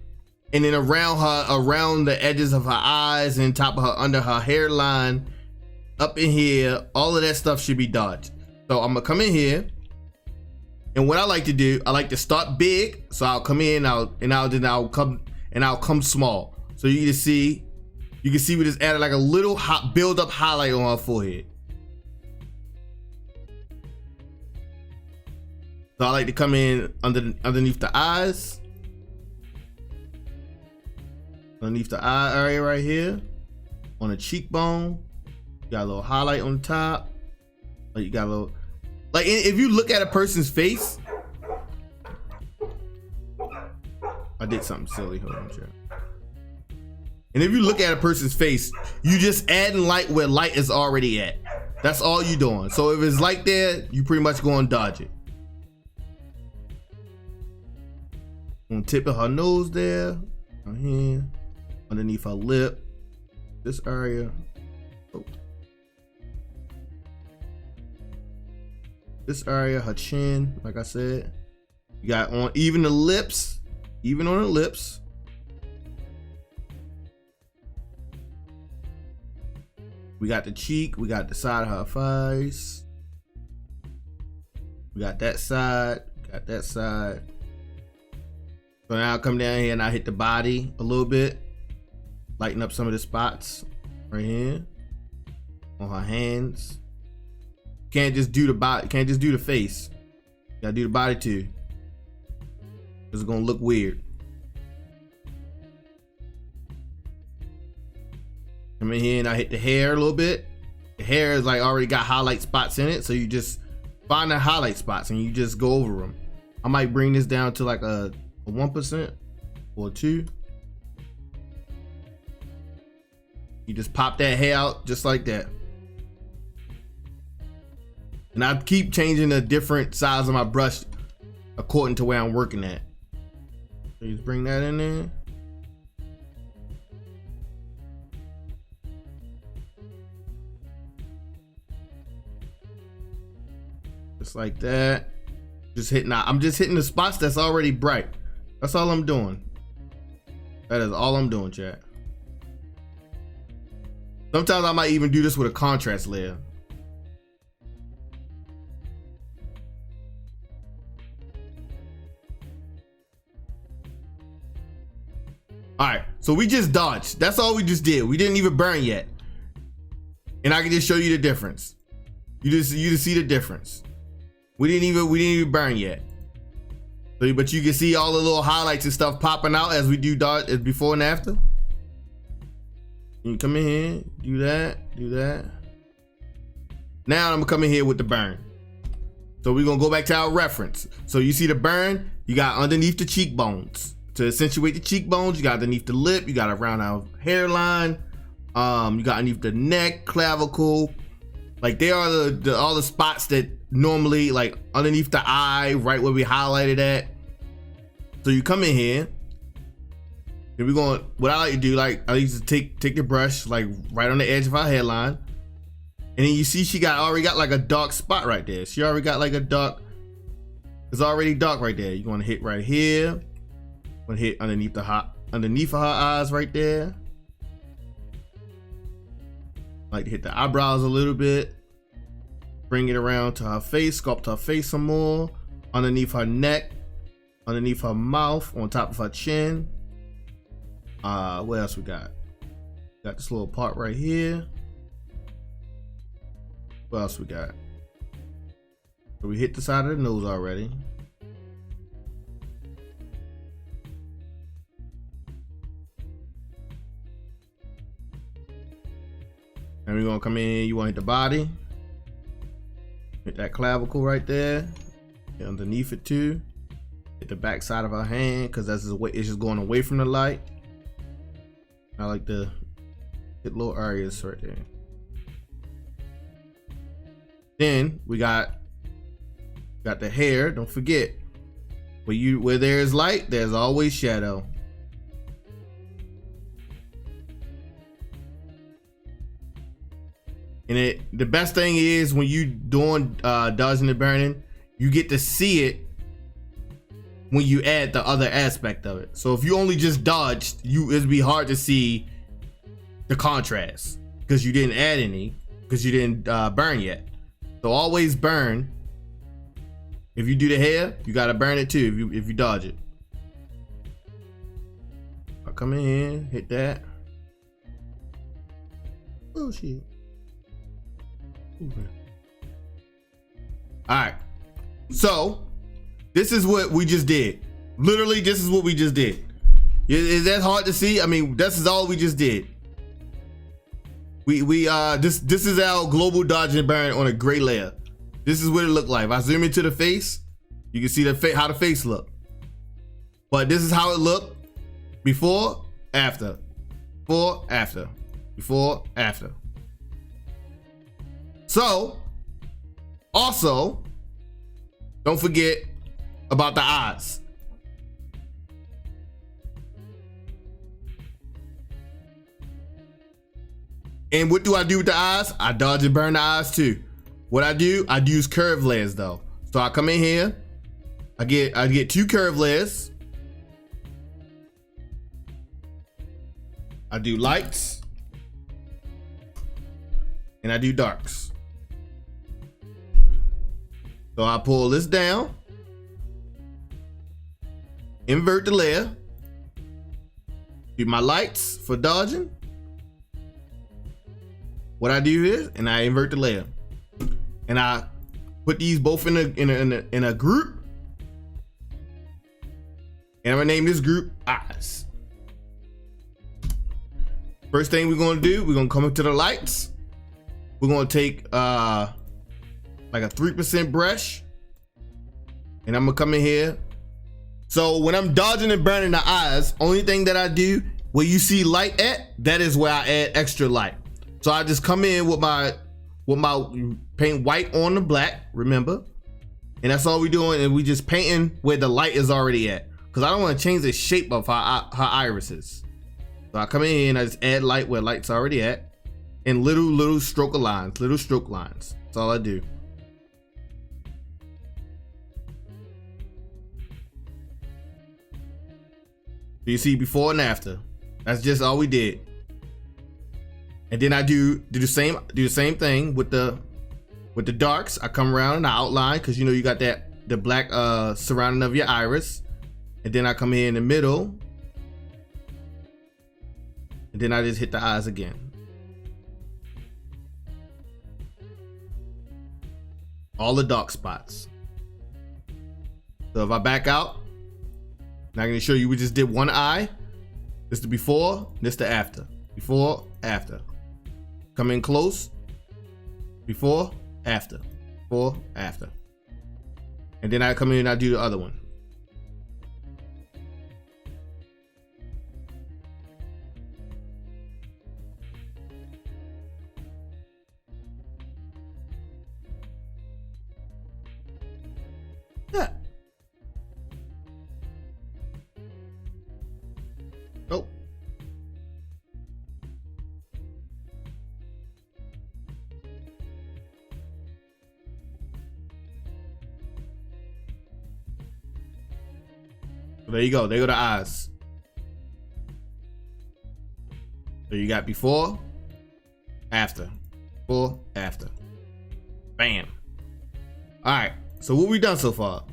and then around the edges of her eyes and top of her, under her hairline, up in here, all of that stuff should be dodged. So I'm gonna come in here, and what I like to do, I like to start big. So I'll come in, I'll come small. So you can see we just added like a little build up highlight on her forehead. So I like to come in underneath the eyes, underneath the eye area right here, on the cheekbone. You got a little highlight on the top. Like you got a little, like if you look at a person's face, I did something silly. Hold on, chat. And if you look at a person's face, you just adding light where light is already at. That's all you doing. So if it's light there, you pretty much go and dodge it. On tip of her nose there, right here, underneath her lip, this area. Oh. This area, her chin, like I said. You got on even the lips, even on the lips. We got the cheek, we got the side of her face. We got that side, got that side. So now I'll come down here and I hit the body a little bit, lighten up some of the spots right here on her hands. Can't just do the body, can't just do the face. You gotta do the body too. It's gonna look weird. Come in here and I hit the hair a little bit. The hair is like already got highlight spots in it, so you just find the highlight spots and you just go over them. I might bring this down to like a 1% or 2. You just pop that hair out just like that. And I keep changing the different size of my brush according to where I'm working at. So just bring that in there. Just like that. I'm just hitting the spots that's already bright. That's all I'm doing. That is all I'm doing, chat. Sometimes I might even do this with a contrast layer. All right, so we just dodged. That's all we just did. We didn't even burn yet. And I can just show you the difference. You just see the difference. We didn't even burn yet. So, but you can see all the little highlights and stuff popping out as we do dodge, as before and after. You come in here, do that. Now I'm gonna come in here with the burn. So we're gonna go back to our reference. So you see the burn, you got underneath the cheekbones. To accentuate the cheekbones, you got underneath the lip, you got around our hairline, you got underneath the neck, clavicle. Like they are all the spots that normally, like underneath the eye, right where we highlighted at. So you come in here, and we're going, what I like to do, like I used to take the brush like right on the edge of our hairline, and then you see she already got like a dark spot right there. She already got like a dark, it's already dark right there. You're gonna hit right here. Gonna hit underneath of her eyes right there. Like to hit the eyebrows a little bit. Bring it around to her face, sculpt her face some more. Underneath her neck, underneath her mouth, on top of her chin. What else we got? Got this little part right here. What else we got? So we hit the side of the nose already. And we're gonna come in, you wanna hit the body. Hit that clavicle right there. Hit underneath it too. Hit the back side of our hand because that's it's just going away from the light. I like to hit little areas right there. Then we got the hair. Don't forget, where there is light, there's always shadow. And the best thing is when you doing dodging and burning, you get to see it when you add the other aspect of it. So if you only just dodged, it'd be hard to see the contrast because you didn't add any, because you didn't burn yet. So always burn. If you do the hair, you gotta burn it too if you dodge it. I come in here, hit that. Oh shit. Alright. So this is what we just did. Literally, this is what we just did. Is that hard to see? I mean, this is all we just did. This is our global dodge and burn on a gray layer. This is what it looked like. If I zoom into the face, you can see how the face looked. But this is how it looked before, after, before, after, before, after. So, also, don't forget about the eyes. And what do I do with the eyes? I dodge and burn the eyes too. What I do, I'd use curve layers though. So I come in here, I get 2 curve layers. I do lights and I do darks. So I pull this down, invert the layer, do my lights for dodging. What I do is, and I invert the layer, and I put these both in a group, and I'm gonna name this group eyes. First thing we're gonna do, we're gonna come into the lights. We're gonna take like a 3% brush, and I'm gonna come in here. So when I'm dodging and burning the eyes, only thing that I do, where you see light at, that is where I add extra light. So I just come in with my paint white on the black, remember? And that's all we're doing, and we just painting where the light is already at. Because I don't want to change the shape of her iris is. So I come in here and I just add light where light's already at. And little stroke lines. That's all I do. So you see before and after. That's just all we did. And then I do the same thing with the darks. I come around and I outline, because you know you got the black surrounding of your iris. And then I come here in the middle. And then I just hit the eyes again. All the dark spots. So if I back out, now I'm gonna show you we just did one eye. This the before, this the after. Before, after. Come in close. Before, after. Before, after. And then I come in and I do the other one. Yeah. Oh. There you go. There go the eyes. So you got before, after, before, after. Bam. All right. So what we done so far?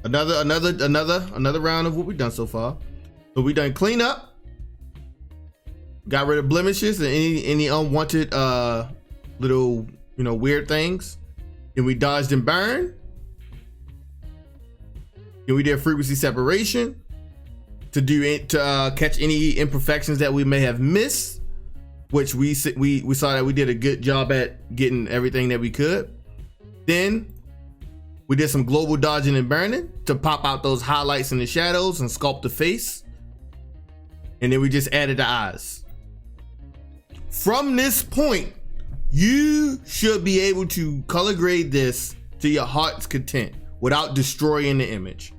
Another round of what we done so far. So we done clean up, got rid of blemishes and any unwanted little weird things. Then we dodged and burned. Then we did frequency separation to catch any imperfections that we may have missed. which we saw that we did a good job at getting everything that we could. Then we did some global dodging and burning to pop out those highlights and the shadows and sculpt the face. And then we just added the eyes. From this point, you should be able to color grade this to your heart's content without destroying the image.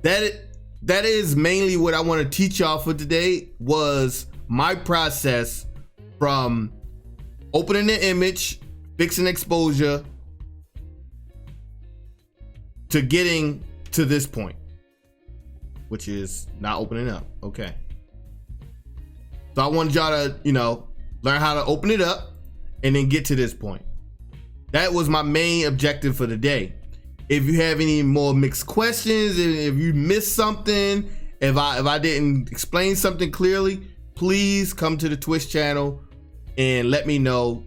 That is mainly what I want to teach y'all for today, was my process from opening the image, fixing exposure, to getting to this point, which is not opening up. Okay. So I wanted y'all to, learn how to open it up and then get to this point. That was my main objective for the day. If you have any more mixed questions, if you missed something, if I didn't explain something clearly, please come to the Twitch channel and let me know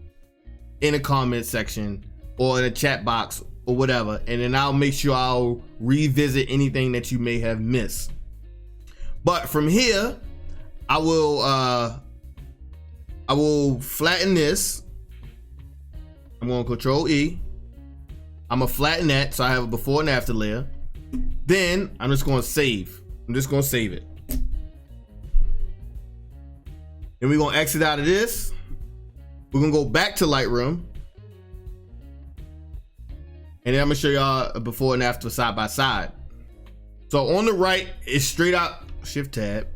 in the comment section or in the chat box or whatever, and then I'll make sure I'll revisit anything that you may have missed. But from here, I will flatten this. I'm going to Control E. I'm gonna flatten that so I have a before and after layer. Then I'm just gonna save. I'm just gonna save it. Then we're gonna exit out of this. We're gonna go back to Lightroom. And then I'm gonna show y'all a before and after side by side. So on the right is straight out, Shift tab.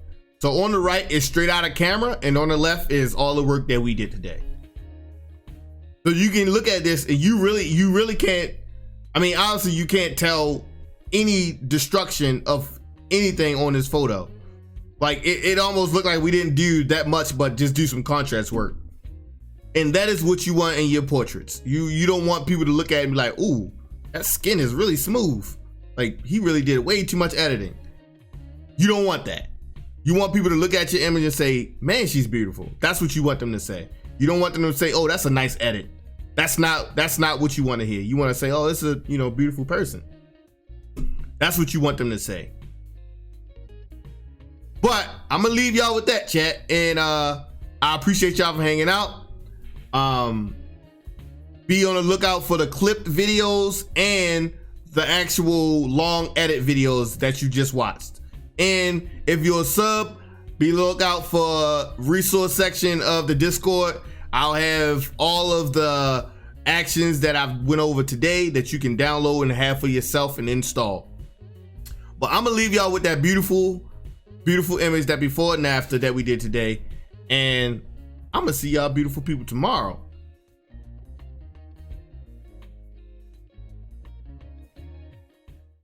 So on the right is straight out of camera, and on the left is all the work that we did today. So you can look at this and you really can't, honestly, you can't tell any destruction of anything on this photo. Like it almost looked like we didn't do that much, but just do some contrast work. And that is what you want in your portraits. You don't want people to look at it and be like, ooh, that skin is really smooth. Like he really did way too much editing. You don't want that. You want people to look at your image and say, man, she's beautiful. That's what you want them to say. You don't want them to say, oh, that's a nice edit. That's not what you want to hear. You want to say, oh, this is a beautiful person. That's what you want them to say. But I'm gonna leave y'all with that, chat, and I appreciate y'all for hanging out. Be on the lookout for the clipped videos and the actual long edit videos that you just watched. And if you're a sub, be lookout for resource section of the Discord. I'll have all of the actions that I've went over today that you can download and have for yourself and install. But I'm gonna leave y'all with that beautiful image, that before and after that we did today. And I'm gonna see y'all beautiful people tomorrow.